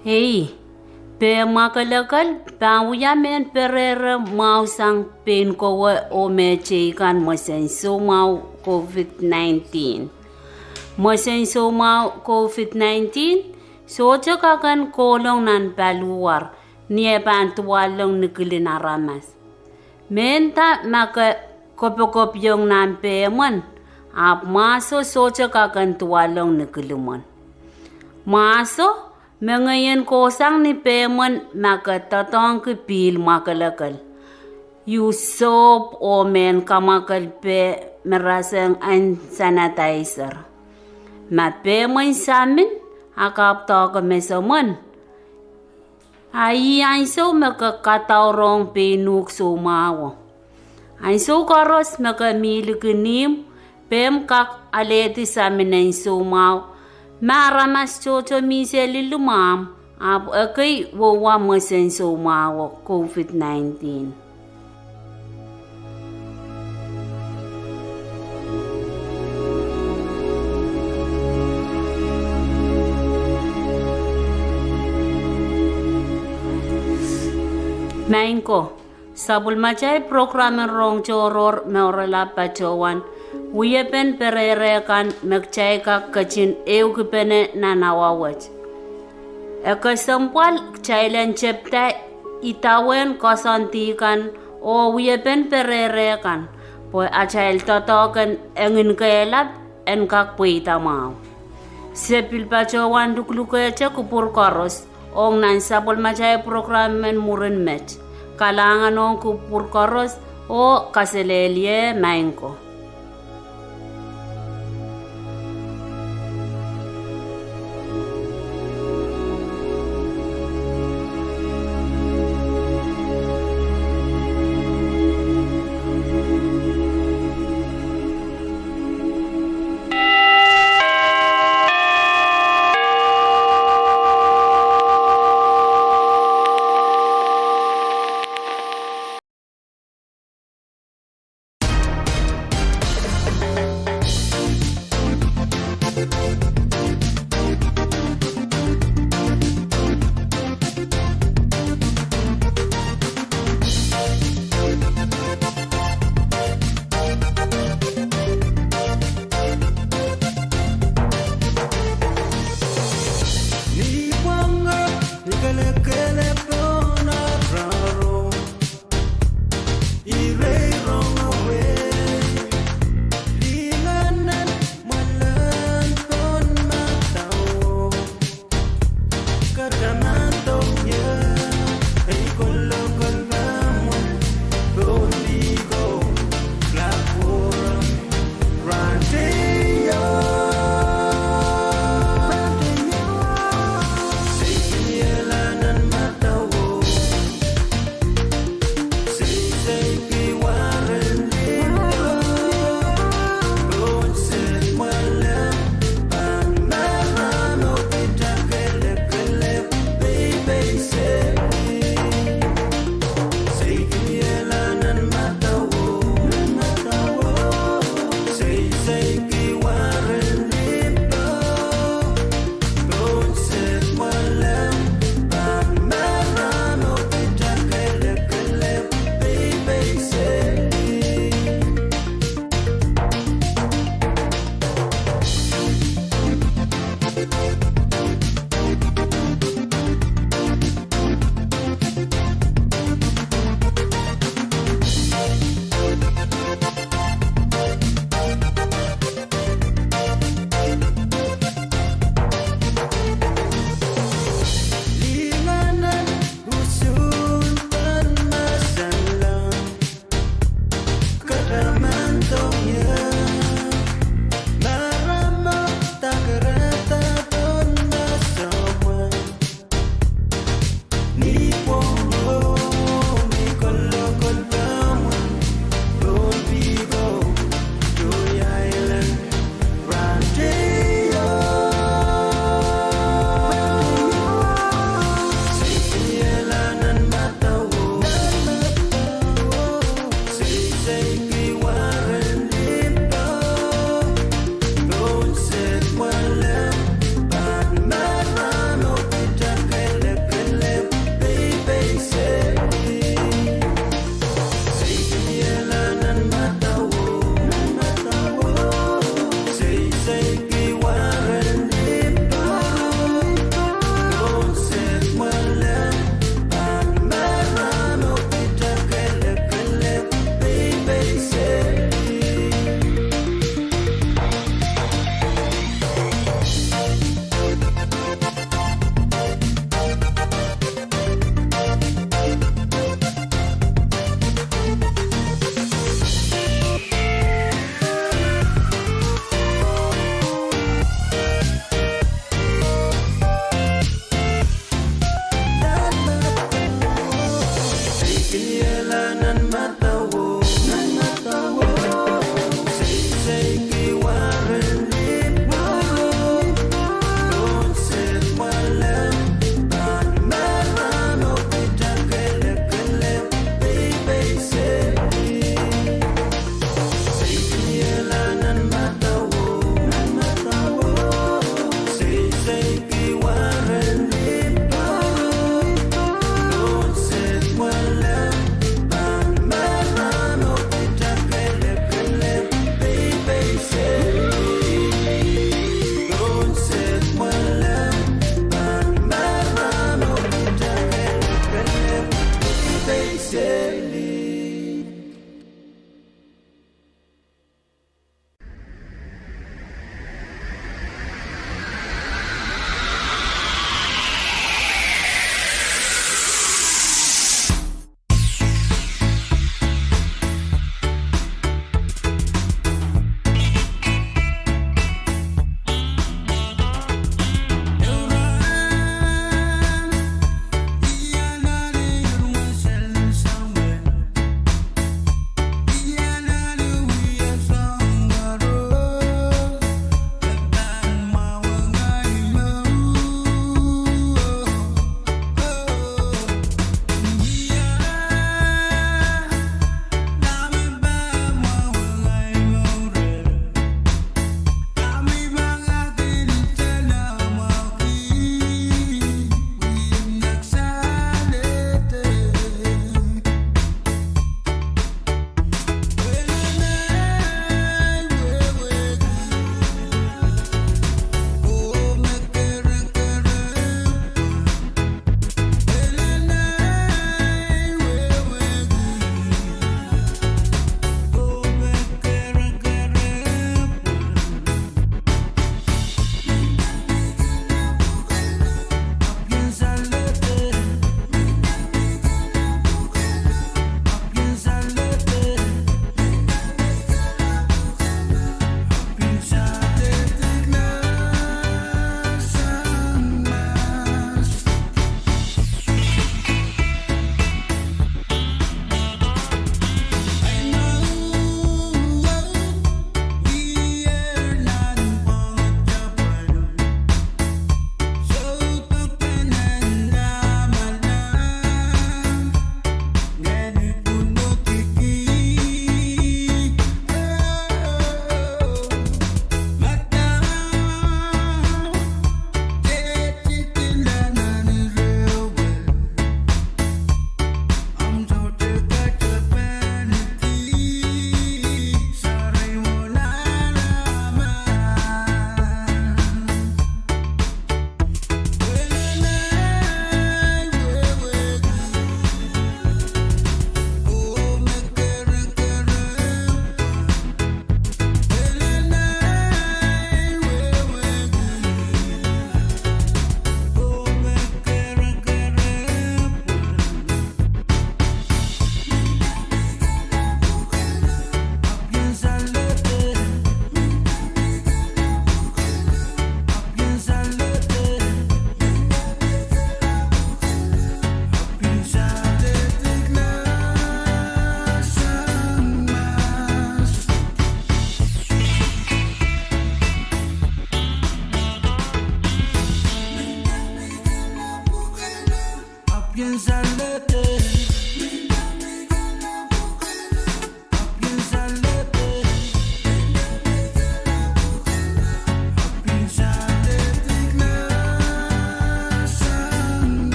Hey, pe makalakal pawuya men perera mau sang pen kowa o meche kan masenso mau COVID-19. Masenso mau COVID-19 soja kakan kolong nan paluar niya bantualong nikilin aramas. Menta maka kopyong nan peman ap maso soja kakan tualong nikiliman. Maso mengayan kosang ni peman maka tatong ke pil makalakal. You soap o men kamakal pe merasang an sanitizer. Ma peman samin akap to ke mesaman. Ai so maka kataurong penuk sumawo. Ai so karos maka milikenim pem kak aleti samin sumaw. Maramas chocho miseli lumam ap akay wawa masenso mawo COVID-19. Mainko, sabul macay programen rong choror meorala pachowan. Uyepen pererekan mekchay ka kachin eukipene nanawawach. Eka sampal chailen chepta itawen kosantikan o uyepen pererekan po achail totokan engin kaelap en kak puita mau. Sepil pachowan duklukecha kupur koros ong nan sabol machay programen muren met. Kalangan ong kupur koros o kaselelie mainko.
safely.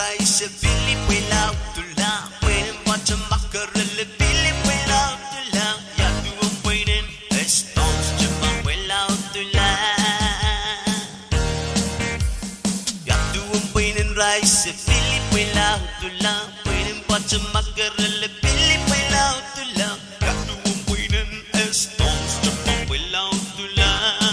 rice Billy without the lamb when watch a mackerel Billy without the lamb ya do waiting stones jump without the lamb ya do waiting rice Billy without the lamb when watch a mackerel Billy without the lamb ya do waiting stones jump without the lamb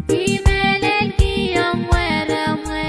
Imelel kiyong wera mwe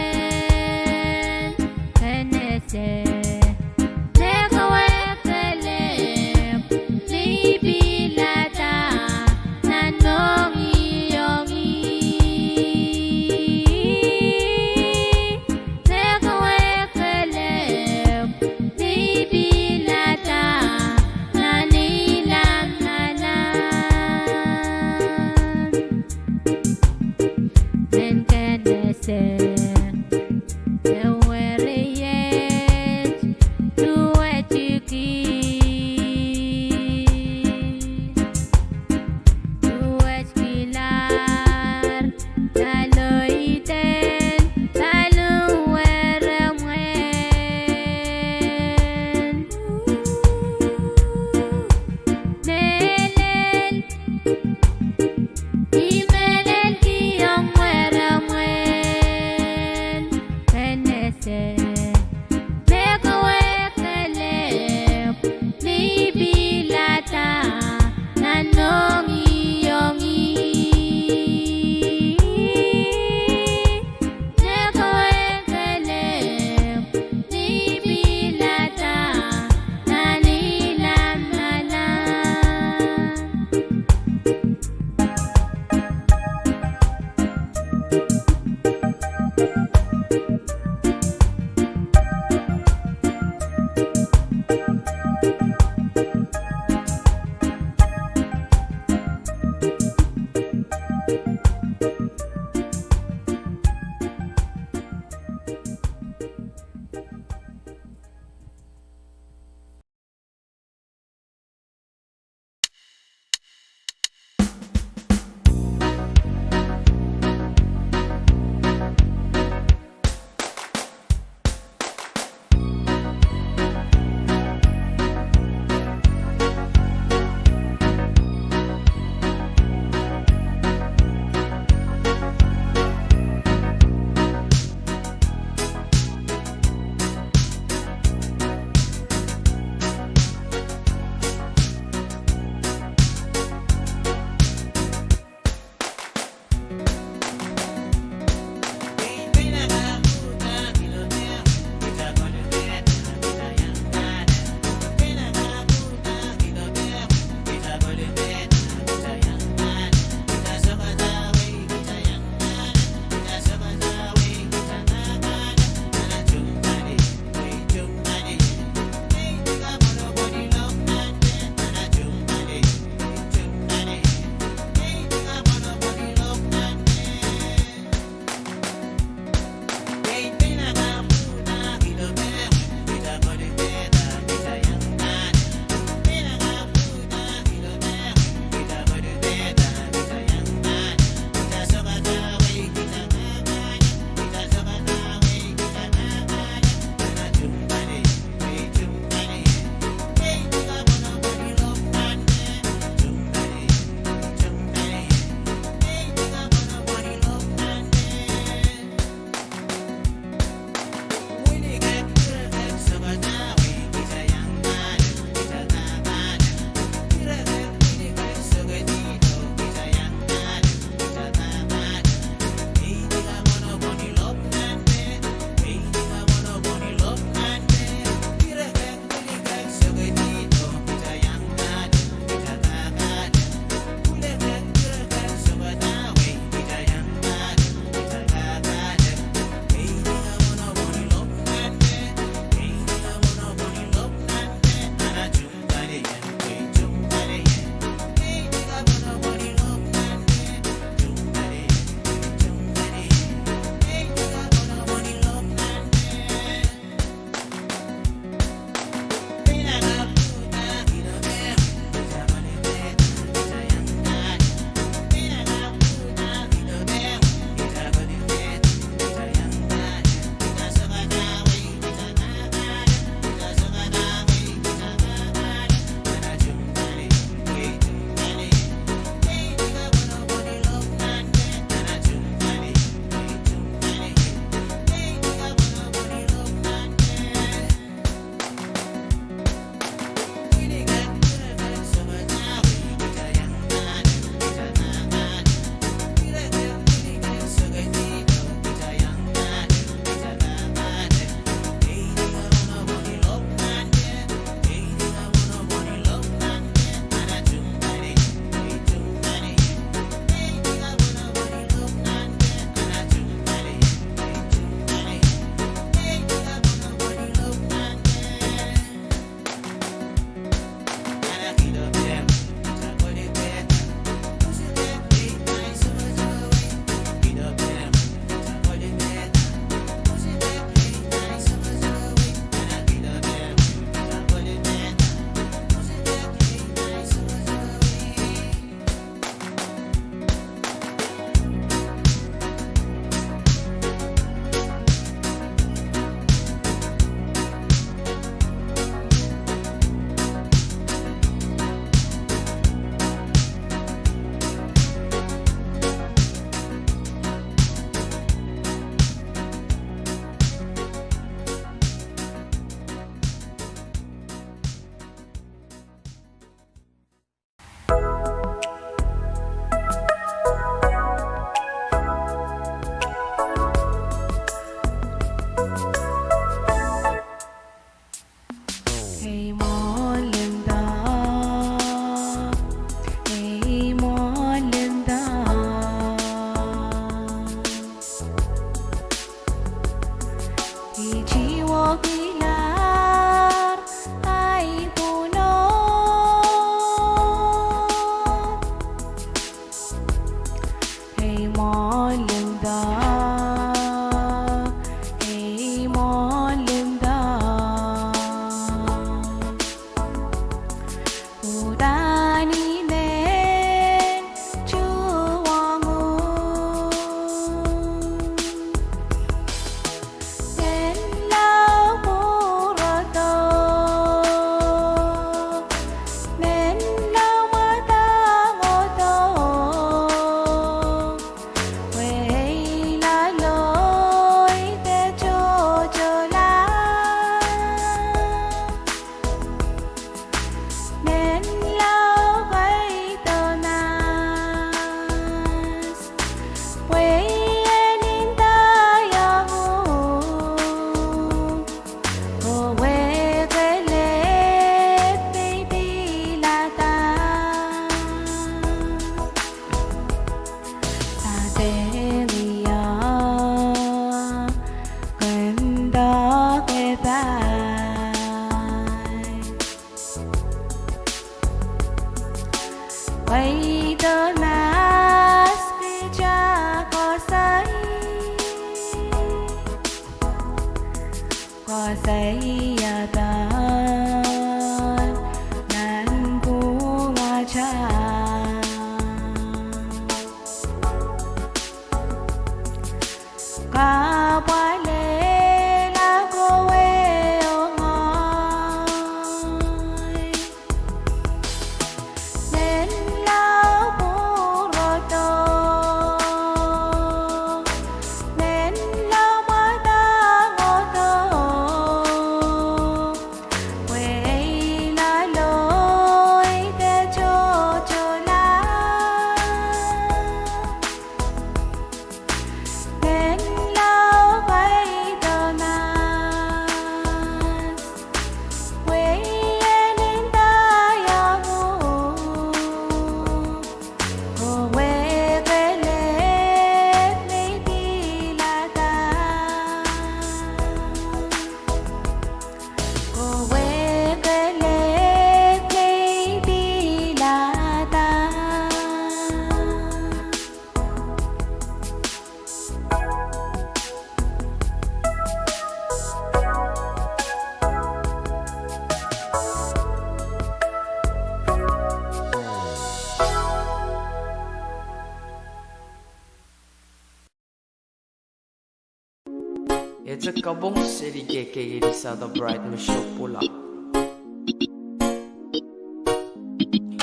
It's a kabong city keke sa the bright misho pula.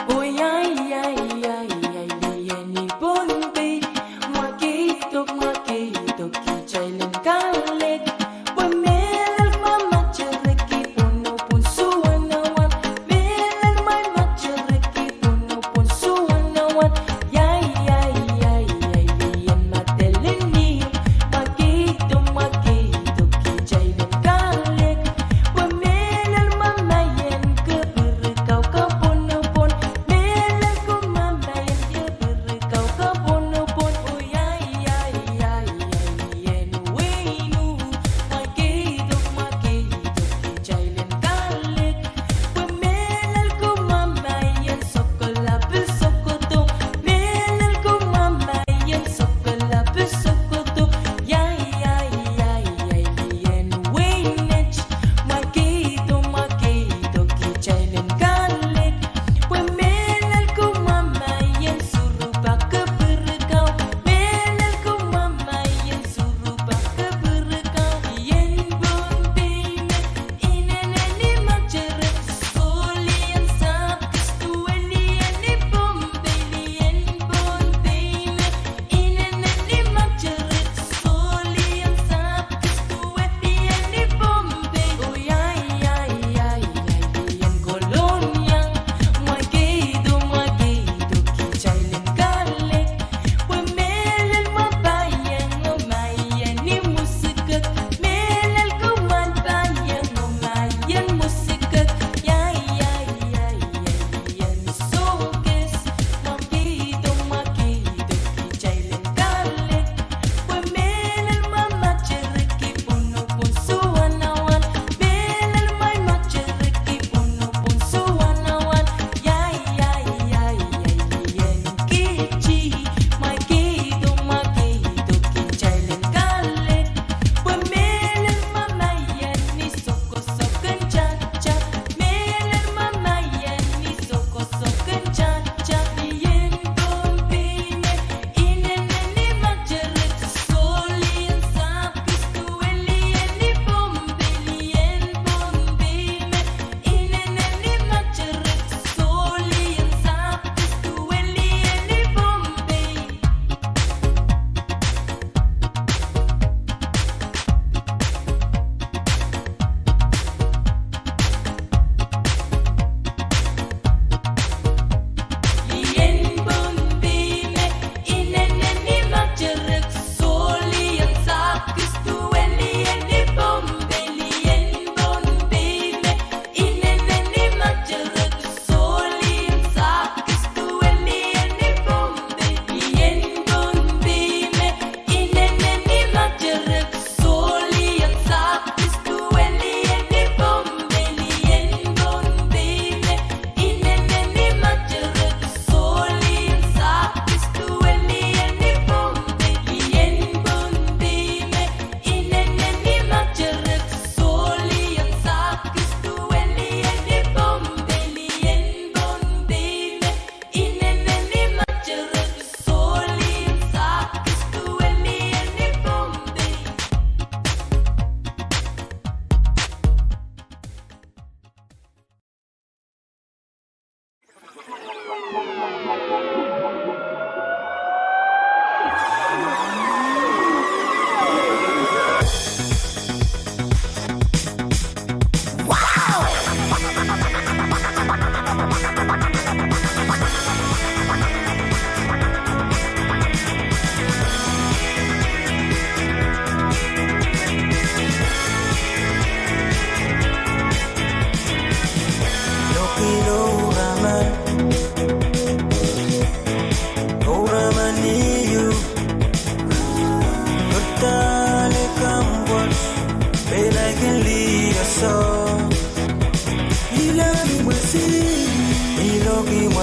Oh yeah yeah yeah yeah yeah ni bonbe makitok kichailen kalet pamel mama chereki puno pun suwanawan mel my machereki puno pun suwanawan yeah yeah yeah yeah yeah mateleni makitok kichailen kalet pamel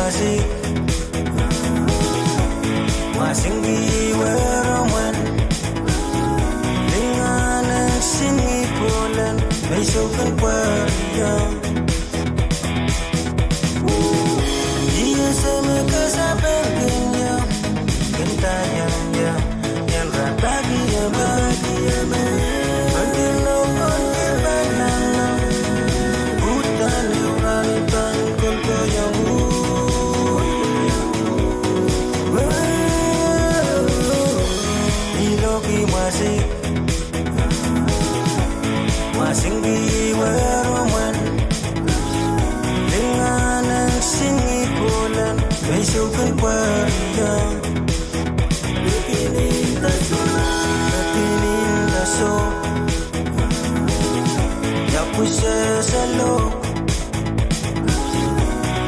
mwasi Mwasingi weroman Lingana sini polan Besokan pariang Dia sama kesabarannya Kentayang ya Yang rapagi ya bagi ya Ambil lokon berbanang Hutan neuralitan Konto yang Iloki masih Masinggi weroman Dengan ang singi bulan Besokan pariang Napinin taso Yapus sesalo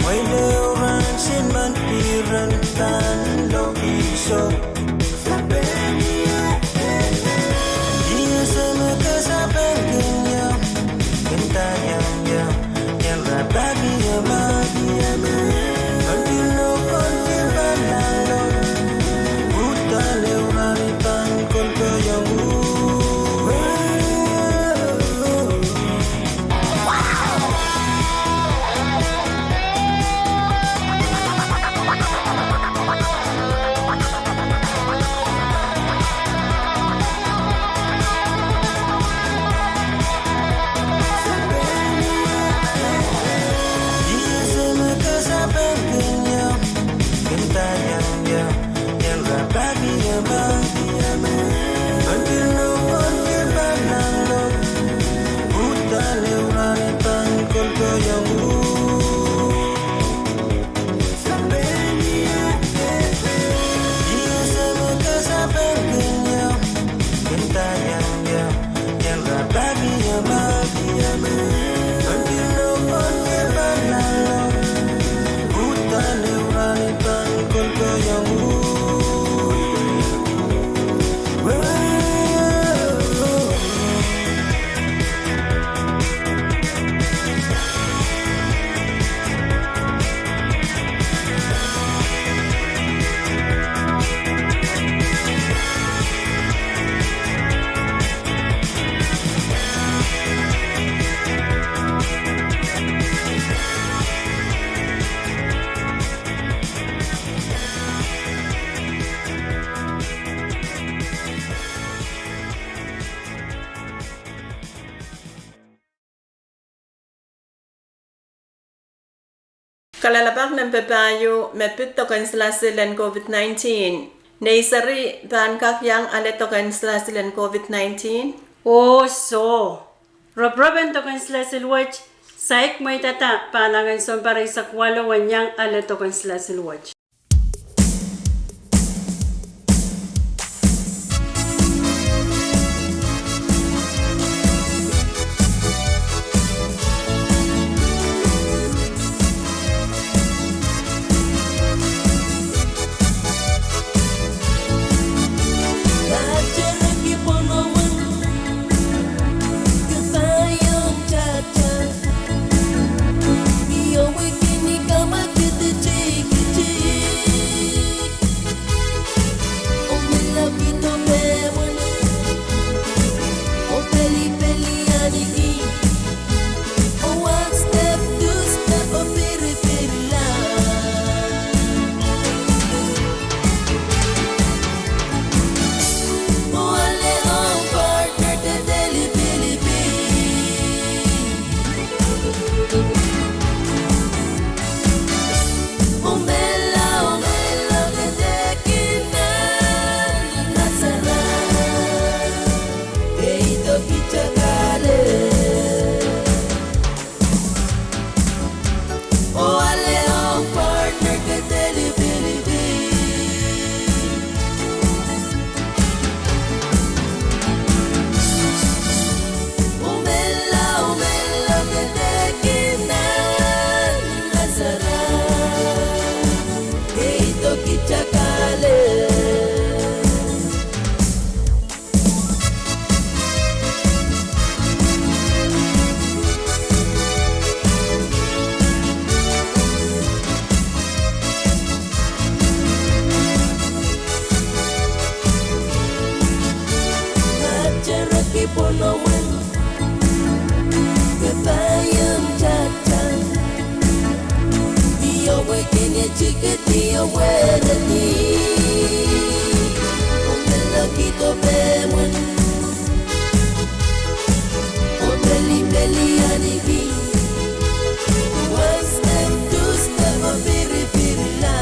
May leuran sinman piran Tan lo iso Dia sama kesabarannya Kentayang ya Yang rapagi ya bagi ya Ambil lokon berbanang Hutan neuralitan konto yang Dia sama kesabarannya Kentayang ya Yang rapagi ya bagi ya Ambil lokon berbanang Hutan neuralitan konto yang Dia sama kesabarannya Kentayang ya Yang rapagi ya bagi ya Ambil lokon berbanang Hutan neuralitan konto yang
Kalalabak ng papayo mepit token slasilen COVID-19. Neisari ban kakyang ale token slasilen COVID-19.
Oh, so. Roproben token slasilwach. Saik may tata palangan son paray sa kwalo wanyang ale token slasilwach.
Yo, we can make a pono wen ke bayam tata dio we kene chike dio we de ni omela kito be wen omeli beli anigi one step two step of very very la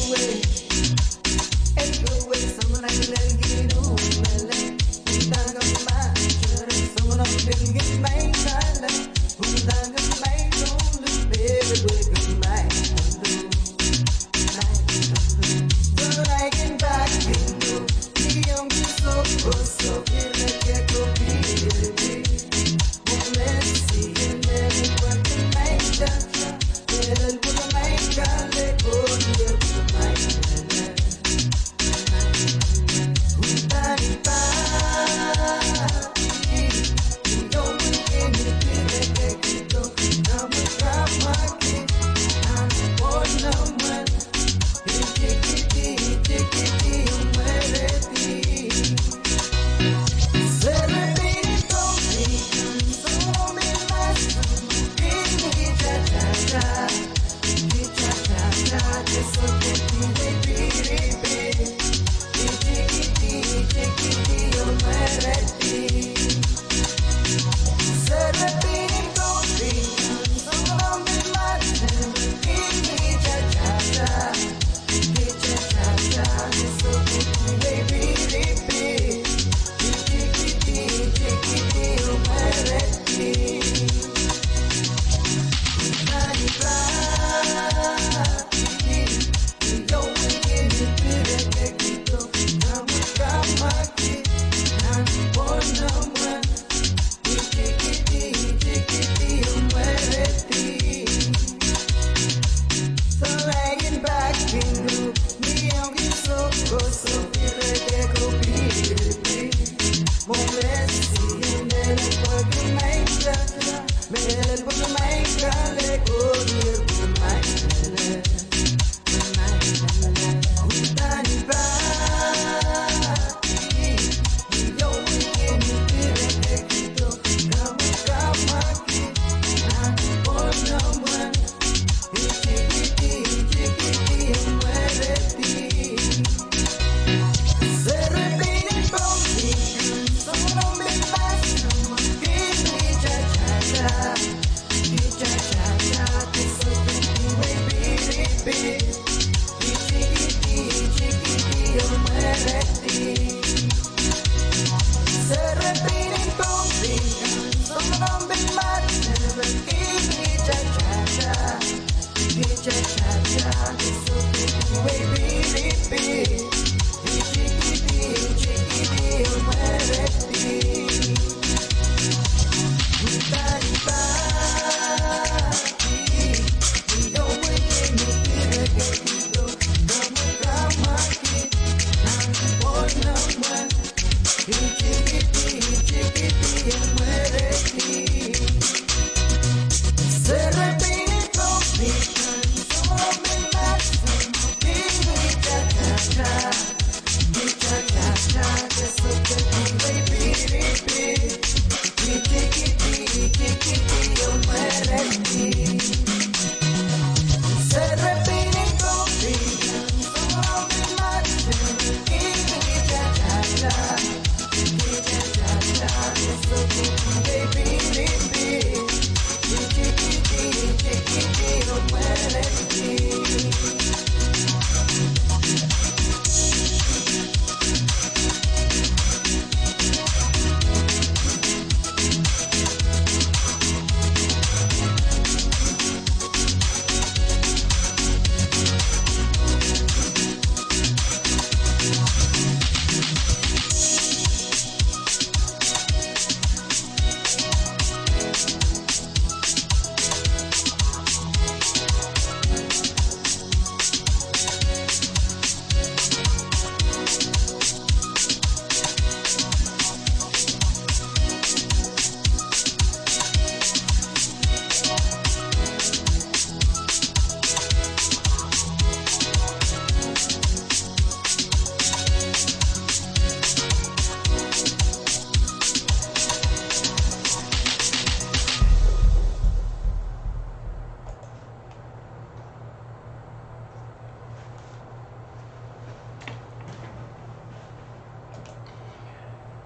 Away.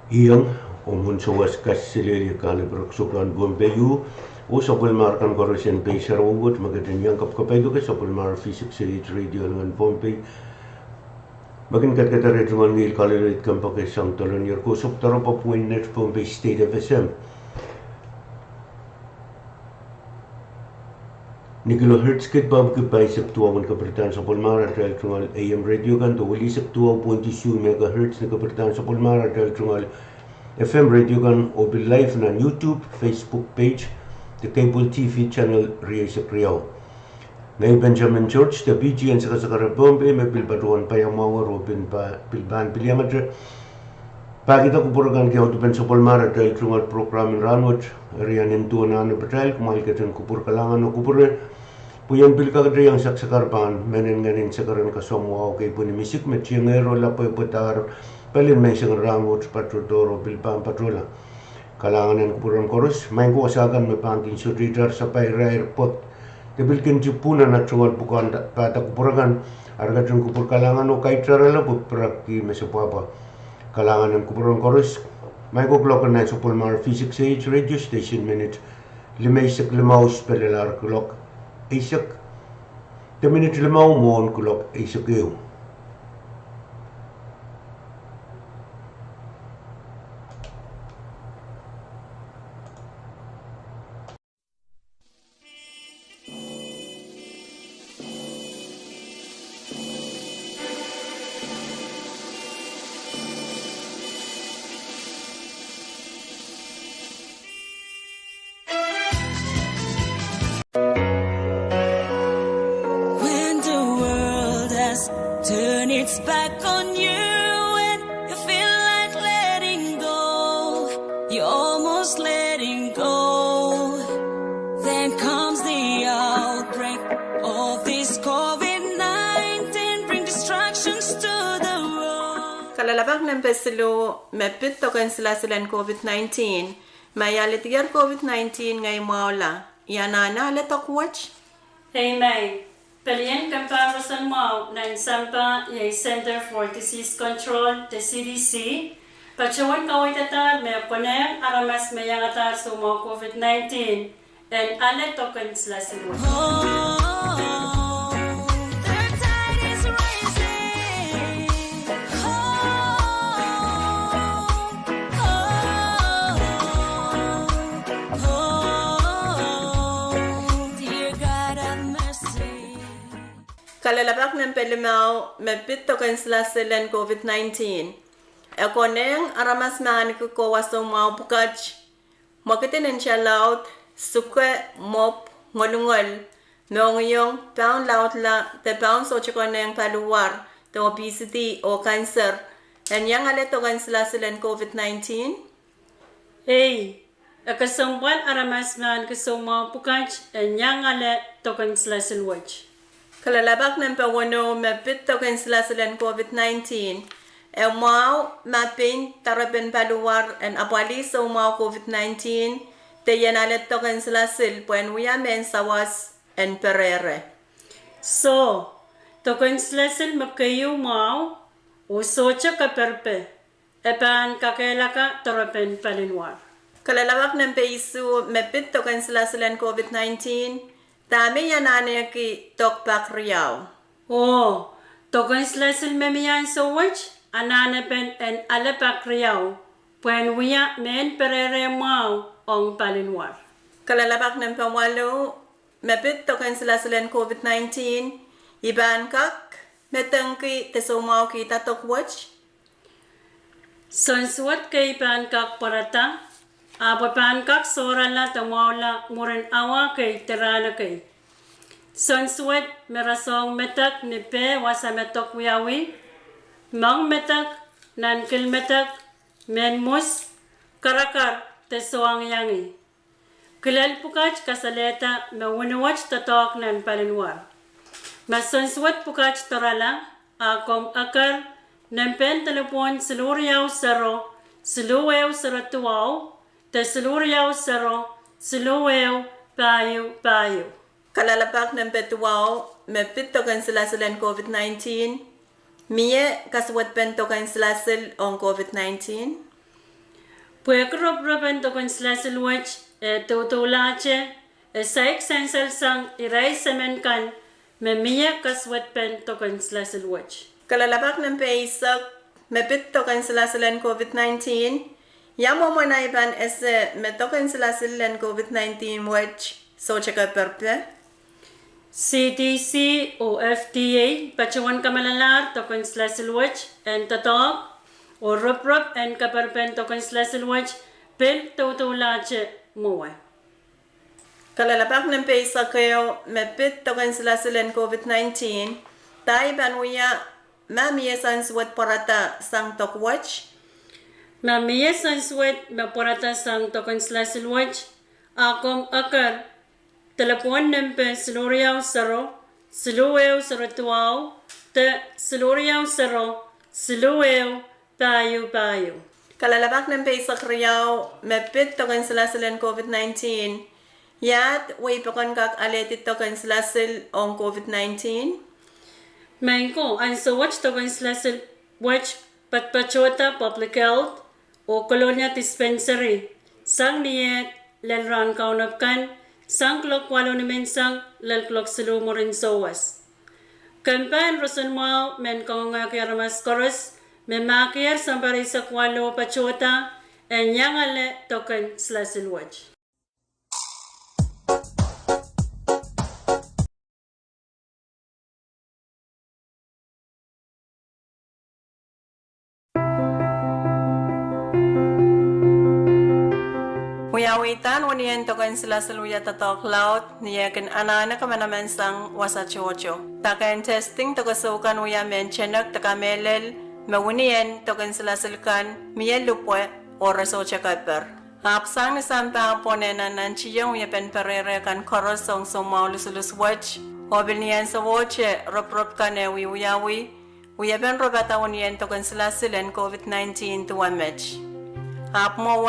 Iyang umun sawas kasilili kalibrak sukan bombeyu o sapulmar kan koresen peisar ugut magadan yang kapkapedo ke sapulmar V6AH radio dengan Bombay Makin kata retuan ngil kalilit kan pakai sang tolon yer kusuk taro papuin net Bombay State FSM ni kilohertz kit bab ke pai sektua mun kebertaan sapulmar adal tungal AM radio kan to wali sektua 0.2 megahertz ni kebertaan sapulmar adal tungal FM radio kan obil live na YouTube, Facebook page, the cable TV channel Ria Sakriao. Ngay Benjamin George, the BGN sa kasakara Bombay, may pilbaduan pa yung mga robin pa pilbahan pilyamadre. Pagita ko puragan kaya utupan sa Palmara dahil tungal programin ranwat, riyan nintuan na nabatal, kumail ka dyan kupur kalangan o kupure. Puyan pilka ka yung saksakarpan, menen nganin sakaran kasamuaw kay punimisik, met siyang ero lapoy putar, palin may isang rangot patrodoro bilbang patrola. Kalangan ng kupuran koros, may kuwasagan may pangkin sa radar sa Paira Airport. Kabilkin jipunan at sungal bukan pata kupuragan, argat yung kupur kalangan o kahit sarala po praki may sapapa. Kalangan ng kupuran koros, may kuklokan na sa Palmar V6AH radio station minute, 5 spelelar kulok, isak, 10 minute 5 mohon kulok, isak iyo.
When the world has turned its back on you and you feel like letting go, you're almost letting go. Then comes the outbreak of this COVID-19, bring distractions to the world.
Kalalabak ng pesilo, mepit to kansilasilan COVID-19. Mayalit yar COVID-19 ngay maula. Yanana letok watch?
Amen. Pelian comparison mo na insampa yung Center for Disease Control, the CDC. Pachawan kaway tatar, may poneng aramas may yang atar sumo COVID-19. And ale token sila silu.
Kalalabak ng pelimaw, mepit to kansilasilan COVID-19. Ekoneng aramas maani ko wasong mau pukaj. Mokitin siya laut, suke mop ngolungol. Nongiyong pound laut la, te pound so chikoneng paluwar, te obesity o cancer. And yang ale to kansilasilan COVID-19?
Hey, akasambal aramas man kasama pukaj, and yang ale token sila silwaj.
Kalalabak ng pawano mapit to kansilasilan COVID-19. Mau mapin tarapen paluwar and apali sa mau COVID-19 te yanalet to kansilasil puen uyamen sawas and perere.
So, to kansilasil makayo mau usocha kaperpe. Epan kakela ka tarapen palinwar.
Kalalabak ng paisu mapit to kansilasilan COVID-19. Dami yan ane ki tokpak riyaw.
Oh, token slasil memiyan so much, anane pen en alepak riyaw, puen wiya men perere mau ong palinwar.
Kalalabak ng pamwalo, mapit token silasilan COVID-19, iban kak, metengki tesumaw kita tokwatch.
Sonsuat kay pan kak parata, apapan kak soran la tamawla muren awa kay terana kay. Sonsuat merasong metak ni pe wasa metok wiyawi. Mang metak nan kil metak men mus karakar tesuang yangi. Kilal pukaj kasaleta mewunawach tatok nan palinwar. Mas sonsuat pukaj torala akom akar nan pen telepon seluriyaw saro seluwew saratuwaw te seluriyaw saro seluwew payo.
Kalalapak ng petuwaw, mepit to kansilasilan COVID-19. Miye kaswat pen to kansilasil on COVID-19.
Puekrop-ropen tokon slasilwach tutulache saik sensel sang irai semen kan memia kaswet pen tokon slasilwach.
Kalalabak ng paisak mepit token silasilen COVID-19 yamo mo na iban ese metoken silasilen COVID-19 watch so cheka perpe
CDC o FDA pachuan kamalalar tokon slasilwach and tatok o rup and kaperpen tokon slasilwach pil tutulache muwe.
Kalalabak ng paisak kayo mepit token silasilen COVID-19 tayo banuya Mami sanswet porata sang tok watch.
Mami sanswet me porata sang tokon slasil watch. Akom akar telepon nempe siluriaw saro siluwew saratuaw te siluriaw saro siluwew payu.
Kalalabak ng paisak riyaw mepit tokon silasilen COVID-19. Yat way pokon kak aletit tokon silasil on COVID-19.
Mainko ang sa watch tokon slasil watch patpachota public health o kolonya dispensary sang niyet lalran kaunapkan sang klok walo naman sang lalklok silumorin sowas. Kampan rosun mau men kongakir mas koros memakir sampari sa kwalo pachota en yangale tokon slasil watch.
Uyawitan waniyan token sila saluya tatok laut niyakin anana kamanaman sang wasachocho. Takayan testing tokasukan uya menchenak takamelel mawuniyan token sila silkan miyan lupwe oraso chakaper. Hapsang ni sampa ponena nanchiyang uya pen perere kan korosong sumaw lusulus watch. Obil niyan sa watche rop kane uyawi. Uya pen robata waniyan token sila silen COVID-19 tuwa match. Hap mo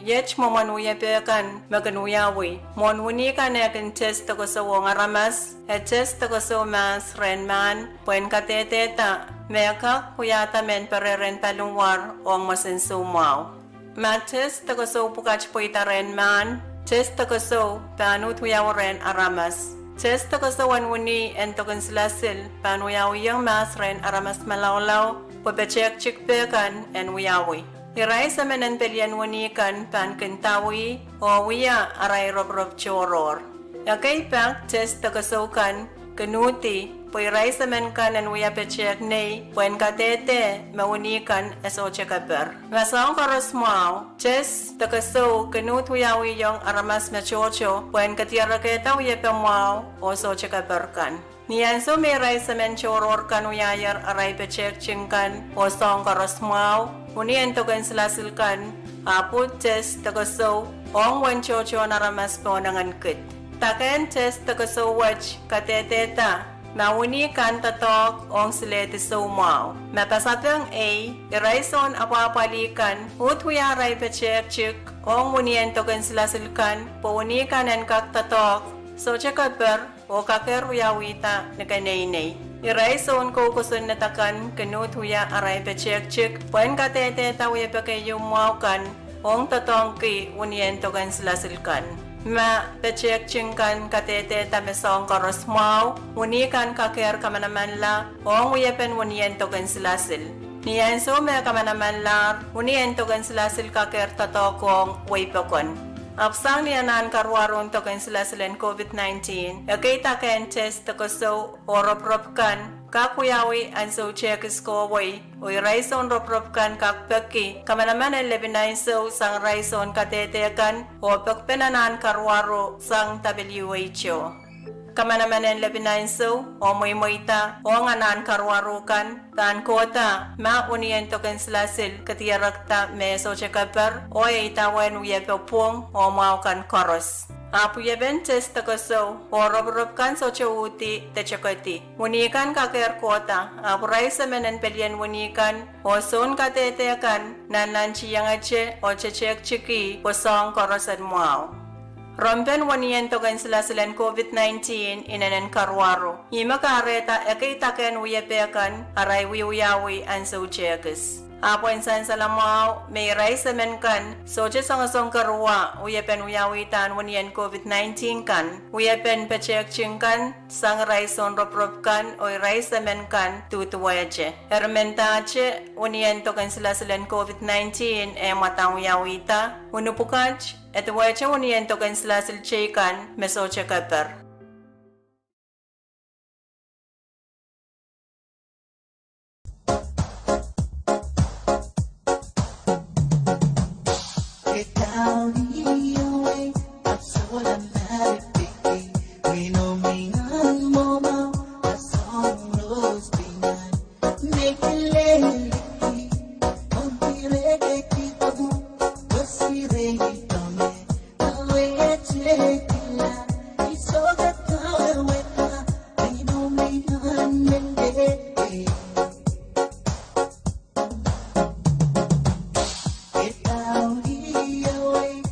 Yech mo manuya pekan maganuyawi. Mon wuni ka na kan test to sa wong aramas. Test to sa mas renman. Puen kateteta. Meka kuyata men pereren palungwar ong masensumaw. Ma test to sa pukach po ita renman. Test to sa panut huyawaren aramas. Test to sa wan wuni en to kan silasil. Panuyawi yung mas ren aramas malawlaw. Pupechek chik pekan en uyawi. Iray sa menen pelian wanikan pan kentawi o wiya aray rob choror. Yakay pak test takasukan kanuti po iray sa men kanan wiya pechek nei puen katete mawanikan eso chekaper. Masang karosmaw test takaso kanut wiyawi yung aramas machocho puen katiaraketa wiya pemaw o so chekaper kan. Niyan so meray sa men choror kan uyayar aray pechek chingkan o song karosmaw. Uniyan token silasilkan, aput test takaso, ong wanchocho naramas po nangankit. Taken test takaso watch kateteta, nauni kan tatok ong silete sumaw. Mapasatang A, iraison apapalikan, utwiyaray pechek chik, ong uniyan token silasilkan, po unikan en kak tatok, so chekaper, o kaker uyawita na kanaynay. Iray son ko kusun natakan kanut huya aray pechek chik puen katete tawiya pa kayo kan ong tatong ki uniyen tokan silasilkan. Ma pechek chingkan katete tamesong karosmaw unikan kaker kamanaman la ong uyepen uniyen tokan silasil. Niyan so me kamanaman la uniyen tokan silasil kaker tatokong waypakon. Apsang niyanan karwaron token silasilen COVID-19, yakita ken test tokoso o rop kan, kakuyawi an so chekis ko way, o raison rop kan kakpeki, kamanaman en lebinain so sang raison katetekan, o pekpenanan karwaro sang WHO. Kamanaman en lebinain so, o moita, o nganan karwarukan, tan kota, ma uniyen token silasil, katiyarakta me so chekaper, o itawen uyepopong, o maukan koros. Apu yeben test takoso, o rob kan so chauti, te chakoti. Unikan kaker kota, apu raisa menen pelien unikan, o son katetekan, nanan chiyangache, o chechek chiki, o song korosan muaw. Rompen waniyen token silasilen COVID-19 inanen karwaro. Ima kareta ekita ken uyepekan aray wiuyawi an so chekis. Apo insan salamau may raisa men kan soje song karua uyapen uyawitan wanian COVID-19 kan uyapen pechek chingkan sang raison rop kan o raisa men kan tutuwayache hermentache wanian tokan sila COVID-19 matang uyawita unupukach etwache wanian tokan sila kan mesoche kaper.
Get down your way, that's all I'm at, baby. We know me and mama, that's all rose behind. Make it lady, don't be ready, people. What's the ready, don't it? The way I take it, it's all that power with her. We know me and baby. Get down your way,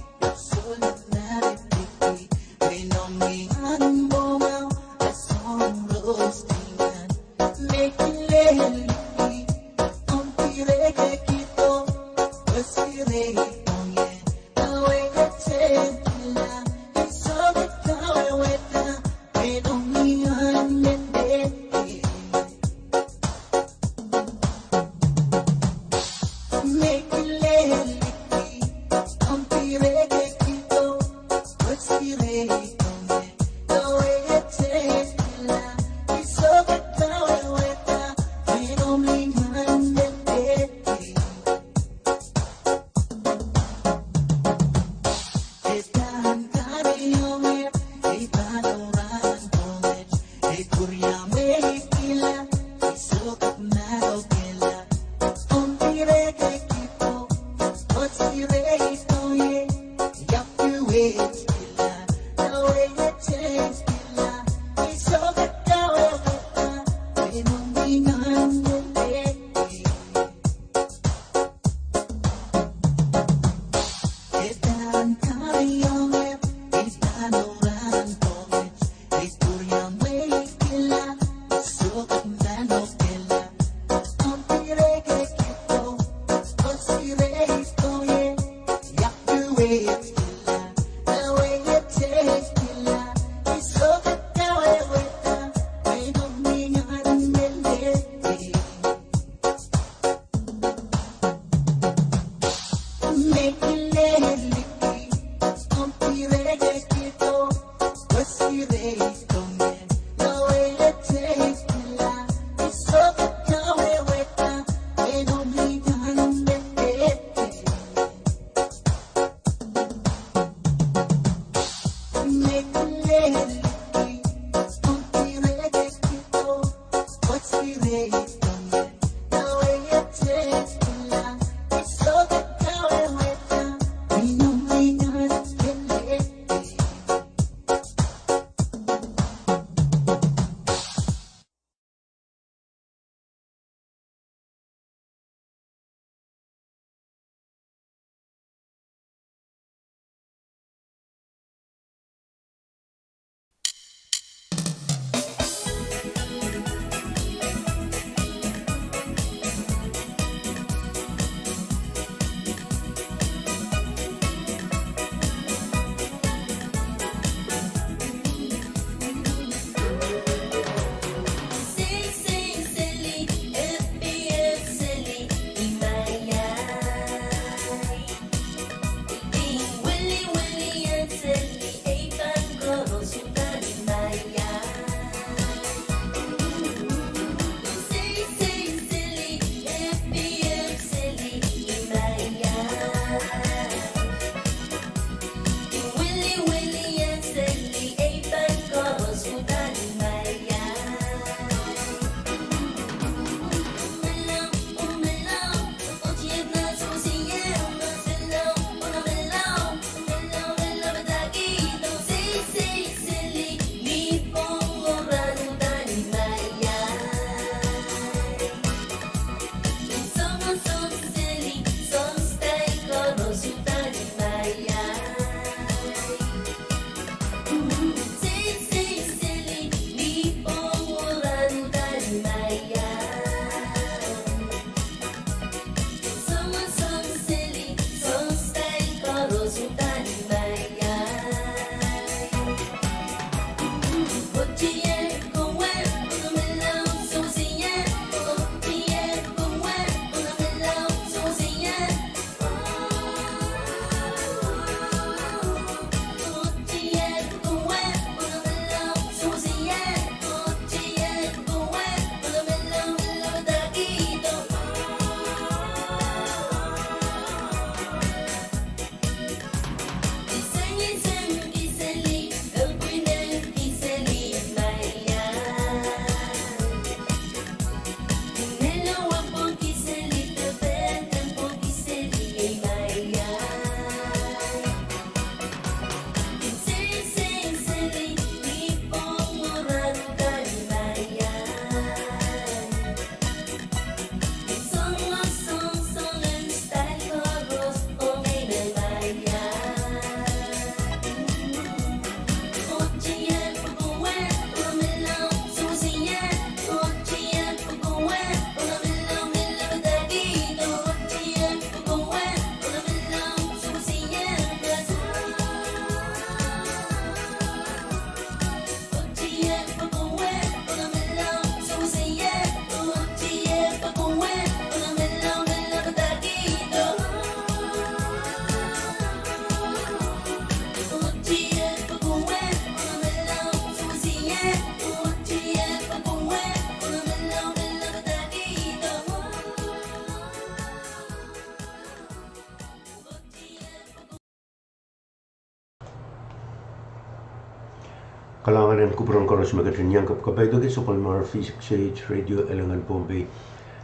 kalangan and kuprang koros magatin yang kapkapay doge sa Palmar V6AH Radio Elangan Bombay.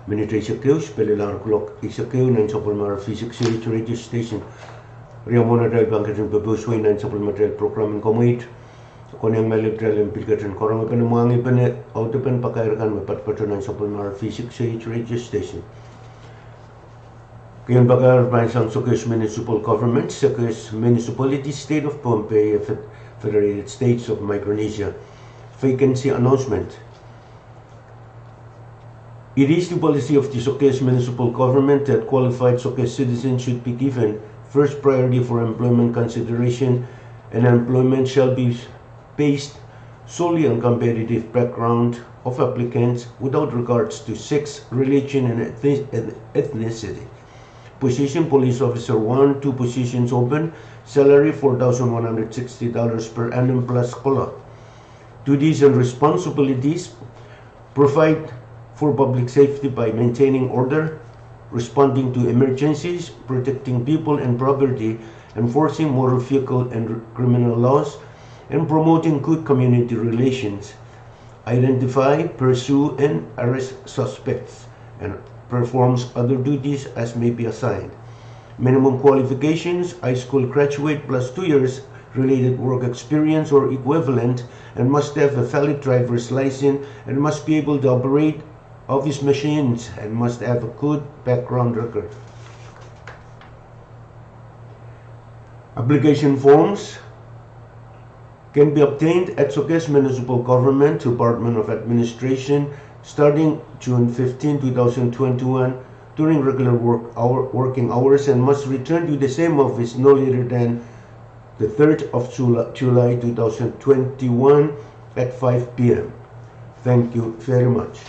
Minute isakyo, spelilar clock isakyo ng sa Palmar V6AH Radio Station. Riamona dahil bangkatin babusway ng sa Palmar program komit. Kung yang malik dalam pilkatan korang akan memangi benda autopan pakairan mepatpatunan sa Palmar V6AH Radio Station. Kian bagar bansang Sokes Municipal Government, Sokes Municipality, State of Pohnpei, Federated States of Micronesia. Vacancy announcement. It is the policy of the Sokes Municipal Government that qualified Sokes citizens should be given first priority for employment consideration, and employment shall be based solely on competitive background of applicants without regards to sex, religion, and ethnicity. Position Police Officer 1, 2 positions open, salary $4,160 per annum plus COLA. Duties and responsibilities: provide for public safety by maintaining order, responding to emergencies, protecting people and property, enforcing motor vehicle and criminal laws, and promoting good community relations. Identify, pursue, and arrest suspects, and performs other duties as may be assigned. Minimum qualifications: high school graduate plus 2 years related work experience or equivalent, and must have a valid driver's license, and must be able to operate office machines, and must have a good background record. Application forms can be obtained at Sokes Municipal Government, Department of Administration, starting June 15, 2021, during regular working hours, and must return to the same office no later than the 3rd of July 2021 at 5 p.m. Thank you very much.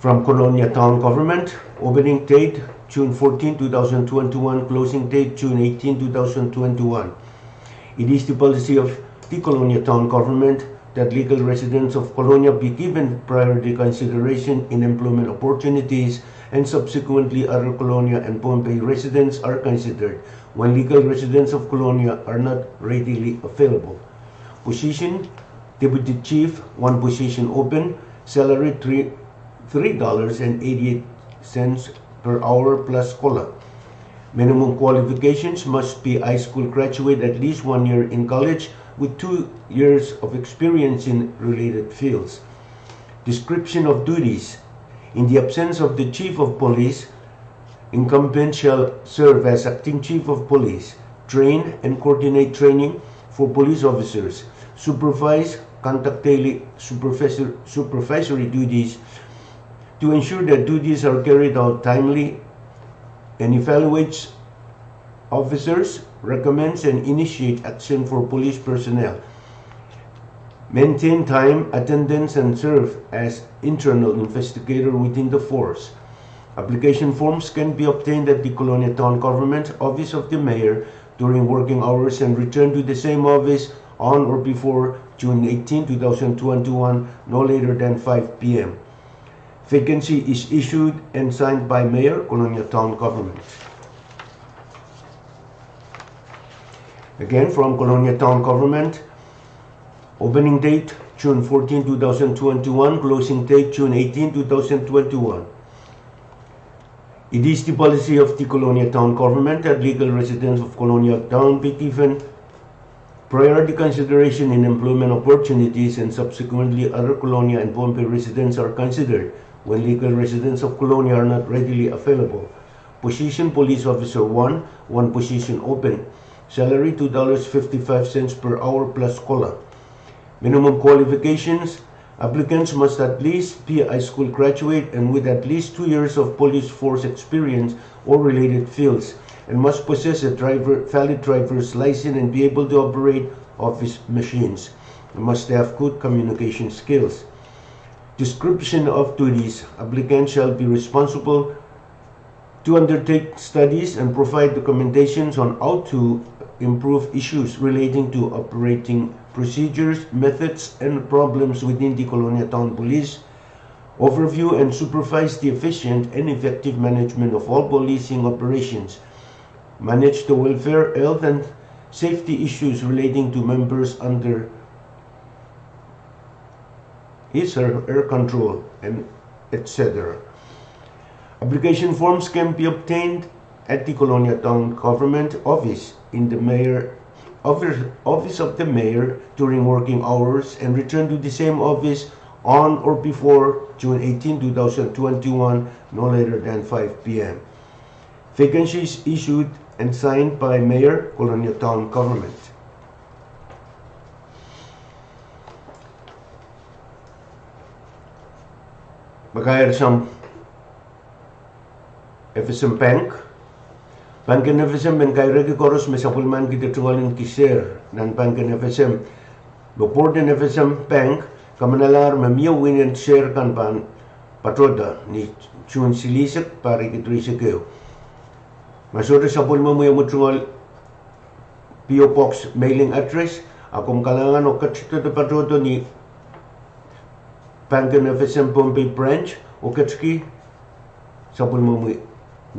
From Colonia Town Government, opening date June 14, 2021, closing date June 18, 2021. It is the policy of the Colonia Town Government that legal residents of Colonia be given priority consideration in employment opportunities, and subsequently other Colonia and Pohnpei residents are considered when legal residents of Colonia are not readily available. Position: Deputy Chief, 1 position open, salary $3.88 per hour plus COLA. Minimum qualifications must be high school graduate, at least 1 year in college, with 2 years of experience in related fields. Description of duties: in the absence of the Chief of Police, incumbent shall serve as acting Chief of Police, train and coordinate training for police officers, supervise, conduct daily supervisory duties to ensure that duties are carried out timely, and evaluates officers, recommends and initiate action for police personnel, maintain time, attendance, and serve as internal investigator within the force. Application forms can be obtained at the Colonia Town Government Office of the Mayor during working hours, and returned to the same office on or before June 18, 2021, no later than 5 p.m. Vacancy is issued and signed by Mayor, Colonia Town Government. Again, from Colonia Town Government, opening date June 14, 2021, closing date June 18, 2021. It is the policy of the Colonia Town Government that legal residents of Colonia Town be given priority consideration in employment opportunities, and subsequently other Colonia and Pohnpei residents are considered when legal residents of Colonia are not readily available. Position: Police Officer 1, 1 position open, salary $2.55 per hour plus COLA. Minimum qualifications: applicants must at least be a high school graduate and with at least 2 years of police force experience or related fields, and must possess a valid driver's license and be able to operate office machines, and must have good communication skills. Description of duties: applicants shall be responsible to undertake studies and provide documentations on how to improve issues relating to operating procedures, methods, and problems within the Colonia Town Police, overview and supervise the efficient and effective management of all policing operations, manage the welfare, health, and safety issues relating to members under his or her control, and etc. Application forms can be obtained at the Colonia Town Government Office in the office of the Mayor during working hours and returned to the same office on or before June 18, 2021, no later than 5 p.m. Vacancies issued and signed by Mayor, Colonia Town Government. Magayar some FSM Bank. Banken FSM ben kayra ki koros me sapulman kita tungalin kiser nan banken FSM. Boporden FSM Bank kamanalar mamiya win and share kan pan patroda ni chun silisek pare ki tuisekeo. Masore sapulman mo yung tungal PO Box mailing address akom kalangan o katito de patroda ni Banken FSM Bombay branch o katski sapulman mo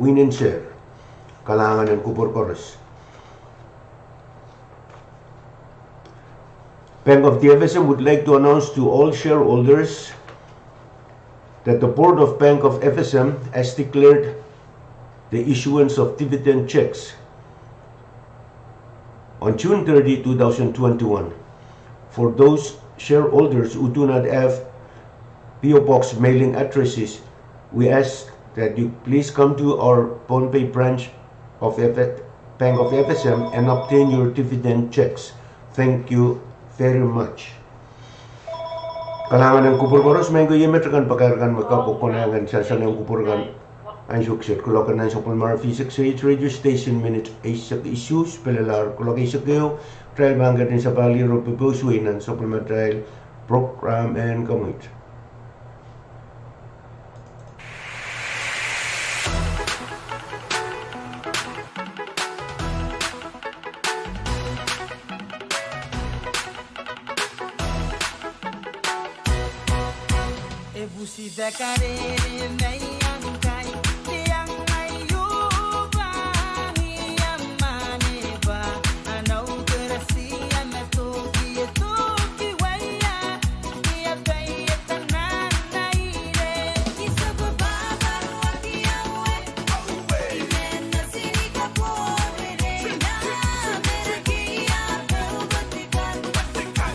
win and share kalangan ng Kupor Koros. Bank of the FSM would like to announce to all shareholders that the Board of Bank of FSM has declared the issuance of dividend checks on June 30, 2021. For those shareholders who do not have PO Box mailing addresses, we ask that you please come to our Pohnpei branch of Bank of FSM and obtain your dividend checks. Thank you very much. Kalangan ng Kupor Koros, may guyemetrakan pagkarkan magkapukunangan sa sanang kupurgan ang suksir. Kulokan ng Sapulmar V6AH radio station minute isak issues, pelalar kulok isak kayo, trial banggat din sa bali ro pipusway ng Sapulmar trial program and commit.
Ebusi dekare meyankai yang ayuba yamane ba anau kerasi amato ki waya ya bay tanan naire isaba babar wati awe imena siri ka pore na merki ya perubatikan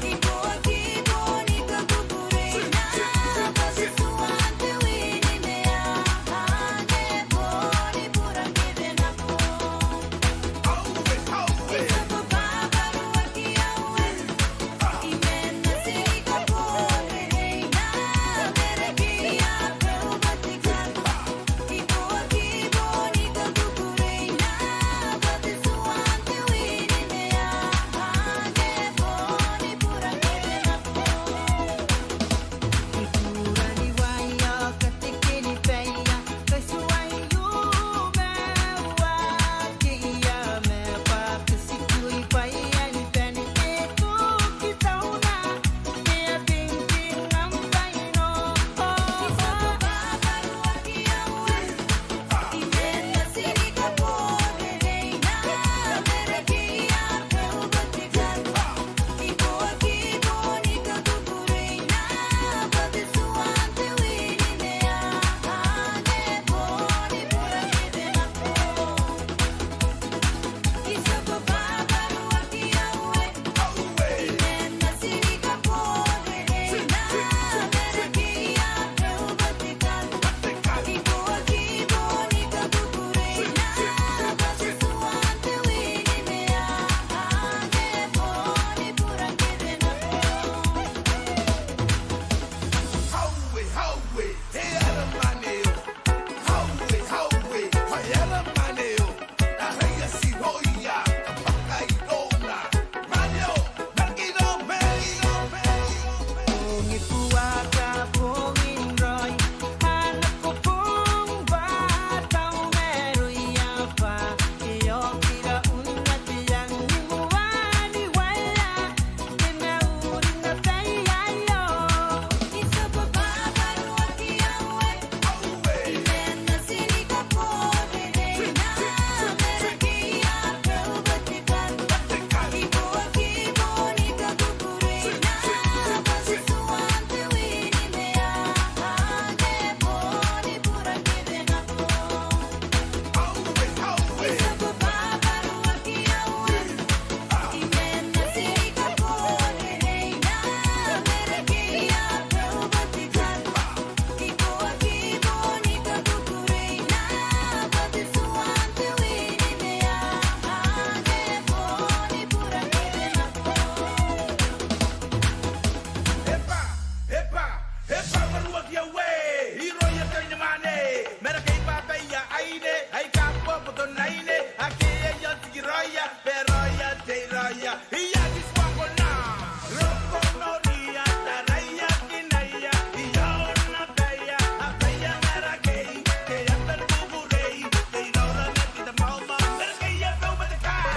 ibo ki boni ka kupure na
Hey, Papa, walk your way. Hero, you turn your money. Merake Papa, ya aine. I can't pop to nine. I can't yell to Roya, Peroya, Teroya. He has his one now. Rocco, no, Nia, Taraya, Kinaya. He own a paya, a paya, Merake. They have the Bubu Day. They know the net with the mama. Merake, you go with the car.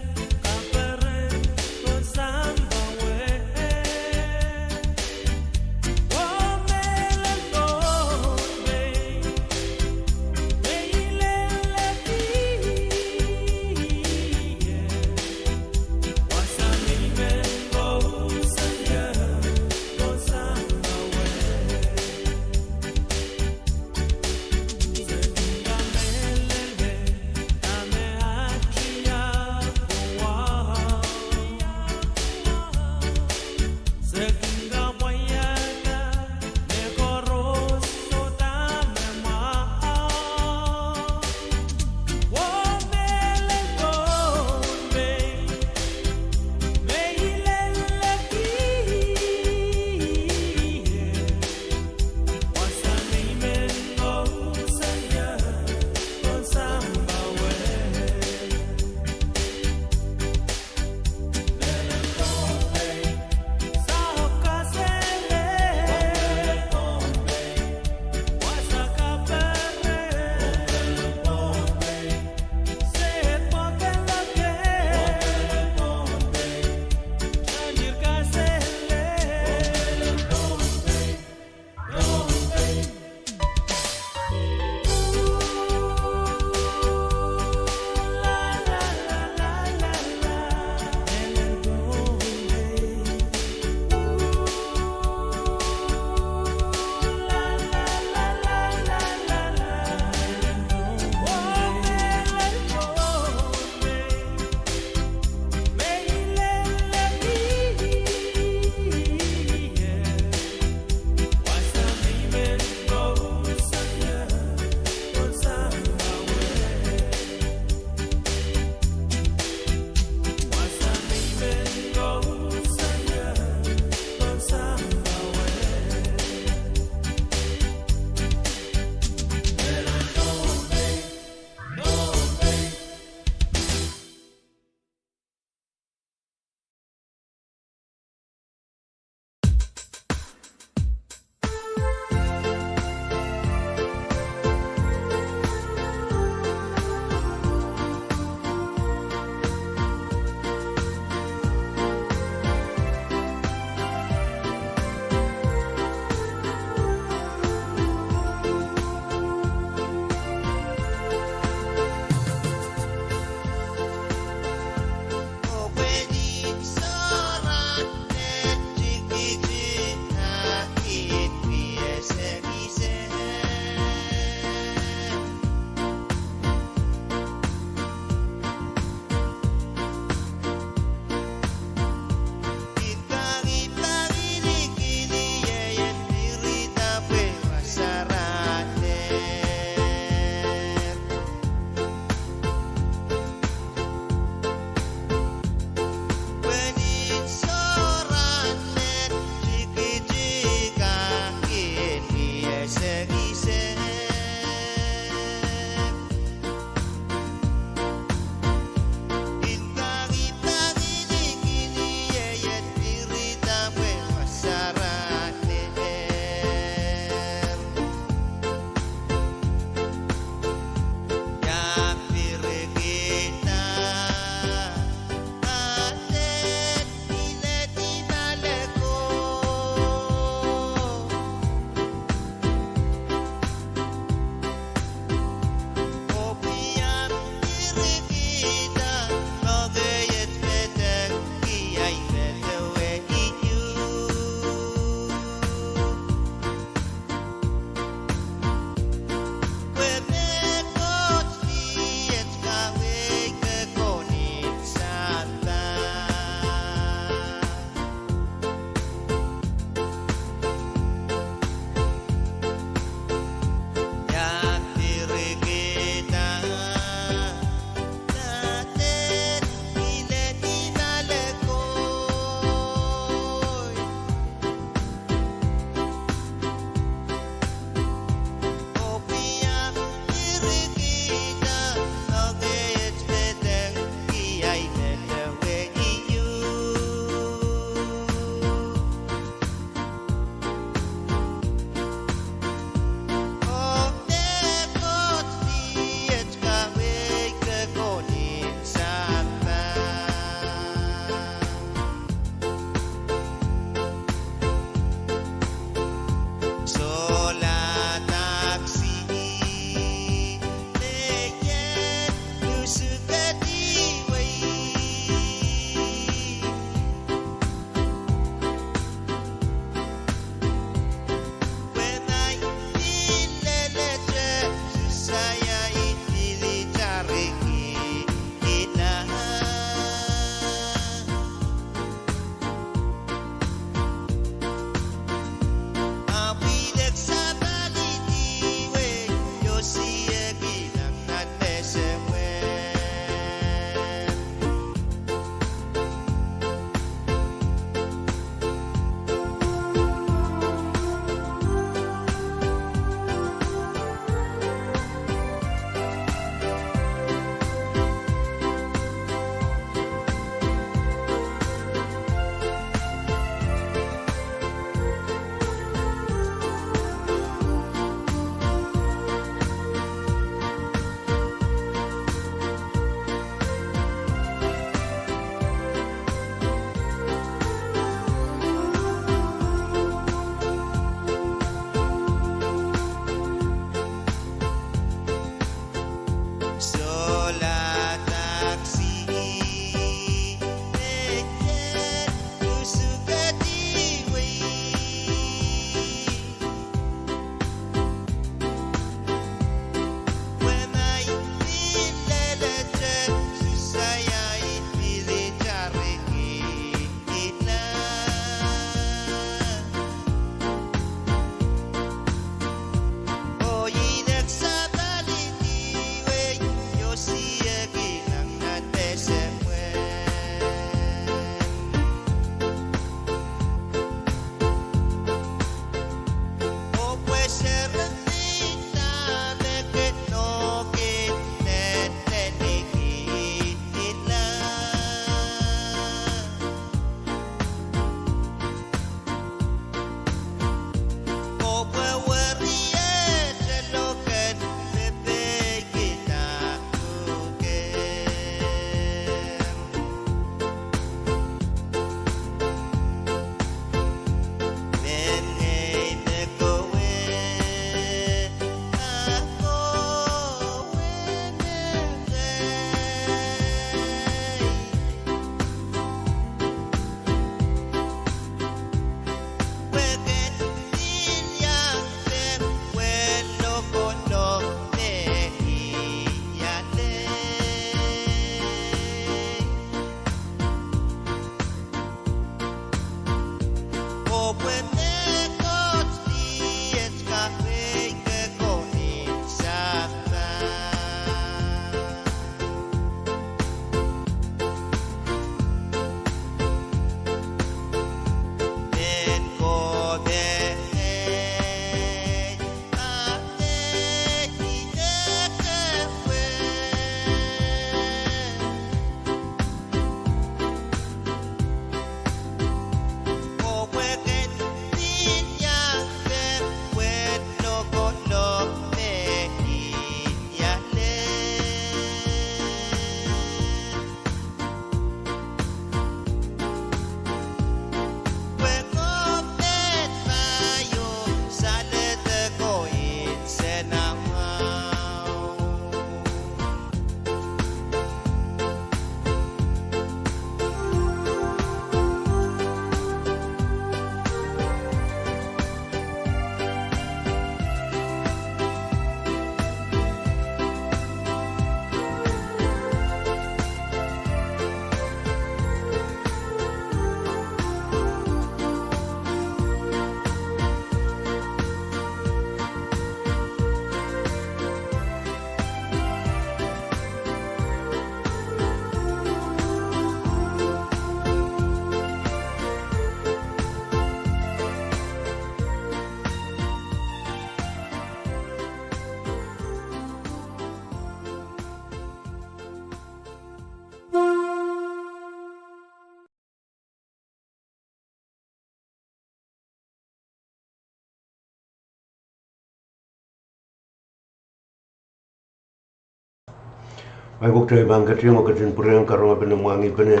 Ay kok try bang katring o katrin purang karong apen mwangi pene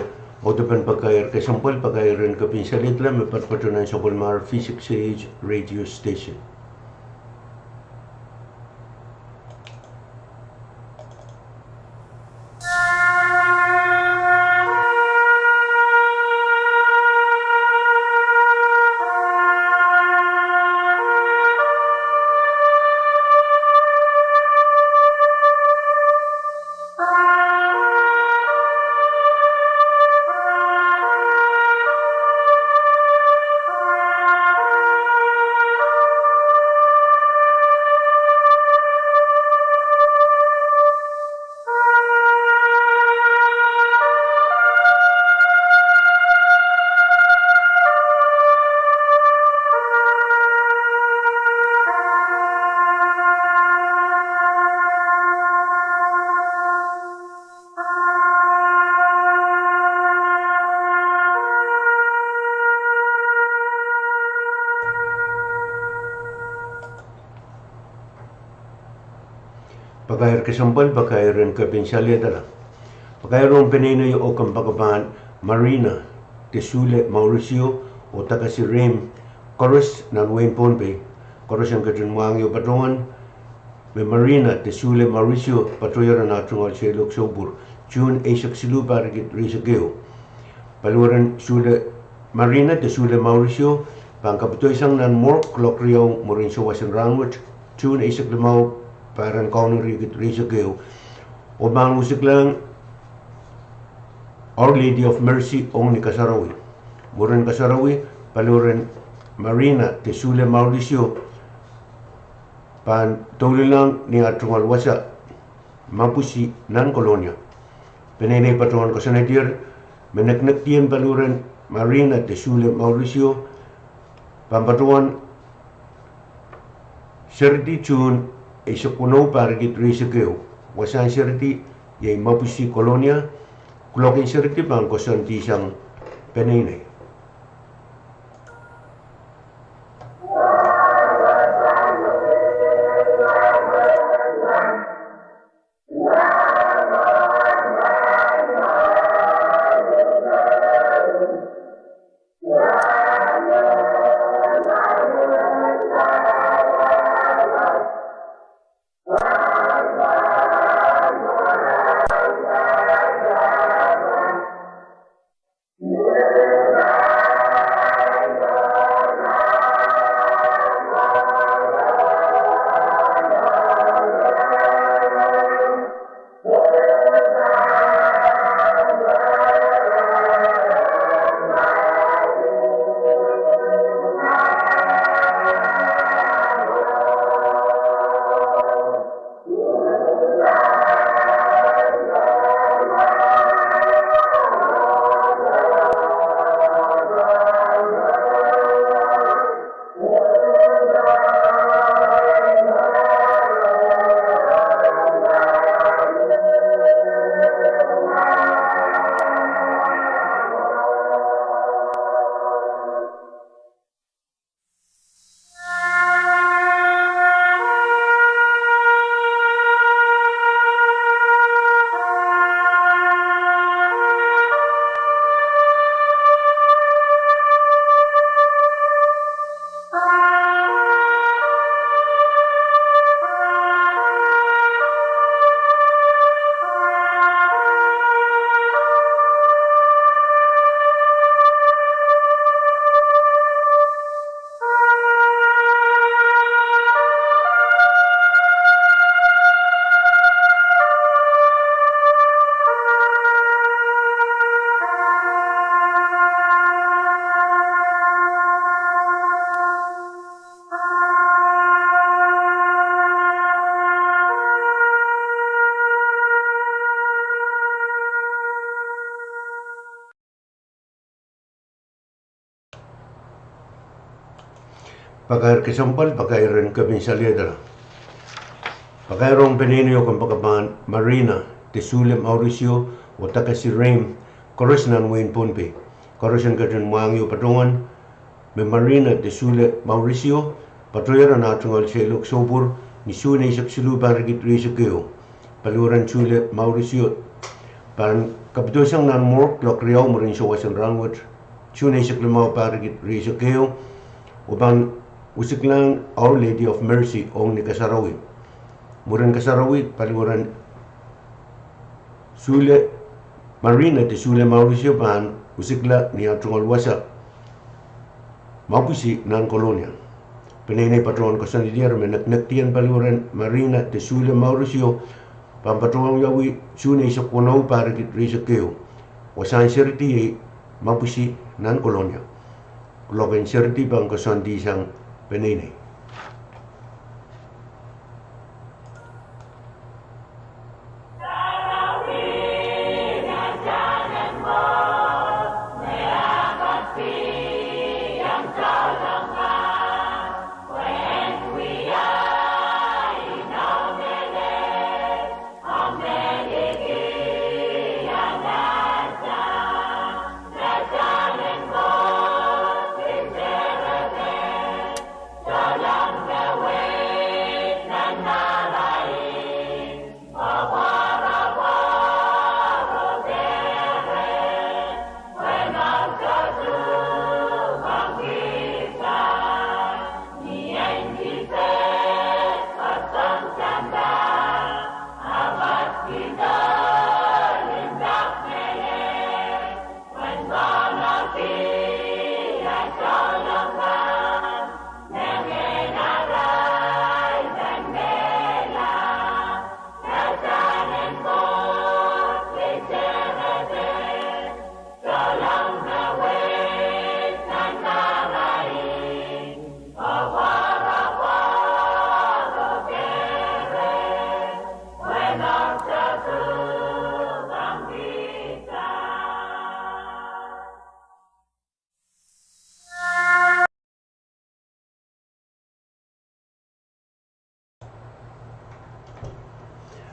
otopen pakair ke sampal pakairan ke pinsalit la mepatpatunan sa Polmar V6AH radio station. Pagkair kesampal pagkairan ke pinsalit adalah pagkairon penino yung okang pagkabahan Marina Tesule Mauricio o takasi Rem Chorus ng Wayne Ponpe Chorus ang katrin mga yung patungan may Marina Tesule Mauricio patuyaran na tungal sa ilok sobur June Asak Silu parigit Rizageo paluran Sule Marina Tesule Mauricio pangkapito isang nan Mork Lokriyaw Morin sa Wasan Rangwat June Asak Limaw parang kaunong rigit Rizageo o bang musik lang Our Lady of Mercy ong ni Kasarawi Morin Kasarawi paluran Marina Tesule Mauricio pan tuloy lang ni atungal wasa mapusi nan kolonya penenay patungan ko sa nadir menaknaktian paluran Marina Tesule Mauricio pampatuan serti chun isa kuno parigit Rizageo wasan serti yay mapusi kolonya kulokin serti pang kosanti siyang penenay. Pagkair kesampal pagkairan ke pinsalit adalah pagkairong penino yung pagkabahan Marina Tesule Mauricio o takasi Rem Chorus ng Wayne Ponpe Chorus ang katrin mga yung patungan may Marina Tesule Mauricio patuyaran na tungal sa ilok sobur ni June Asak Silu parigit Rizageo paluran Chule Mauricio pan kapito sang nan mork lok riau murin so wasan rangwat chune siklemau parigit riso keo uban usiklang Our Lady of Mercy ong ni Kasarawi murin Kasarawi paluran Sule Marina de Sule Mauricio pan usikla ni atungol wasa Mapusi nan kolonia penene patron kosandidiar menaknaktian paluran Marina de Sule Mauricio pampatong yawi sune isok punau parigit riso keo wasan serti Mapusi nan kolonia logen serti bang kosandi sang penene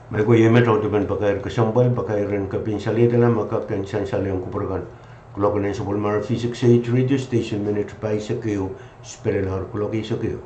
Mereka yemet rauh ben pakai kesambal pakai ren kapin sali dalam maka kan sali yang kuperkan. Kalau kena sebelum mar V6AH radio station minute pai sekeu sperelar kalau ki sekeu.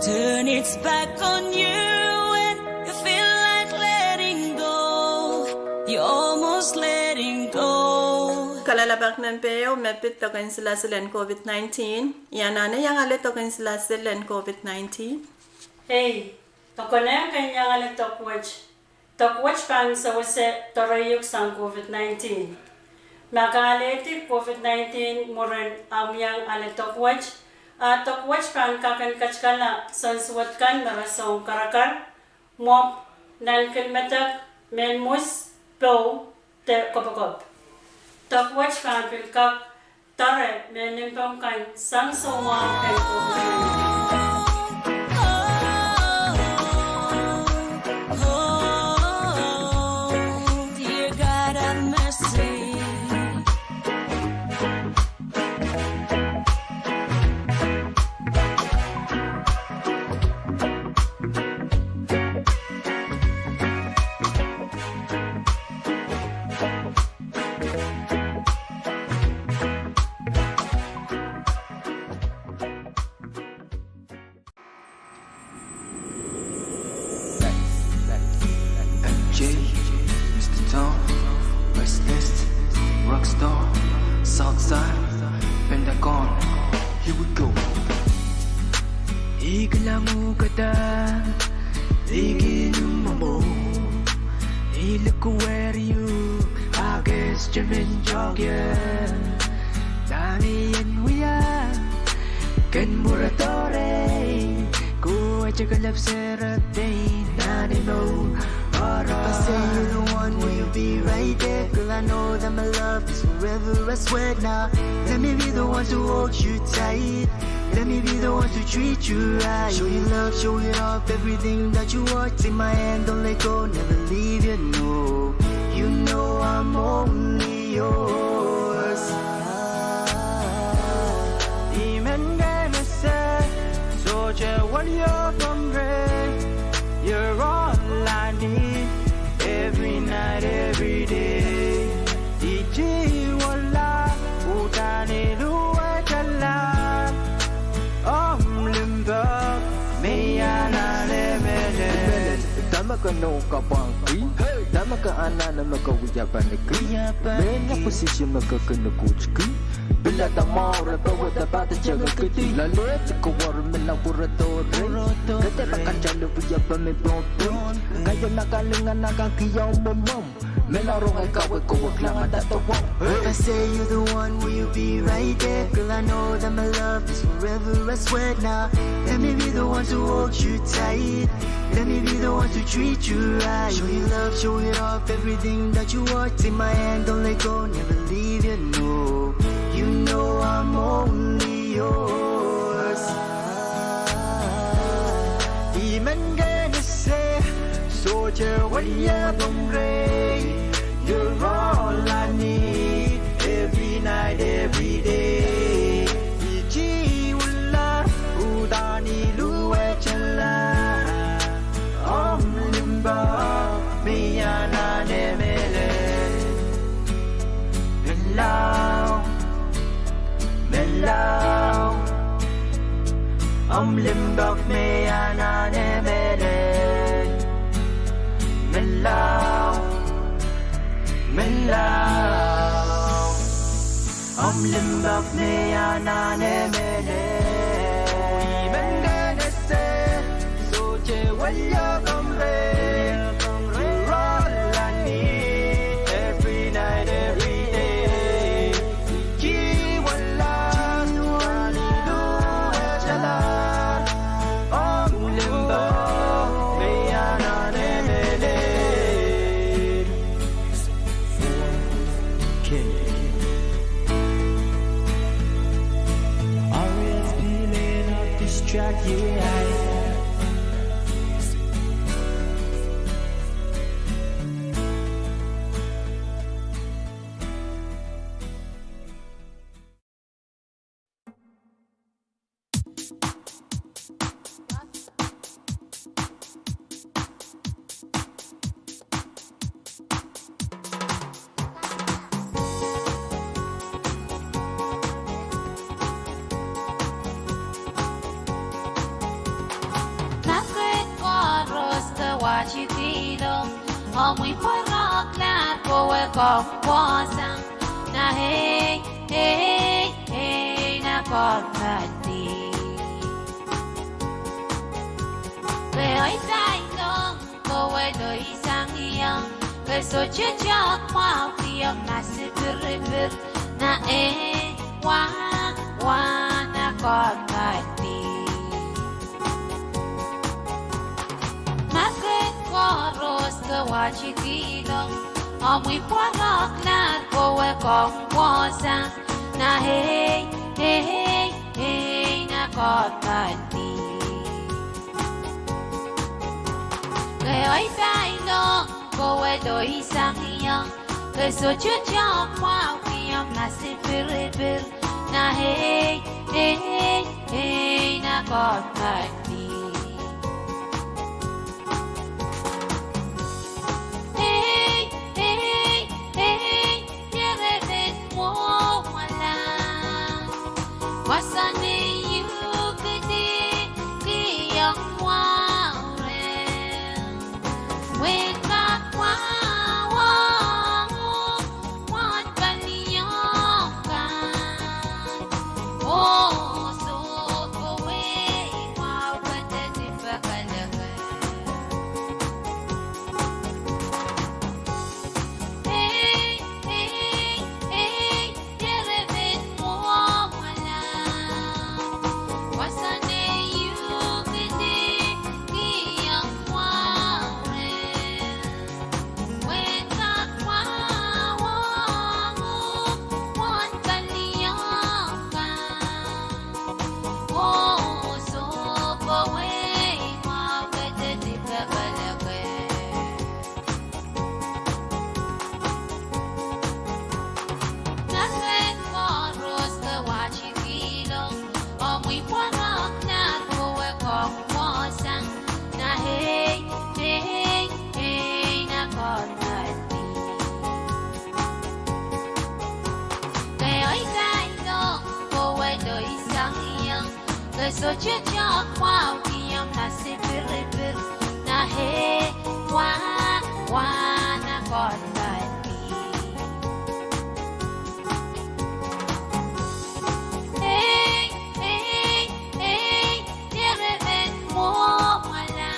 turn its back on you and you feel like letting go. You're almost letting go.
Kalalabak ng peo, mepit token sila silen COVID-19. Yana na yang alit token sila silen COVID-19.
Hey, tokonen kanya alit tokwach. Tokwach kan sa wase torayuk sang COVID-19. Magaleti COVID-19 moren amyang alit tokwach. Tokwach kan kakan kachkala sansuat kan marasong karakar. Mop nan kilmetak menmus po te kopokop. takwach kan pilkak tare menimpam kan sang soma kan
Dear God have mercy.
MJ, Mr. Tom, West, Rockstar, Southside, Pentagon. Here we go. Iglangu kata, iginumo. He look where you, I guess Jimin Jogger. Dami and we are, Ken Muratore. Go at your love, Sarah Dane, Nanimo.
If I say you're the one, will you be right there? Girl, I know that my love is forever, I swear now. Let me be the one to hold you tight. Let me be the one to treat you right. Show you love, show it off, everything that you want. Take my hand, don't let go, never leave you, no. You know I'm only yours.
Even gonna say, soldier, what you're from you're all I need. Every night, every day. Iji wala, utani luwa kala. Limba, meyana lemele.
Dama ka no ka pangki, dama ka ana na makawiyapan ni kri. Mena posisyon makakanukuchki. Bila tamara bawa dapat jaga kiti. Lalu ko war mena buratore. Kata rakan jalu puya pame pompi. Kayo nakalingan nakakiyaw momom. Melarong ay kawe ko wag lang matatawa.
If I say you're the one, will you be right there? Girl, I know that my love is forever, I swear now. Let me be the one to hold you tight. Let me be the one to treat you right. Show you love, show it off, everything that you want. Take my hand, don't let go, never leave you, no. You know I'm only yours.
Even gonna say, soldier, what you're from you're all I need. Every night, every day. Iji wala, udani luwe chala. Limba, meyana nemele. Melau, melau. Limba, meyana nemele. Melau, melau. Limba, meyana nemele. Even gonna say, soldier, what you're from you're all I need. Every night, every day. Iji wala, udani luwe chala. Limba, meyana nemele. Always feeling off this track, yeah.
Muy fuera claro con cosa na hey hey hey na cortati ve ai sai no ko we do isang iyang ve so chicha kwa tiam na se bir na wa na cortati Roska wachitilo Amwi kwarak na kowe kong wosa na hey hey hey hey na kotani. Oi tai no kowe do isang iyang keso chucha kwa kiyam na sipiripir na hey hey hey na kotani. So chucha kwa kiyam na sipiripir na he wa na kotani. Hey hey hey yereven mo mala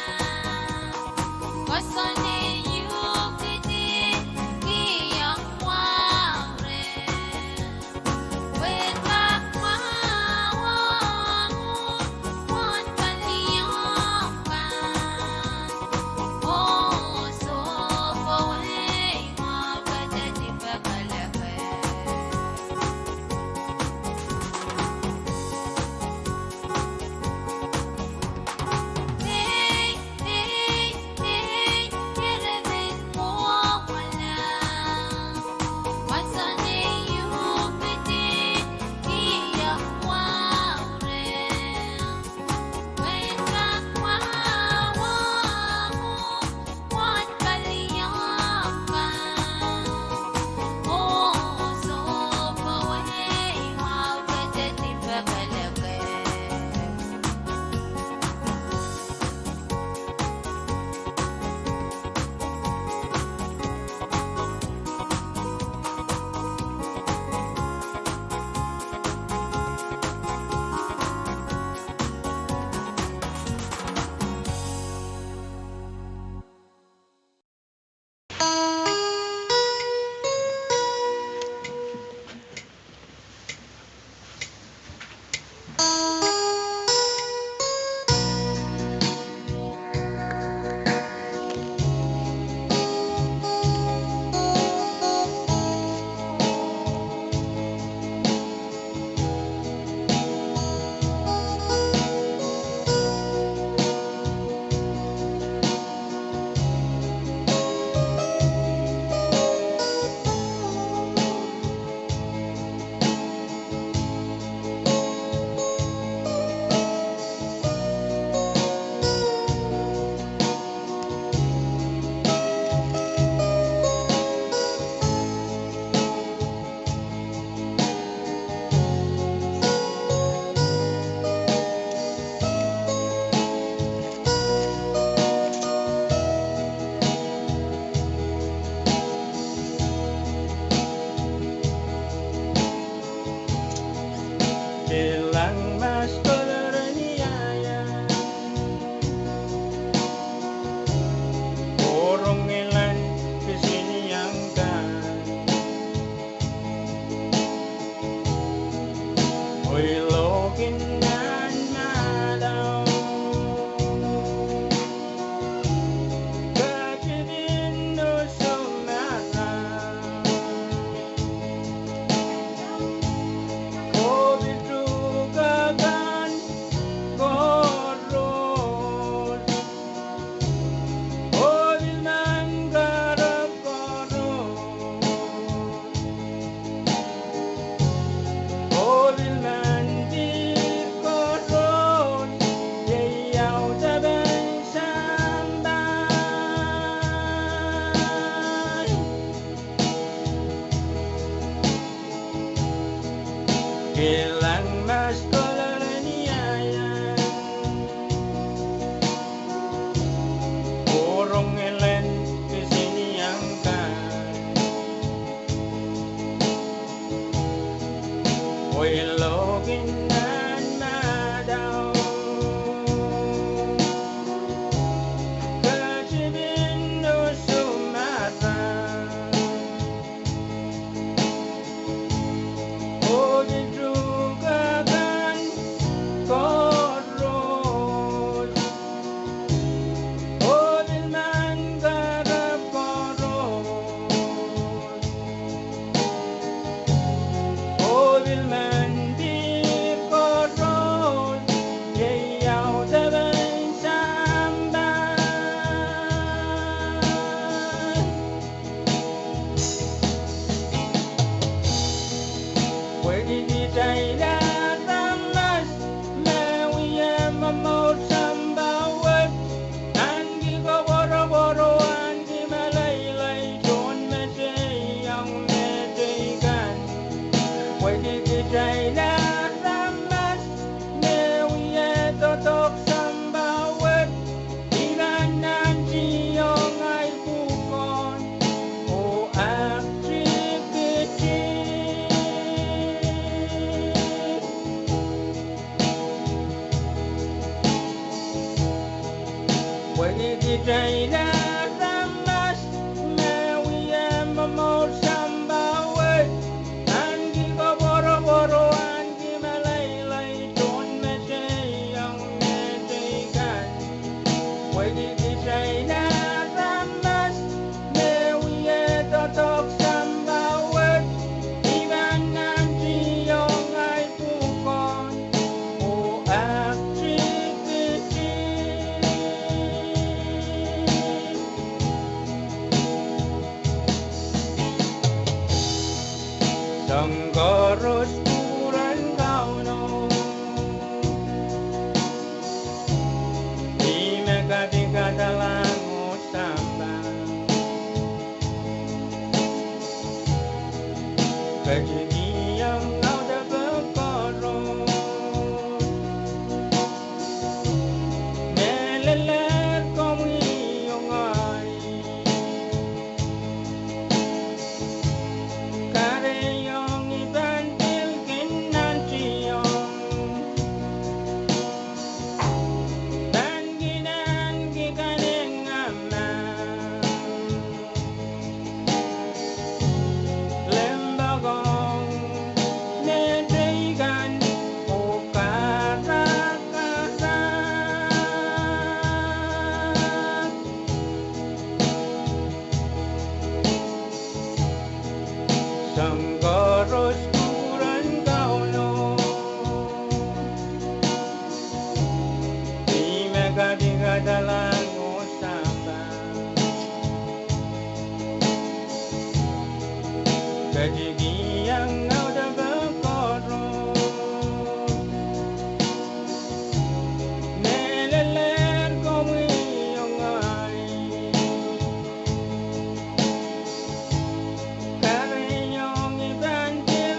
wasane yu kiti kiyam wa re weka kwa
Kailan mas koloniayan Urong ilan kesiniyangkan Oy login nan madaw Kasibin no sumata O didrugagan korod O dilman garap korod O dilman di korod Yayaw taban samban Pwede di tayo ramas Mawiyam mamot sambawat Anggi ko boro-boro Anggi malaylay John meseyang medegan Pwede di tayo ramas Mawiyam totok sambawat Iranan siyong ay bukon O activity Pwede di tayo ramas Mawiyam mamot sambawat Anggi ko boro-boro Anggi malaylay John meseyang medegan Pwede di tayo ramas Mawiyam totok sambawat Iranan siyong ay bukon O activity Sanggaros puran kauno Di megadi-gadalang usambang Kejadian kau dah berkorot Melelet kau miyongai Kareyong ibantil kinantiyong Banginan kikaning amang Lembagong nedegan o karakara Sanggaros puran kauno Di megadi-gadalang usambang Kejadian kau dah berkorot Meleler kau miyongai Kareyong ibantil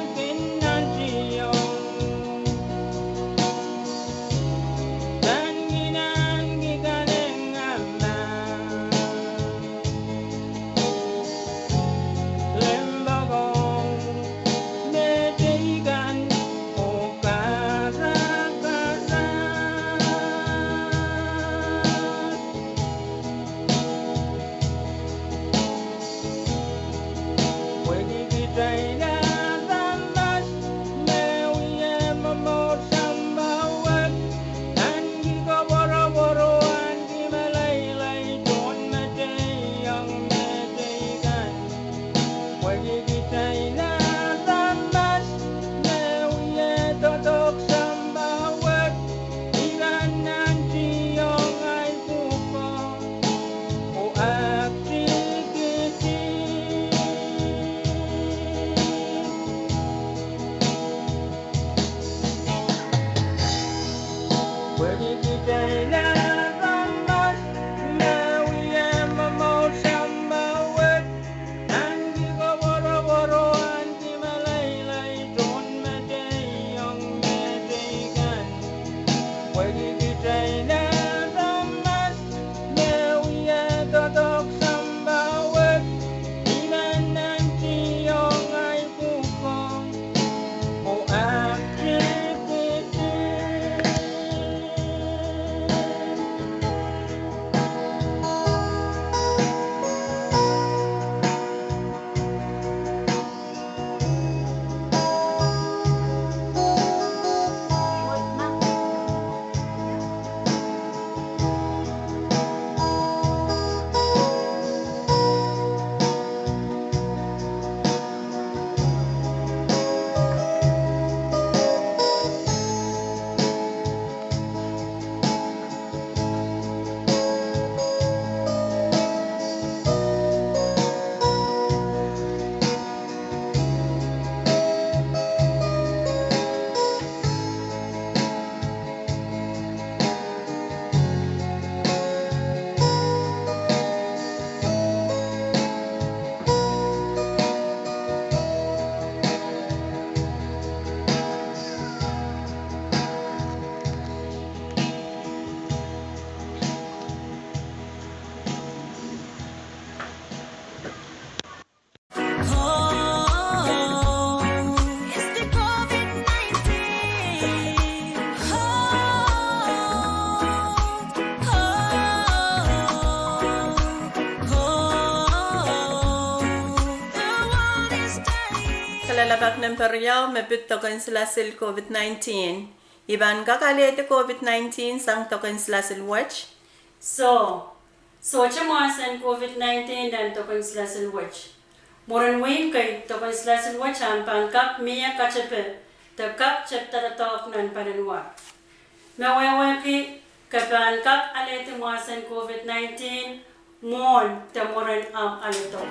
imperial mebut token sila sil COVID-19. Iban kakalete COVID-19 sang token sila sil watch.
So chamasan COVID-19 dan token sila sil watch. Moran wing kay token sila sil watch ang pangkap miya kachepe. Tekap chapter talk nan panenwa. Mawewe ki kapan kap alete masan COVID-19 mon temoran am aleto.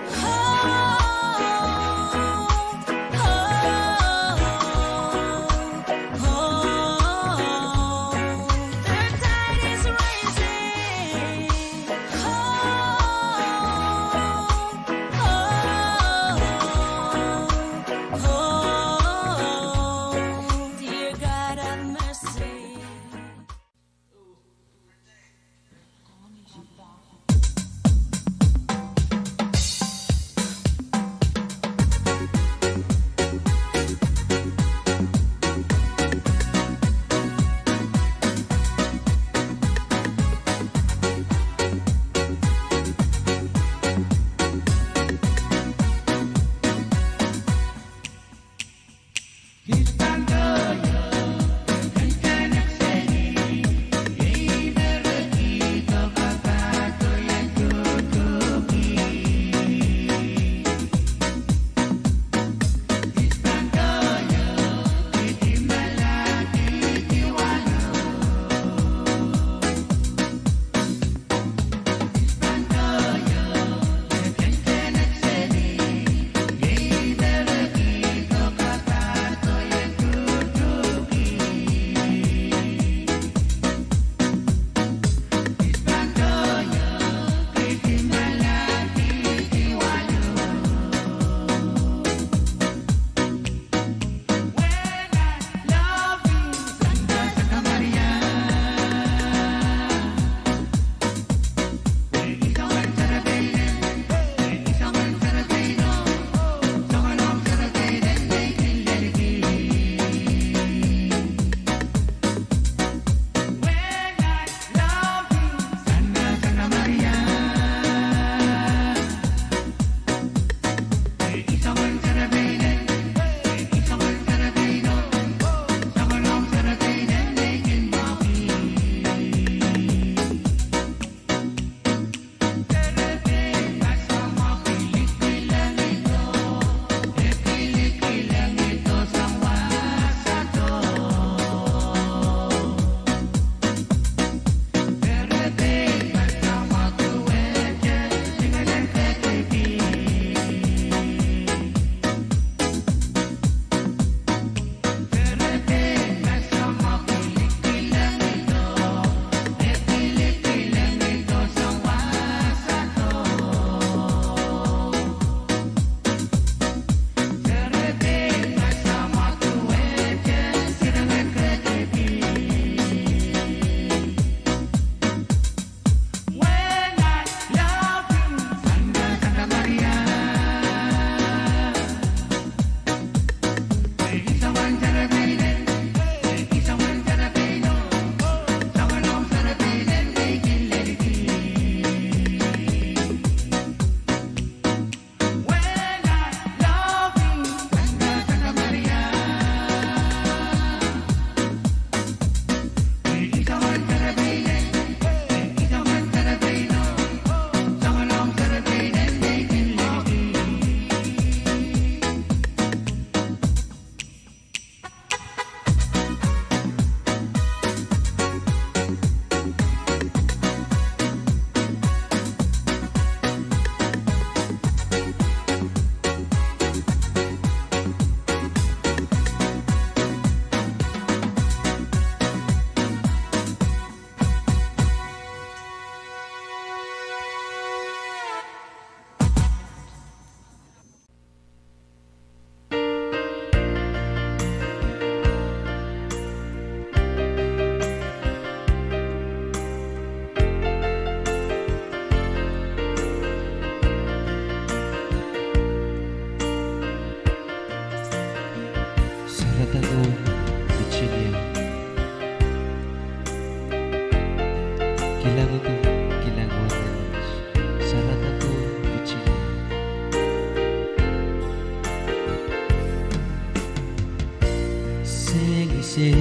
se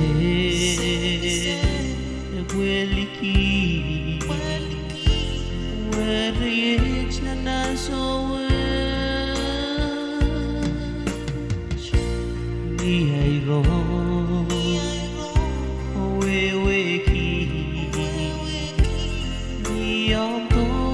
Weliki Where it's na so Ni ay ro We ki Ni om to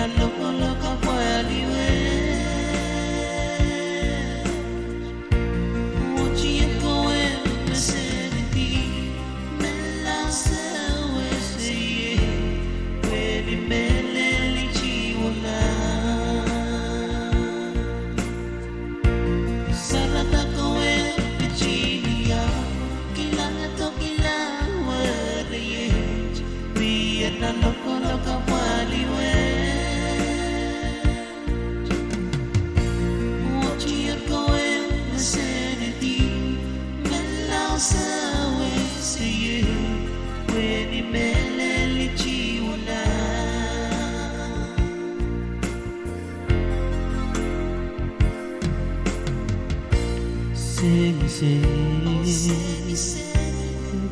Loco, loca, puede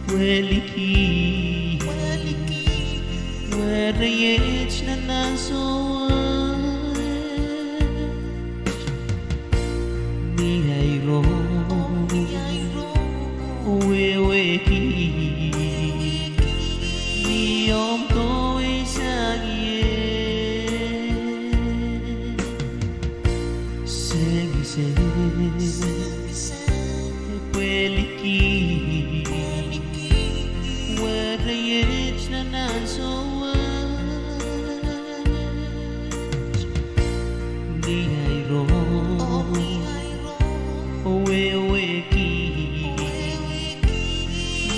Weliki Where it's na so Ni ay ro We ki Ni om to Weliki Where it's na so Ni ay ro We ki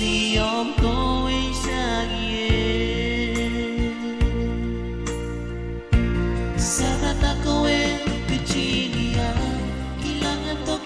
Ni om to Sarat ako Virginia Kailangan to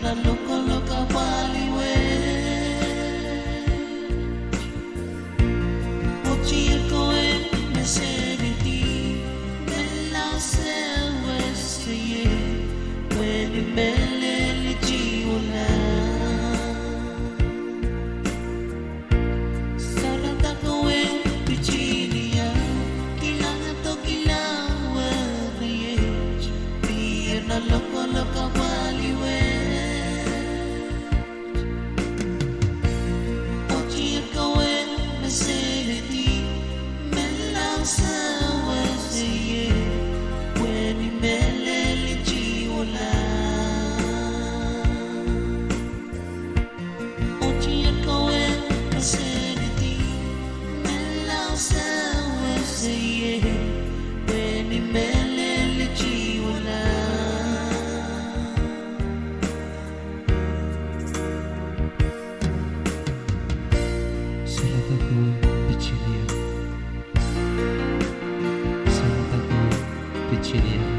na loco, loca, What you going vicinity Melang selve When you meleli jiwala Sarat ako Virginia Kailangan to na loco, loca,
Virginia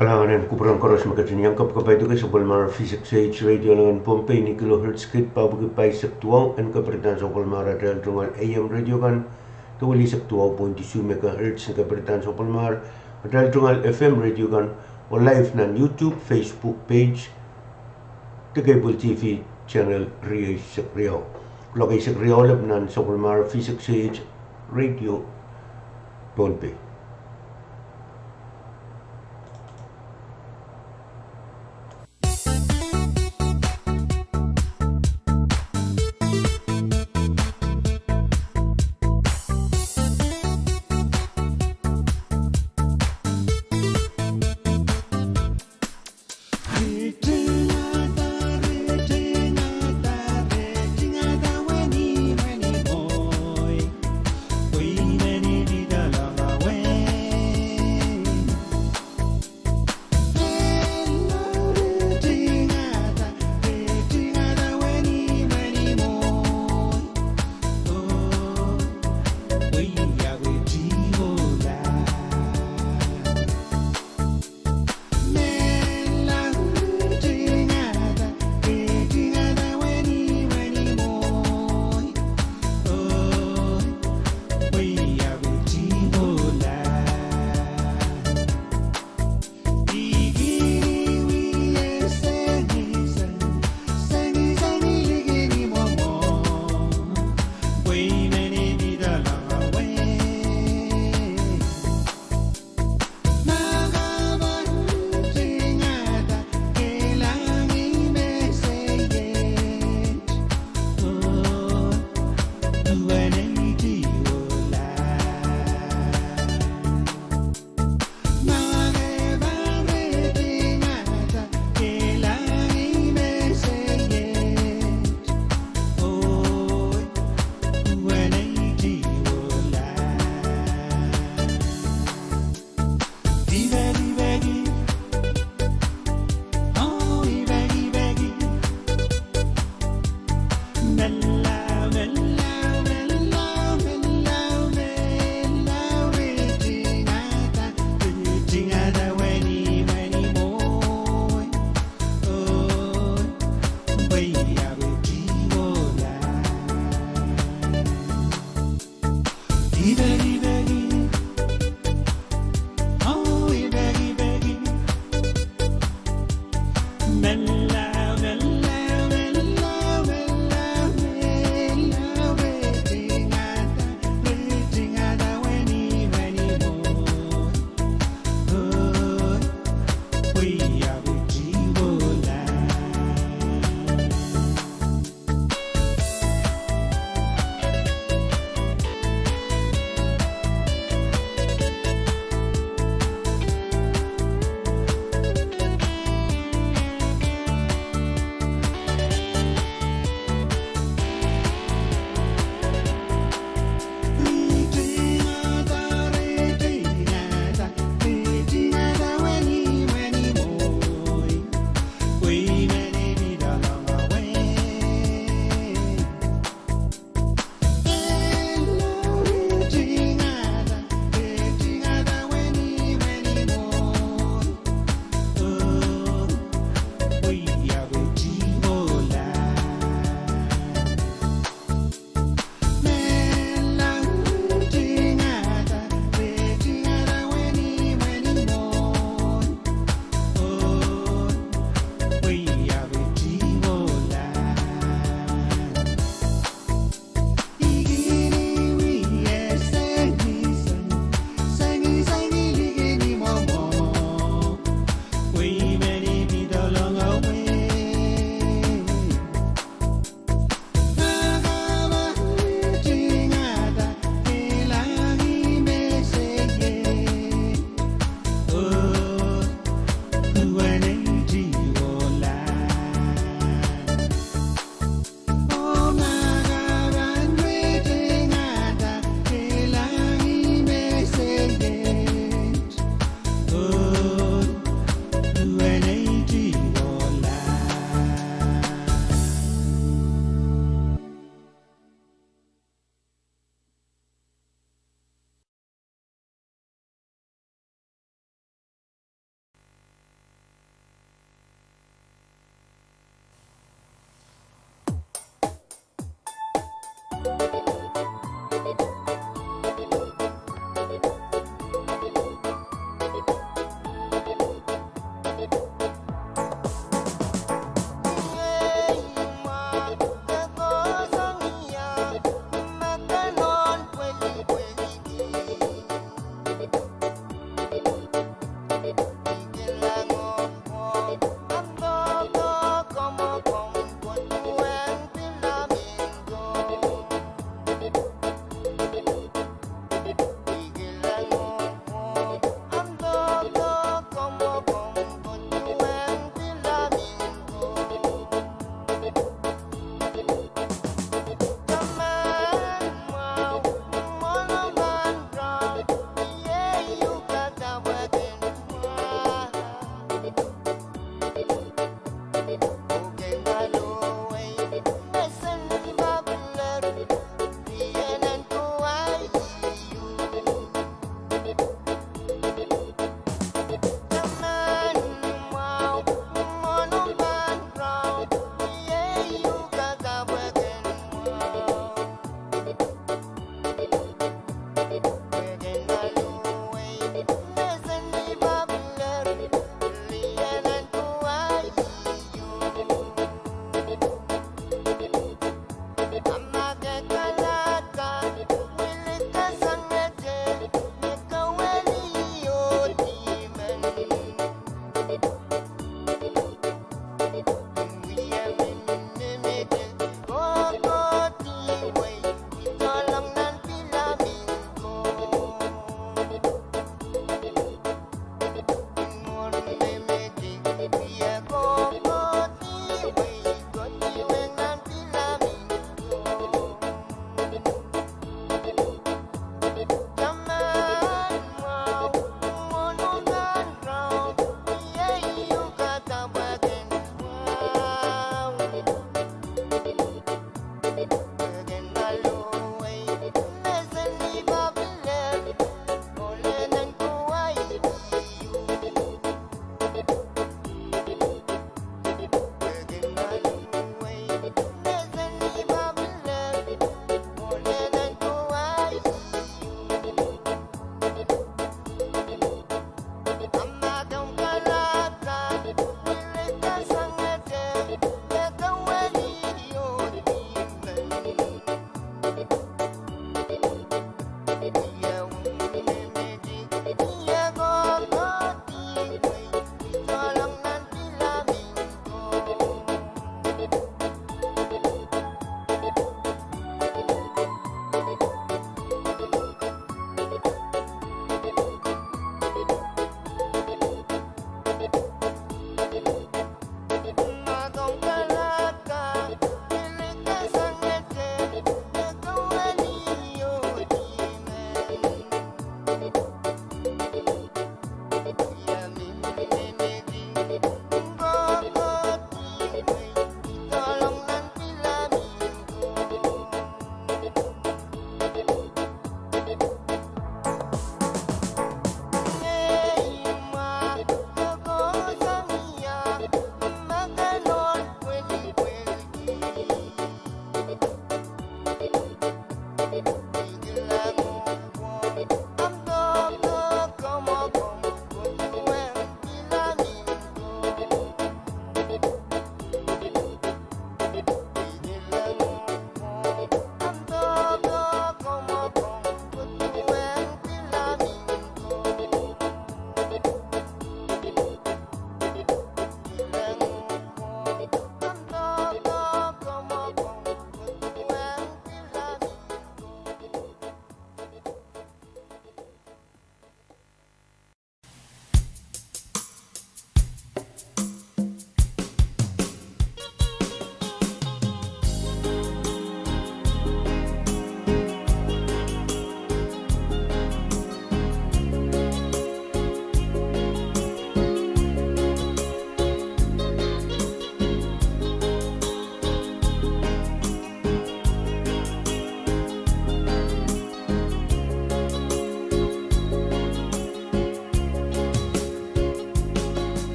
Kalanganan kuprang koros makatinyang kapkapay ito kay sa Palmar V6AH Radio langan Pompey ni kilohertz kit pabagipay sa tuwang ang kapritan sa Palmar dahil tungal AM Radio kan tuwali sa 2.2 MHz ng kapritan sa Palmar dahil tungal FM Radio kan o live na YouTube, Facebook page the Cable TV channel Rio Sakriao. Kula kay Sakriao lab nan sa Palmar V6AH Radio Pompey.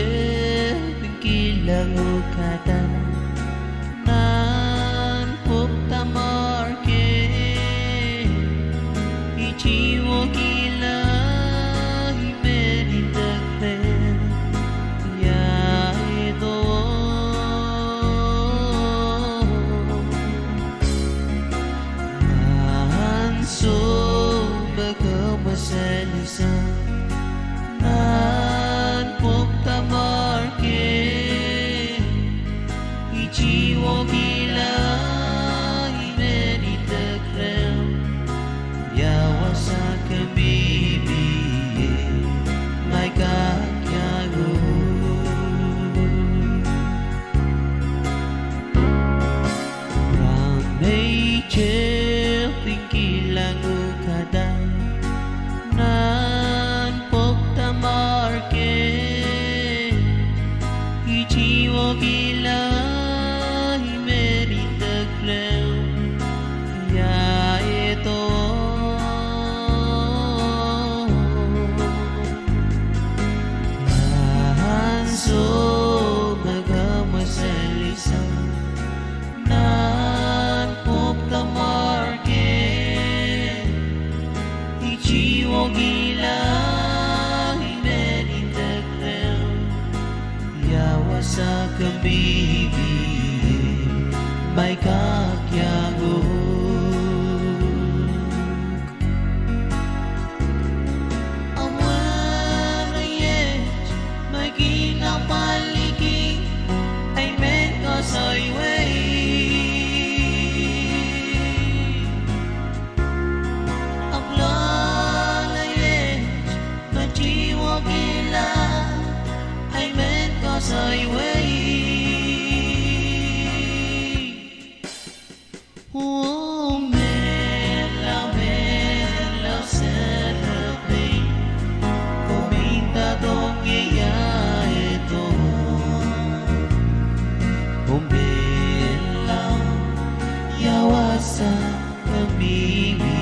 che kilang ukata nan pop tamar ke ichiwo kila imerita ya ito anso magamasalisa nan pop tamar ke ichiwo kila imerita yawa sa kabibi my God yago ramay che tingkilang ukada nan pop tamar ke ichiwo kila imerita ya ito anso magamasalisa nan pop tamar ke ichiwo gila imerita yawa sa kabibi may kakyago amarayet maging paligi ay men kasoy way ablalayet majiwa gila ay men kasoy way oh mela mela serapi cominta dong iya ito oh mela yawasa kabibi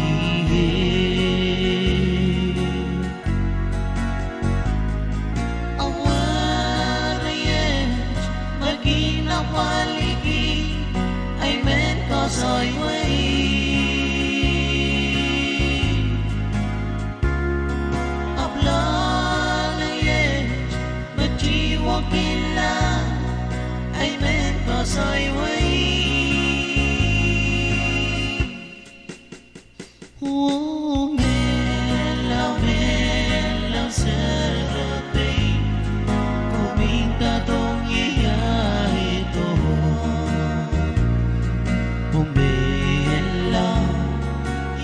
awarayet maging napaligi ay men kasoy way ablalayet majiwa kila ay men kasoy way oh mela mela serapi kuminta tong iya ito Umbela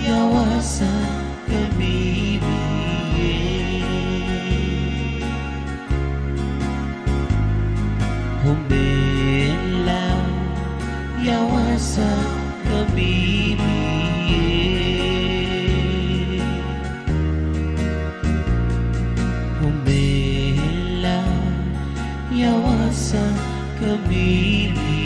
yawasa kabibi Umbela yawasa kabibi Umbela yawasa kabibi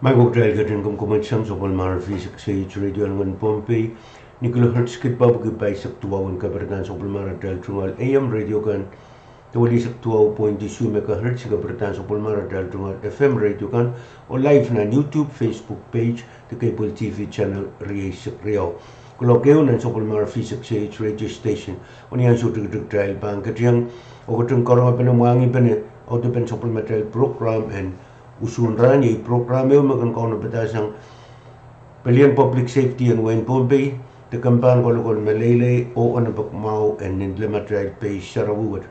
Mai gok dal gatin kum kumat sam sopal mar V6AH radio ngan Pompey ni kilohertz kit bab ke pai sak tuawan ka berdan sopal mar dal tungal AM radio kan tawali sak 12.2 megahertz ka berdan sopal mar dal tungal FM radio kan o live na YouTube Facebook page the cable TV channel Rio kalau kau nan sopal mar V6AH radio station oni an sutu duk dal bang katiang o kutun korong apa namangi bene o depen sopal material program and usun rani program eu makan kauna betasang pelian public safety and wen Pompey the kampan kolokol malele o anabak mau and nindle material pay sharawud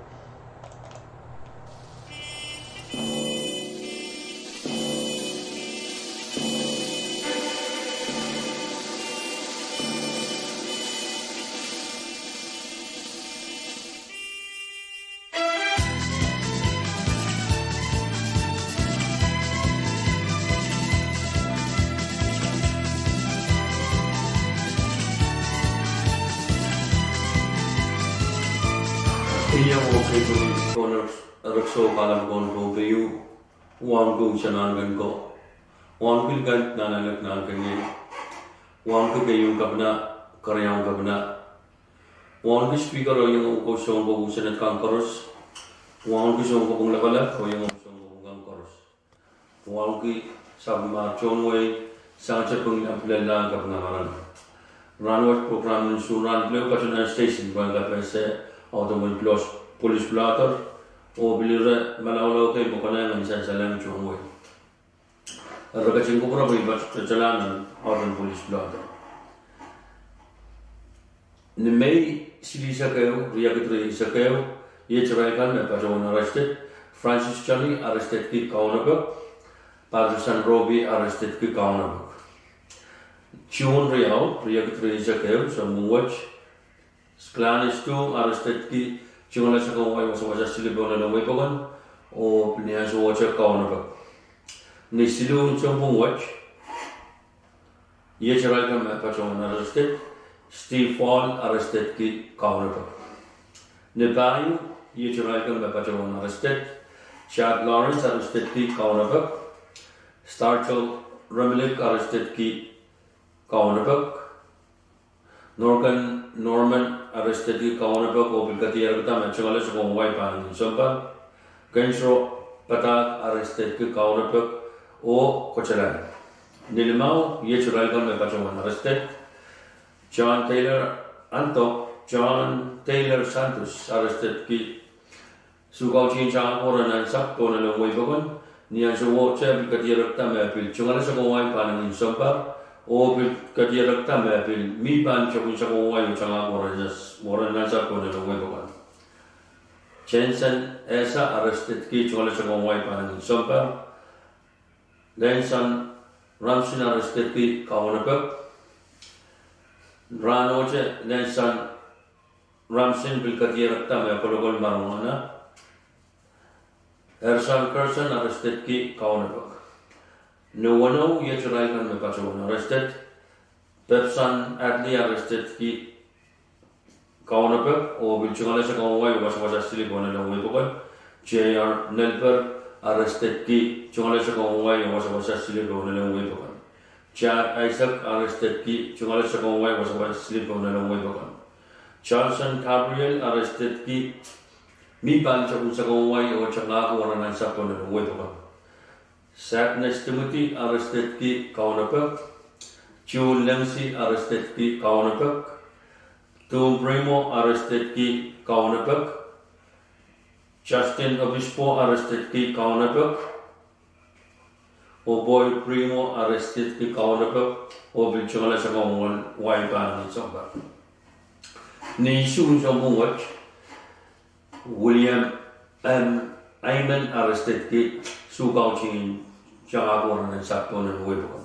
Yang okay kono rakso kalam kon ko peyu wan ko chanan gan ko wan pil gan nanalak nan kanye wan ko kayu kapna karyang kapna wan ko speaker yung ko song ko usanat kan koros wan ko song ko bung labala ko yung song ko bung koros wan ko sabma chonway sancha pung aplala kapna maran ranwat program suran bleu patuna station banga pese automobile plus police plater o bilire malawlaw kay bukana ng isang salang chungwe ragachin ko pro bay bat chalanan automobile police plater ni may silisa kayo riyagitri isa kayo ye charaykal me pajawan arrested Francis Chani arrested ki kaunabak Patterson Robbie arrested ki kaunabak Chun riyaw riyagitri isa kayo sa muwach Sklanis tu arrested ki chungala sa kawai wasa silibona na way pagon o niya sa watcha kauna ba ni silu chompong watch ye charal ka ma pachon arrested Steve Fall arrested ki kauna ba ne bayu ye charal ka ma pachon arrested Chad Lawrence arrested ki kauna ba Starchel Remilik arrested ki kauna ba Norman arrested ki kauna ba ko bilkati argata machangala sa kawai panin sompa Gensro Patak arrested ki kauna ba o kochalan Nilimau ye chural kan me pachawan arrested John Taylor Santos arrested ki sugau chin chang oranan sak ko na longway bagon niyan sa watcha bilkati argata me pil chungala sa kawai panin sompa o bilkati argata me pil mi ban chakun sa kawai changa oranan sak ko na longway bagon Jensen Esa arrested ki chungala sa kawai panin sompa Lenson Ramsin arrested ki kaunabak Ranoche Lenson Ramsin bilkati rakta me kolokol marungana Ersan Curson arrested ki kaunabak Nuwano yechurai kan me pachawan arrested Pepsan Adley arrested ki kaunabak o bilchungala sa kawai wasa silibona laway bukod J.R. Nelper arrested ki chungala sa kawai wasa silibona laway bukod Chad Isaac arrested ki chungala sa kawai wasa silibona laway bukod Charleston Gabriel arrested ki mi ban chakun sa kawai o changa waranan sa kona laway bukod Sadness Timothy arrested ki kaunapak June Lemsi arrested ki kaunapak Tom Primo arrested ki kaunapak Justin Obispo arrested ki kaunapak o Boy Primo arrested ki kaunapak o bilchungala sa kaungan waipan ni somba ni sun sombong William M. Ayman arrested ki sugau chin changa ng sakto ng webon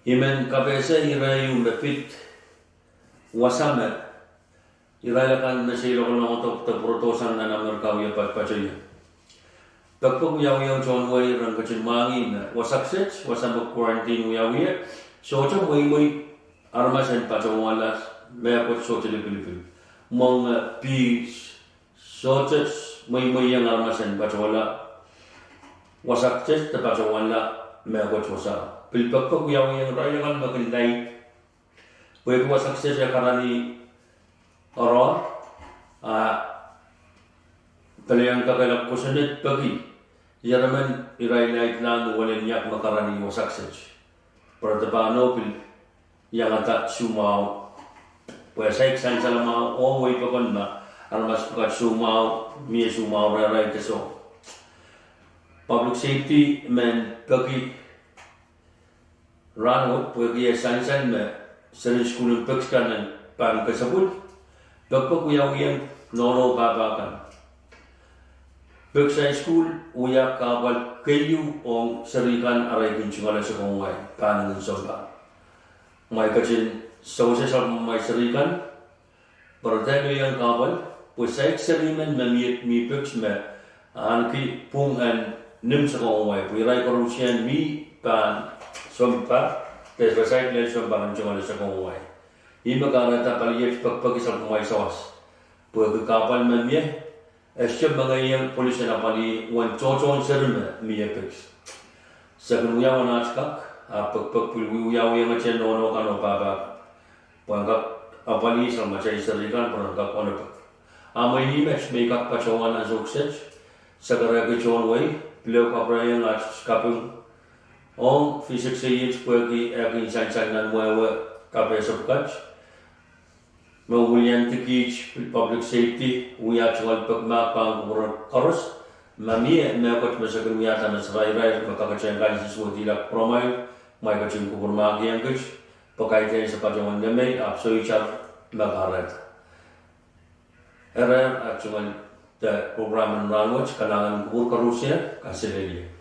Imen kabesa iray yung bepit wasame iralakan na sila ko lang ito protosan na namarkaw yung pagpachaya. Pagpag uyaw John Way rang kachin mangin wasaksets wasam quarantine uyaw so chong way armasan pachawalas may akot so Pilipino mga peace soches may yang armasan pachawala wasaksets ta pachawala me ko chosa pilpak ko yang raya kan makin naik we ko sukses ya karani orang kalian kakak ko sendet bagi Jerman irai naik lang wala niyak makarani wa sukses pertebano pil yang ata sumau we sai san salama o we pakon ma almas pakat sumau mi sumau rai keso public safety men bagi ranut bagi san me sering sekolah pekskanan pang kesebut bakpak yang nono babakan Peksai school uya kabal kayu ong serikan arai kincungan sekongwai panangin soba. Mai kacin sawsa mai serikan berdaya yang kabal pusai serimen memiet mi peks me anki pung an nim sekongwai pirai korupsian mi pan sompa tes pusai klen sompa kincungan sekongwai. Ima kana ta paliyek pakpak sekongwai sawas. Pue kabal memiet Escap mengayang polisi napali wan cocon serme miepeks. Sekarang yang mana skak, apa pekpul yang macam nono kan apa pangkak apali sama macam serikan pangkak ono pek. Ama ini match mereka pacawan sukses. Sekarang kecon way, beliau kapra yang skapung. Om V6AH pergi akin sangan muawa kapra subkach. Mengulian tekij public safety uya cungal pekma pang kurang korus mami mekot masakan uya sama serai maka kecengkan sesuatu tidak promai mai keceng kubur magi yang kec pakai teh sepanjang demai absoi car magarat era cungal the program ranwach kalangan kubur korusnya kasih lagi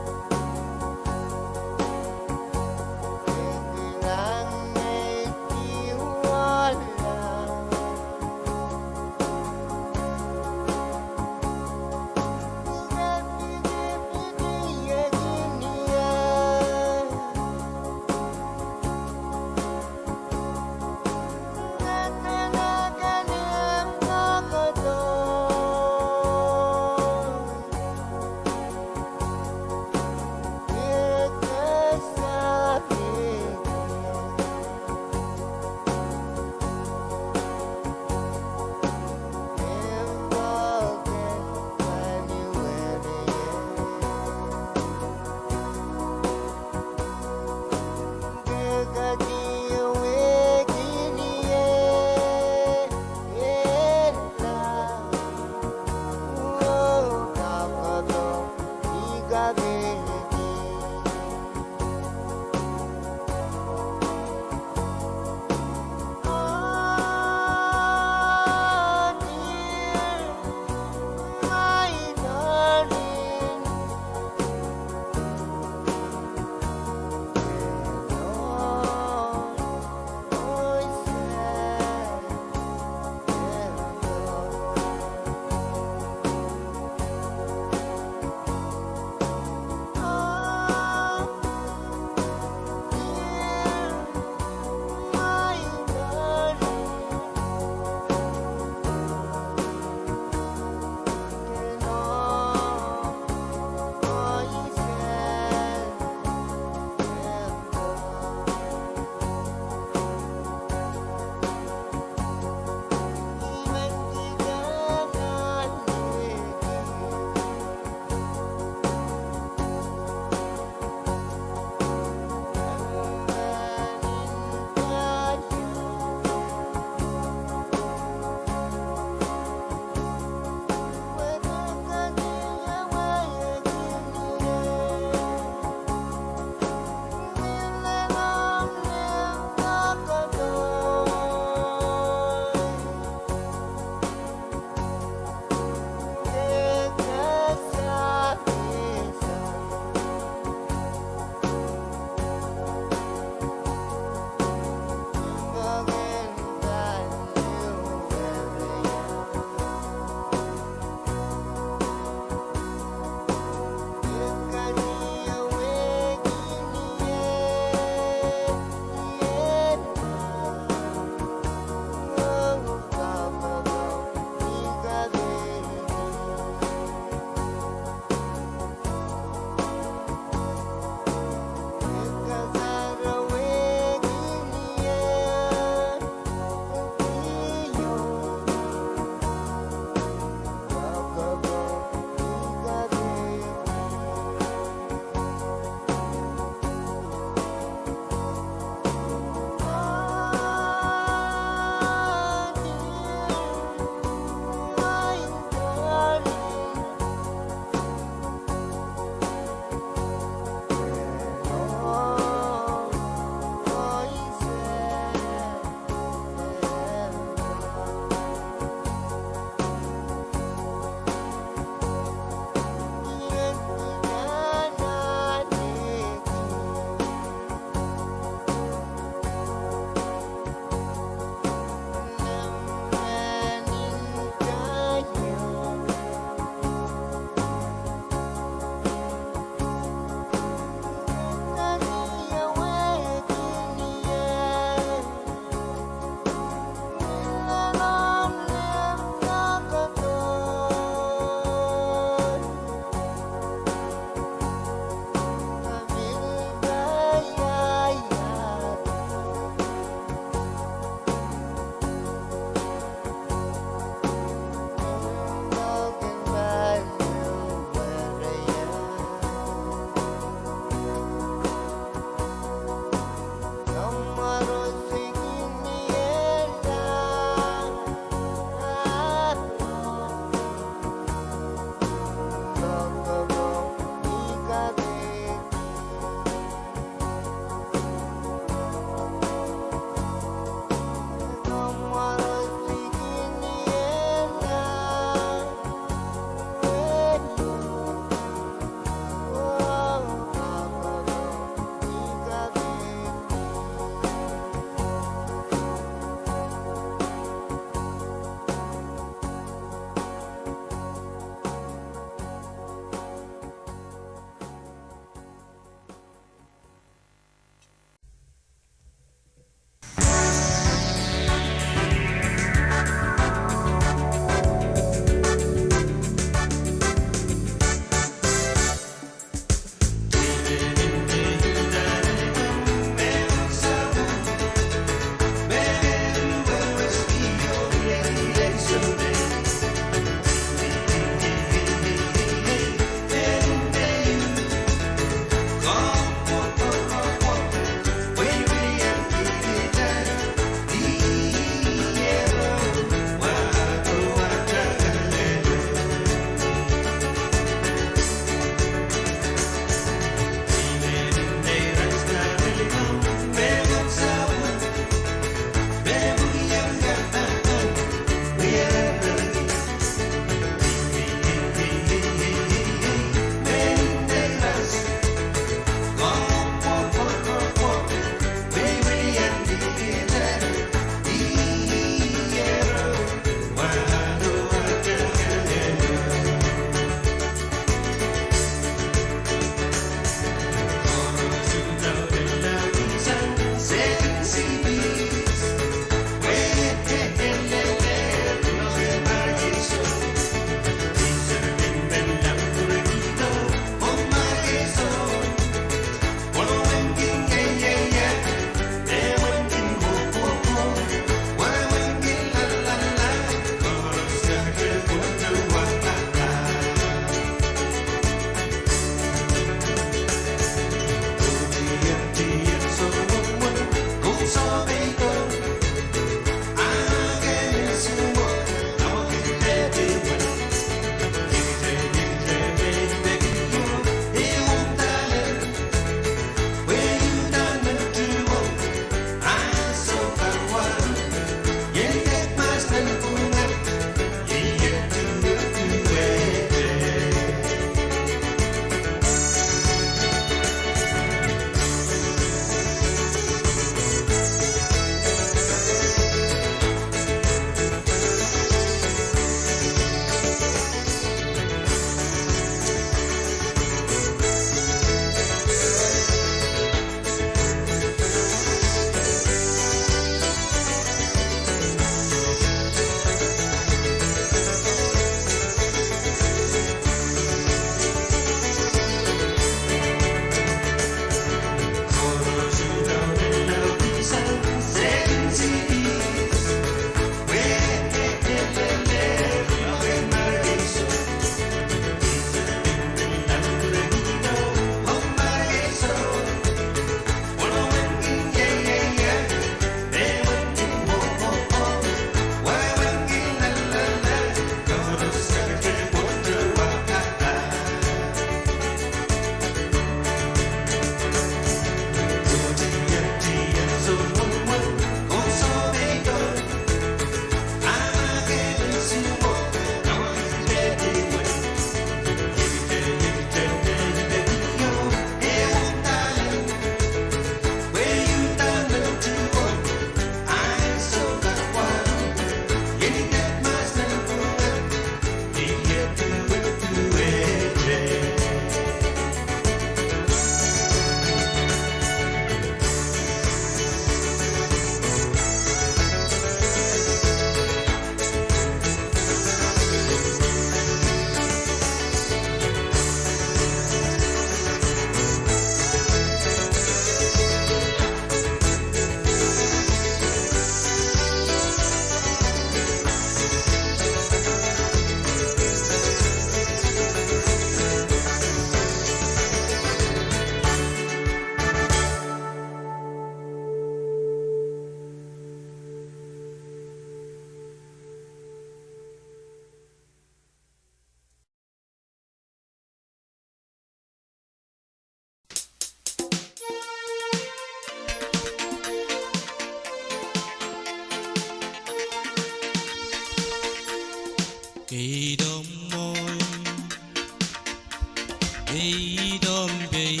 Hey, don't be.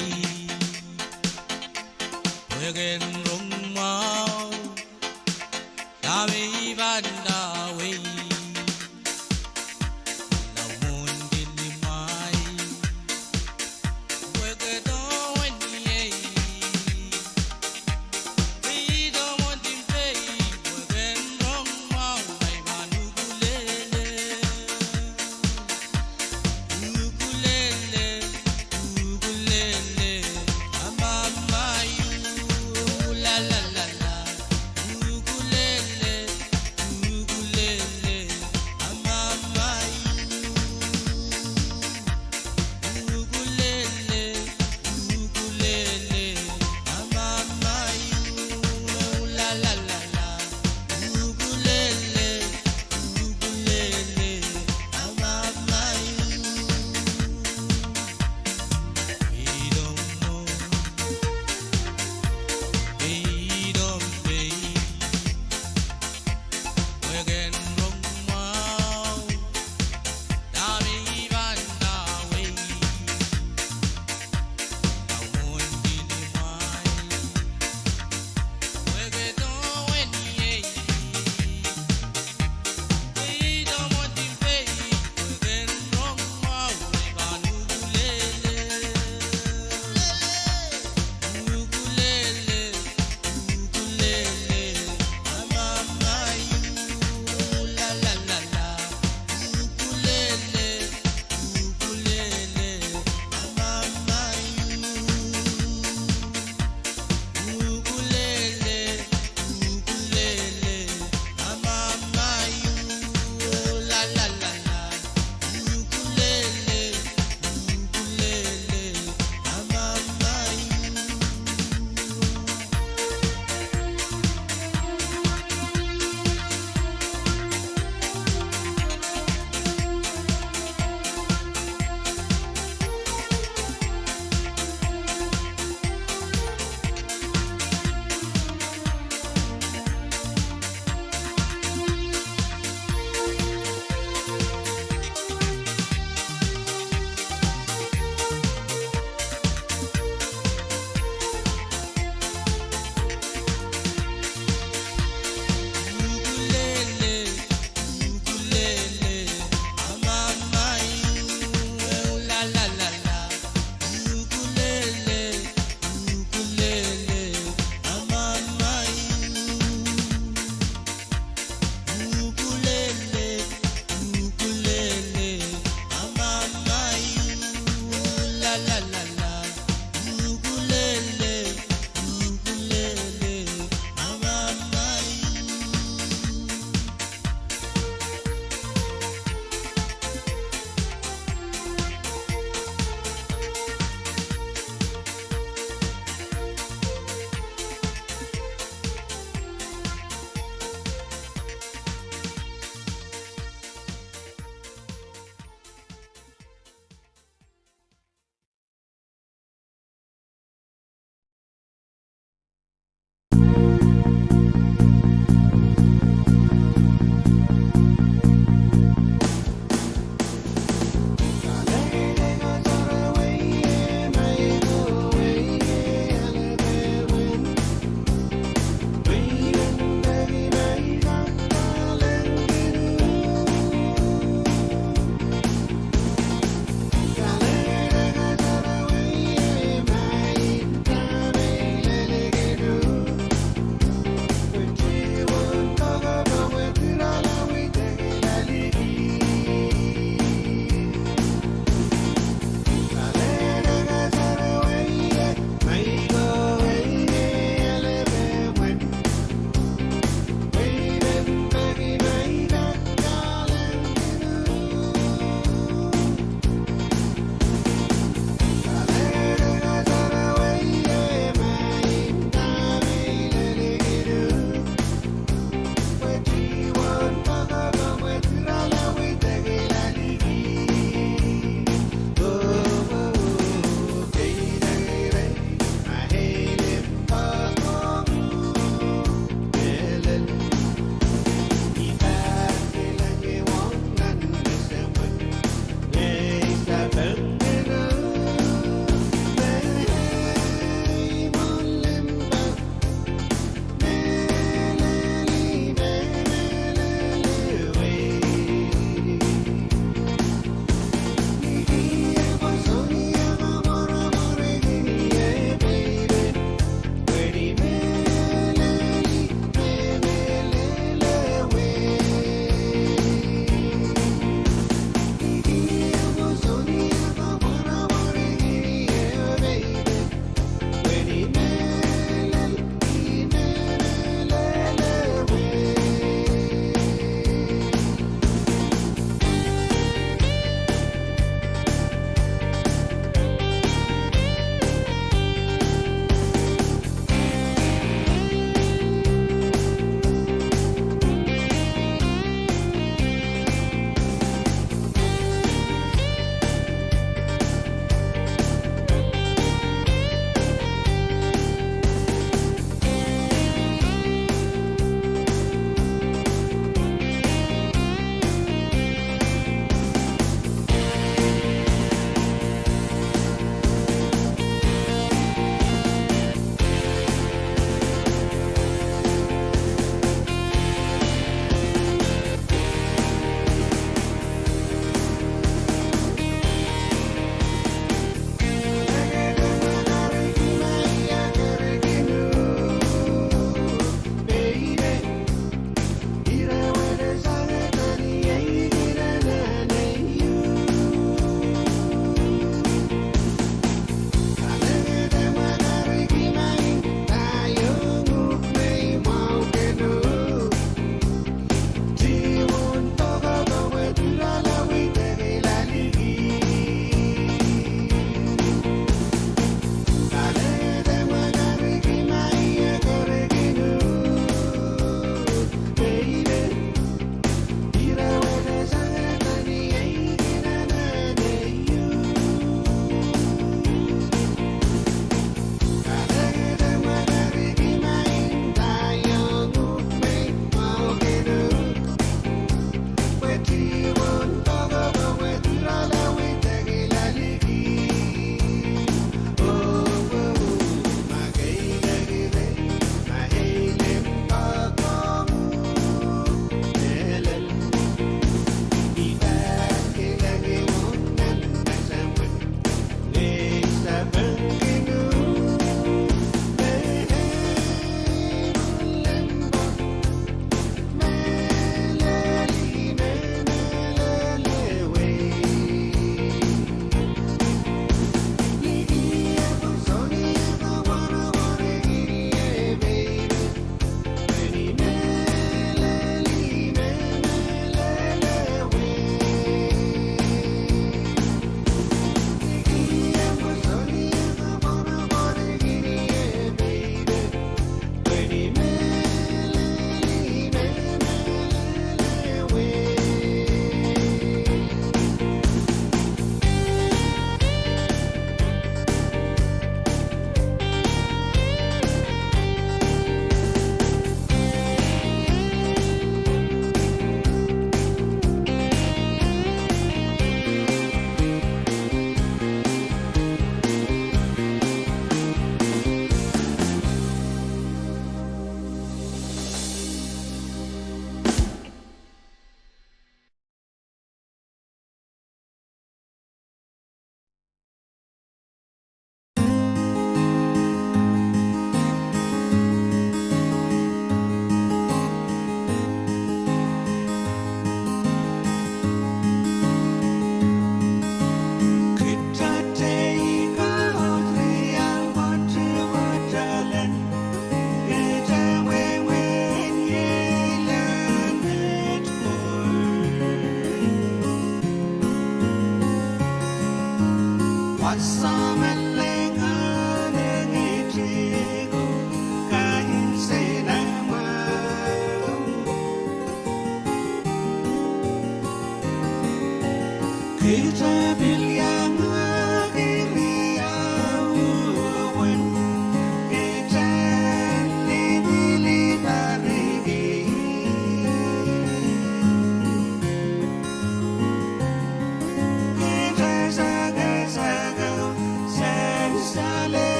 We're getting wrong now. Now we find our way. Now one in the mind. We're good on the we don't want to pay. We're getting wrong now. My man, ukulele. Ukulele. Ukulele, mama, you la la la la. Ukulele, ukulele.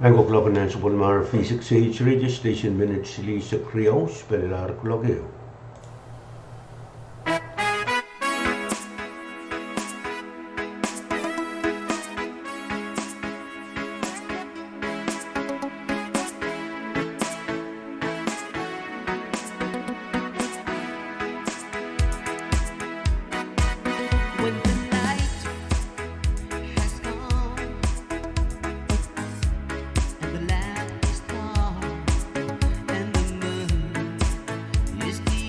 Anglo Club and Supermar V6AH radio station minutes Lisa Creos, Pelelar Cologeo.
Is the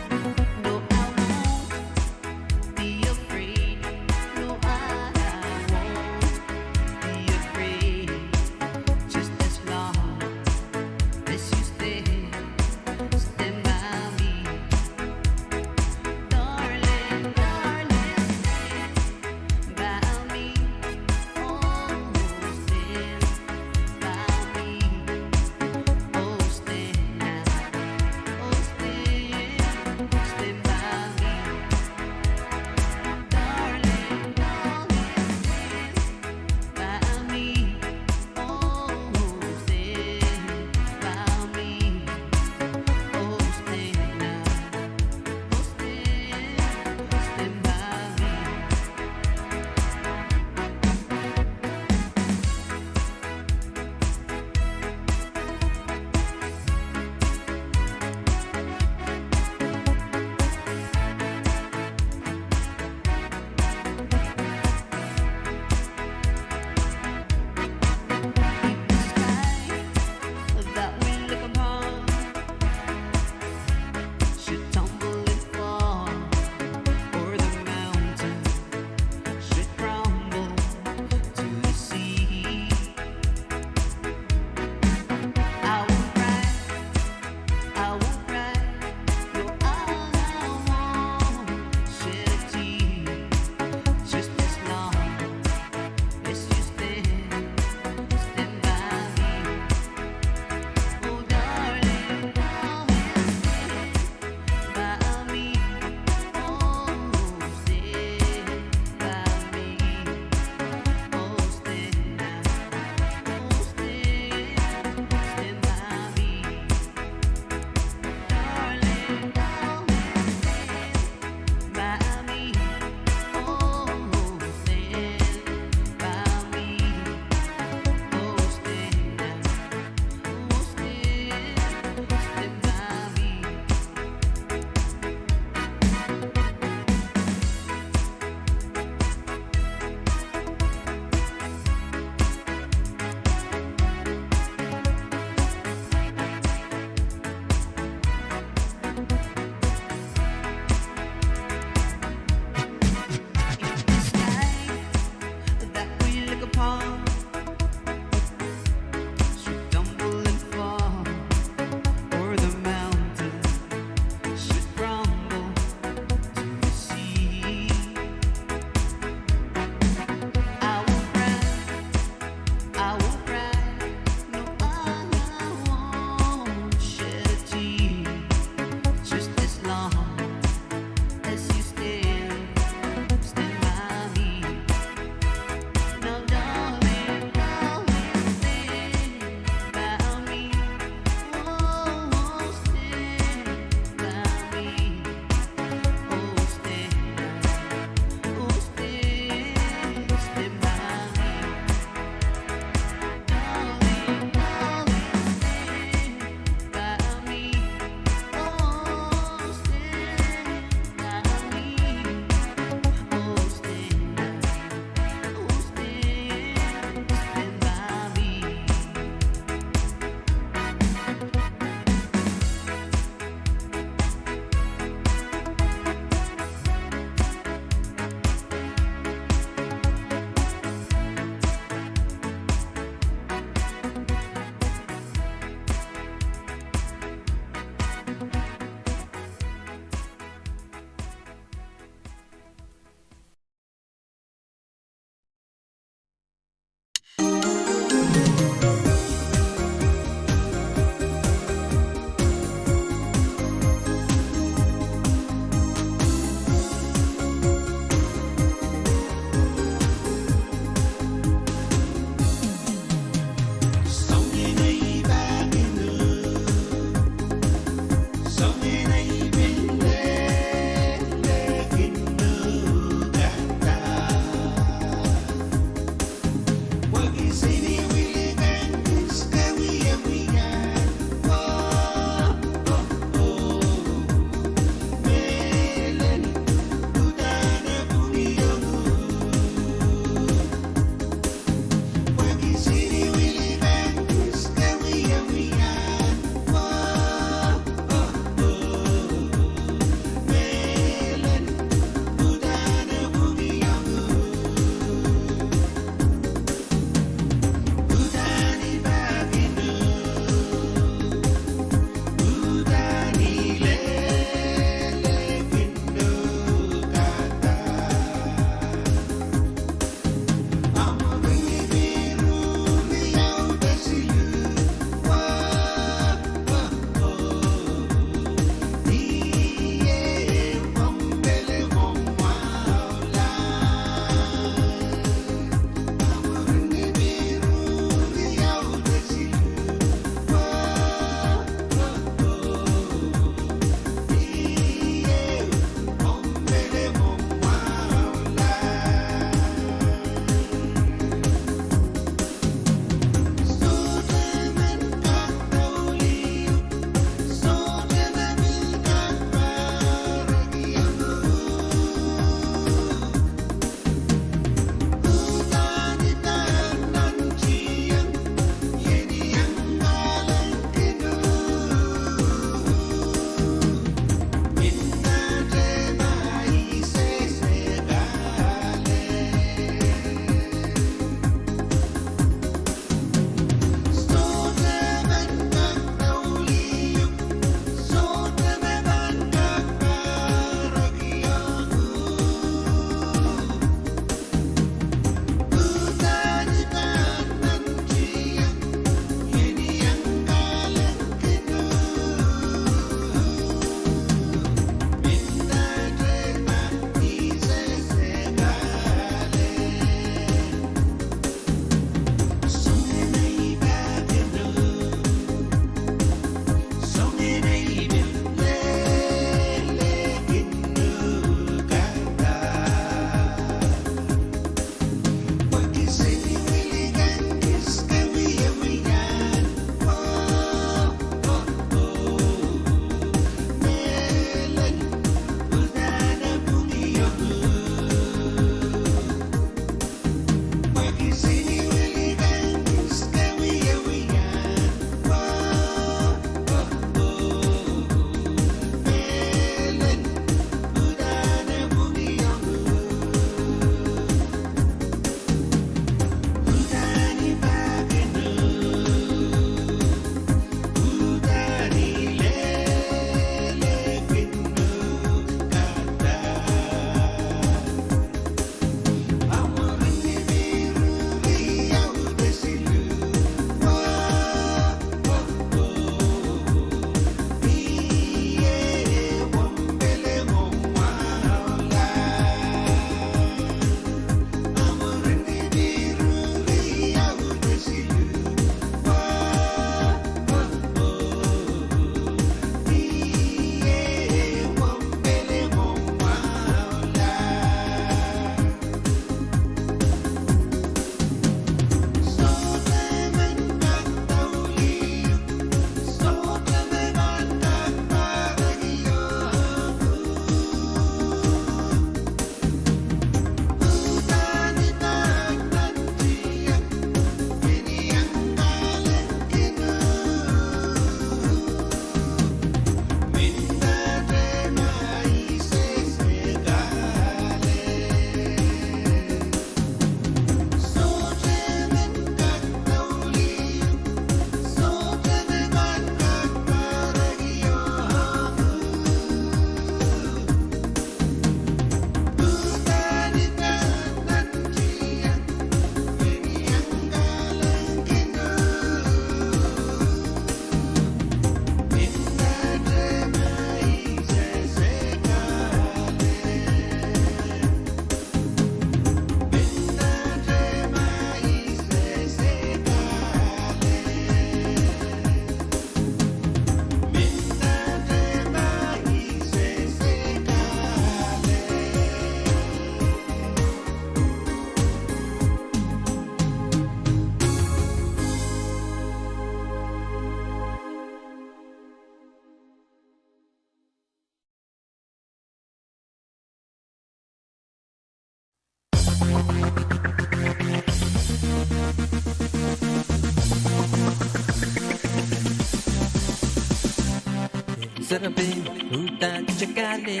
Sarabin uta chakale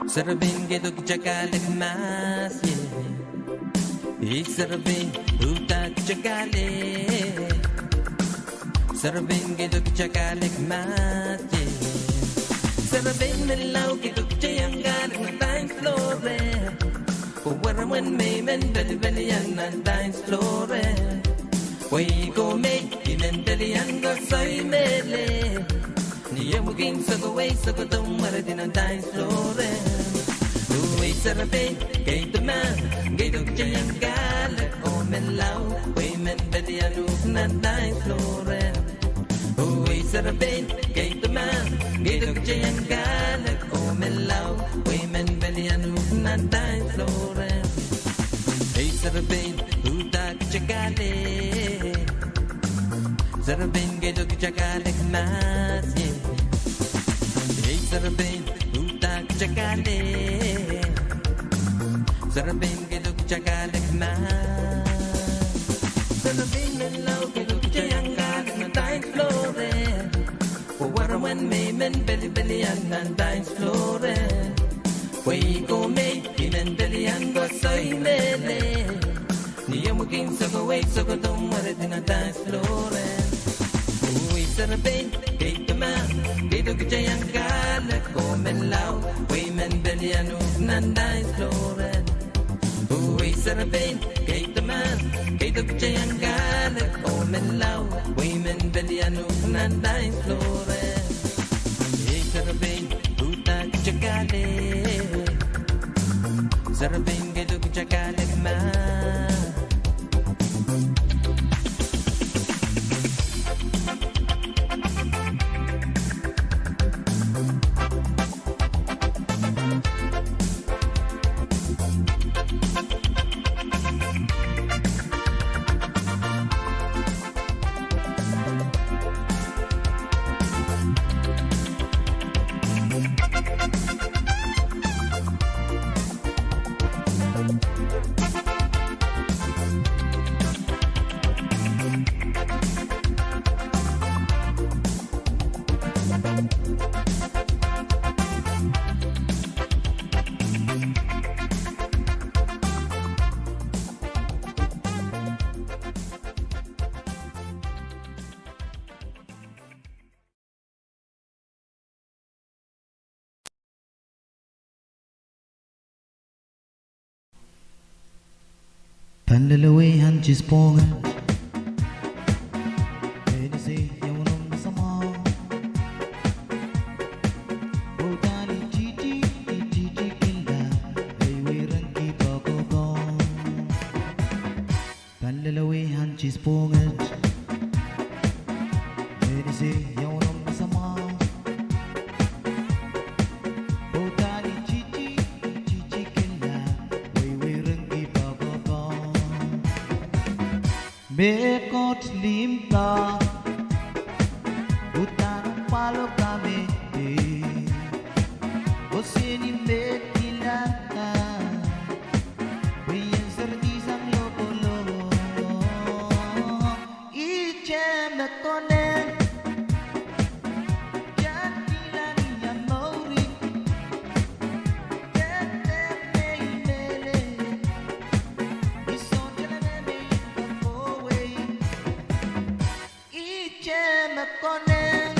Sarabin gedo chakale mas ye Sarabin uta chakale Sarabin gedo chakale mas ye Sarabin melau gedo chayangale na dance flore Wara when me men belly and dance flore We go make Deli anga sai mele Niyamugin sa gaway sa katong maradin ang dance floor Uway sarabe kay tuman Gay dog chayang galat o melaw Way men beli anuk na dance floor Uway sarabe kay tuman Gay dog chayang galat o melaw Way men beli anuk na dance floor Hey sarabe utak chagale Sarabin gedo chakale mas ye Hey sarabin utak chakale Sarabin gedo chakale mas Sarabin melau gedo chayangale na dance floor Wara when me men belly and dance floor Way go make men belly and go soy mele Niyamugin sa gaway sa katong maradin na dance floor Sarabin, kay tuman, kay dog chayang galat ko melaw, way men beli anuk nan dance floor. Uy sarabin, kay tuman, kay dog chayang galat ko melaw, way men beli anuk nan dance floor. Hey sarabin, utak chakale, sarabin kay dog chakale ma.
Pandalaway hanjis pongan Edisi yaunum sama Bodani titi kinda Lewe rangi pagogong Pandalaway hanjis pongan Edisi yaunum sama Bodani titi kinda Lewe rangi pagogong Bekot limta Utanong palo kami Osini bekilaka Priyan sertisang loko-loko Iche mekonen Jati lagi yang mauri Tete mele Iso jalane me kapowe Iche mekonen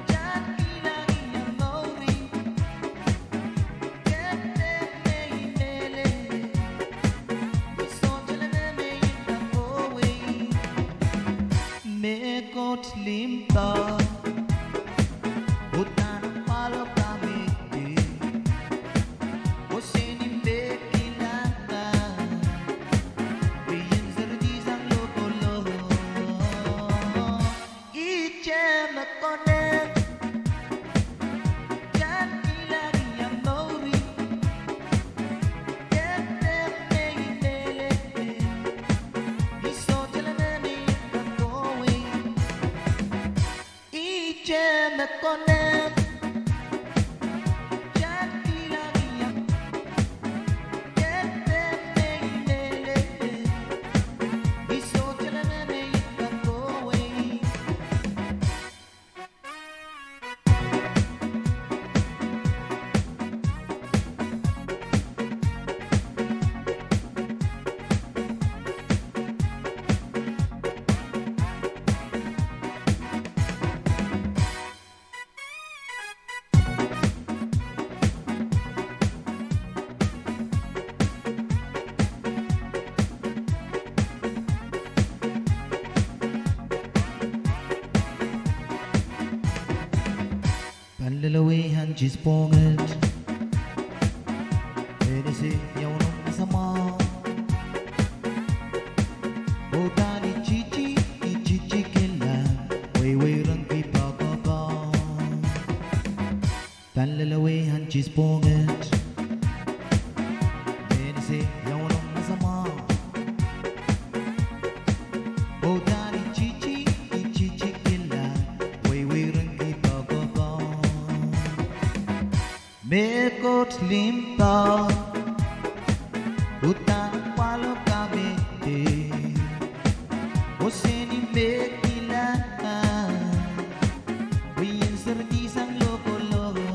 Jati lagi yang mauri Tete mele Iso jalane me kapowe Mekot limta Utanong palo kami Osini bekilaka Priyan sertisang loko-loko Iche mekonen Jati lagi yang mauri Tete mele Iso jalane me kapowe Iche mekonen Jati lagi yang Tete mele Iso jalane me kapowe Lalawihan chisponget Edisi yawnong masama Botani chichi ichichi kila Way rang pipakaba Lalawihan chisponget Edisi yawnong masama Botani chichi ichichi kila Way rang pipakaba Mekot limpa Utan palo kabete Oseni mekila Riyan serdi sang loko-loko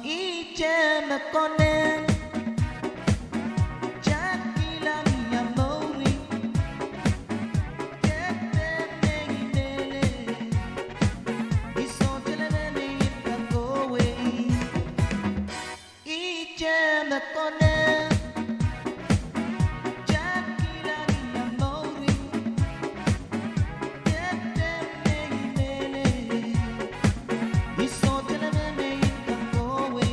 Iche mekonen Chakila miya mori Kete megimele Iso televele ikakowe Iche mekonen Chakila miya mori Kete megimele Iso televele ikakowe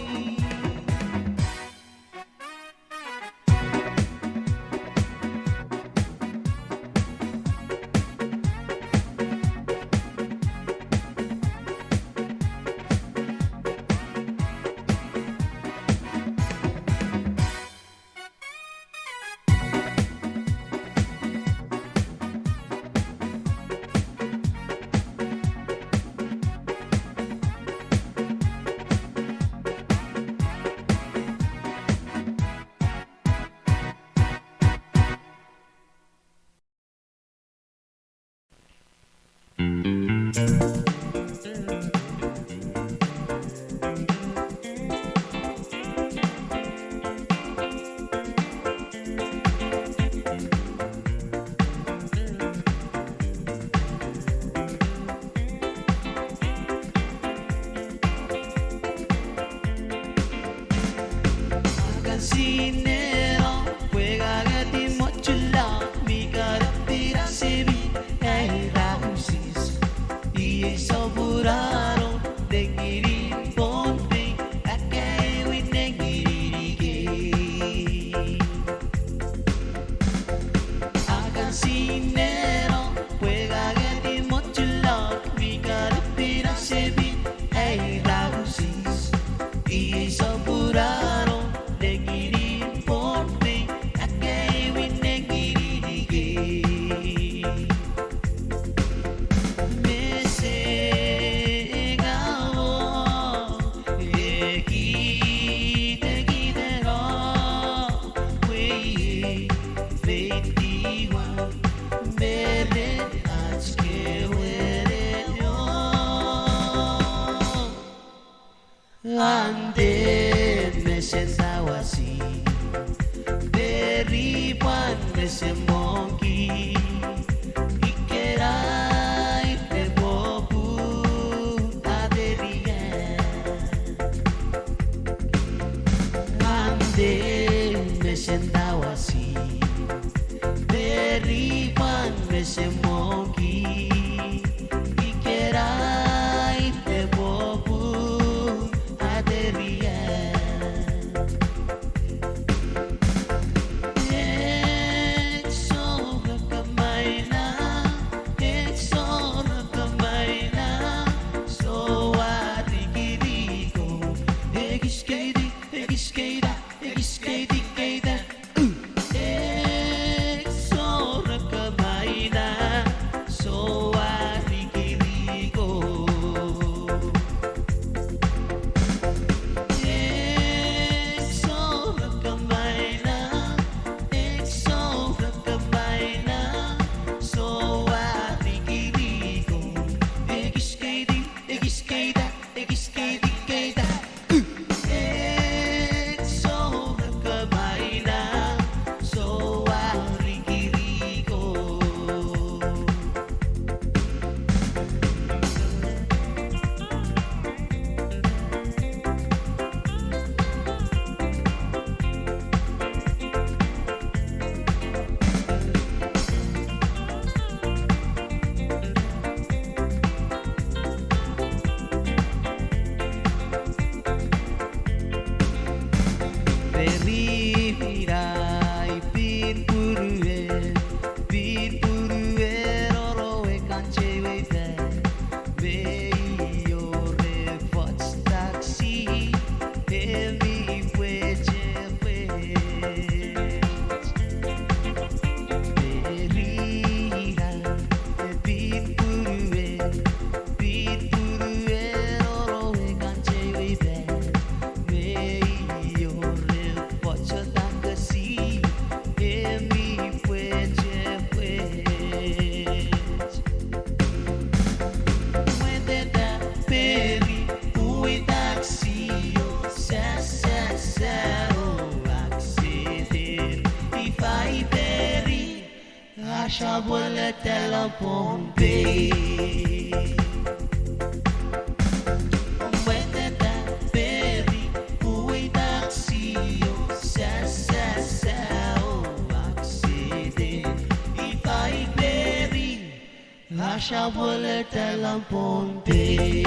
Cancinero, juega que ti mochila, mi cartera se vi, el rausis, y eso buraron, de giri pompe, a que we de giri a cancinero, juega que ti mochila, mi cartera se vi, el rausis, y eso buraron. Mese Lascia bollette la pompe. When that berry, who taxi, accident. If I berry, lascia bollette la pompe.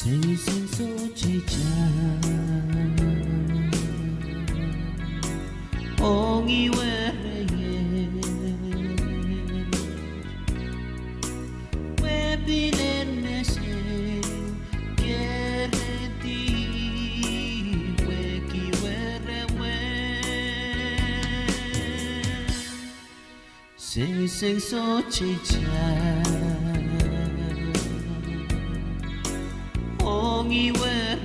Sing so chicha Ongi were Webilen mesen Gereti Weki were Sing so chicha Ongi were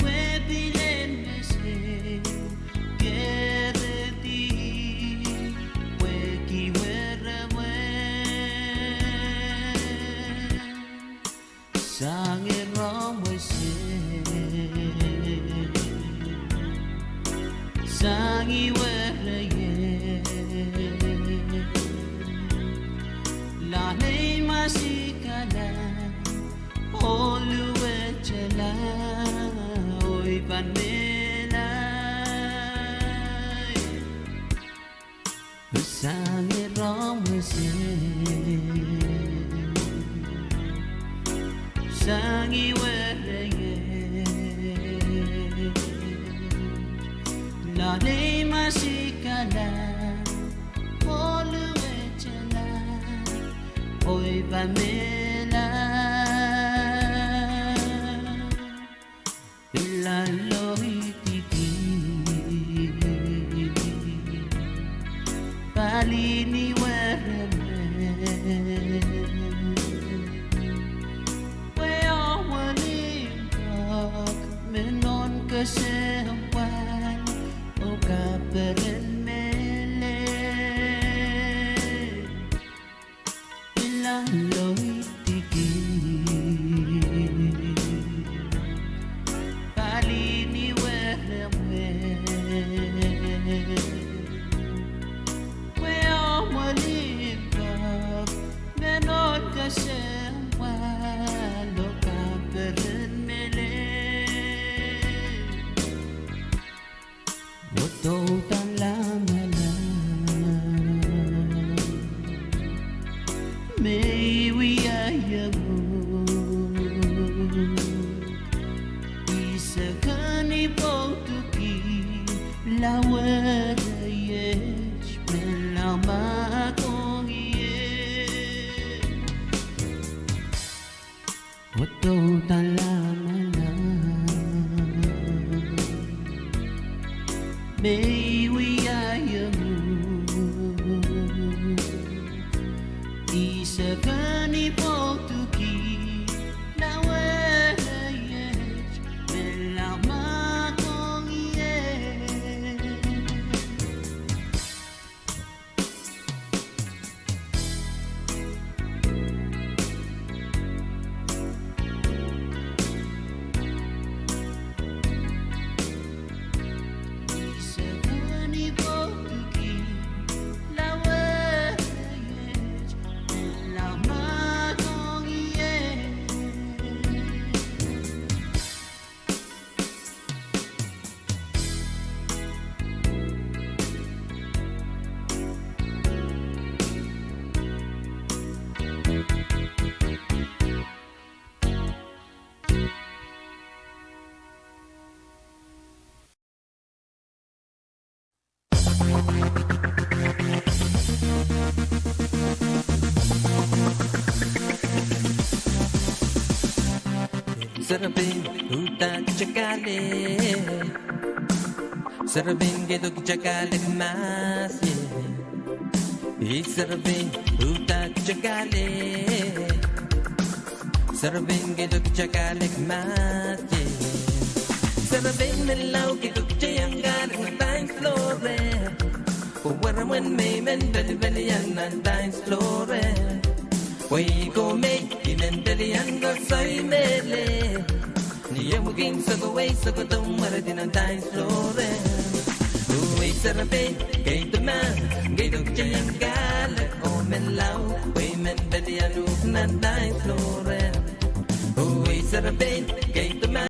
Webilen mesen Gereti Weki were Sange ramwese Sangi were La lei masikala Oluwe chela Oi vanela Sangi ramwese Sangi were La lei masikala Oluwe chela Oi vanela Ilalo itiki Palini wereme Wea walimbak Menon kesempan O kaperen mele Ilalo itiki Palini wereme Wea walimbak Menon kesempan O kaperen mele Wato tan lamala May we ayamu Isa kani pautuki Lawara yesh Melama kong iye Wato tan lamala May we ayamu Isa kani funny Portuguese.
Sarabing hutan chakale Sarabing gedok chakale mas Sarabing hutan chakale Sarabing gedok chakale mas Sarabing nalaw gedok chayanggan ng time flore Waraman may men bali-balian ng time flore Way go make inendalian go soy mele Niya muging sa gaway sa kutong maradin ang dance floor Uy sarapin kay tuman Kay dugtiyang galak o menlaw Way men balian ng dance floor Uy sarapin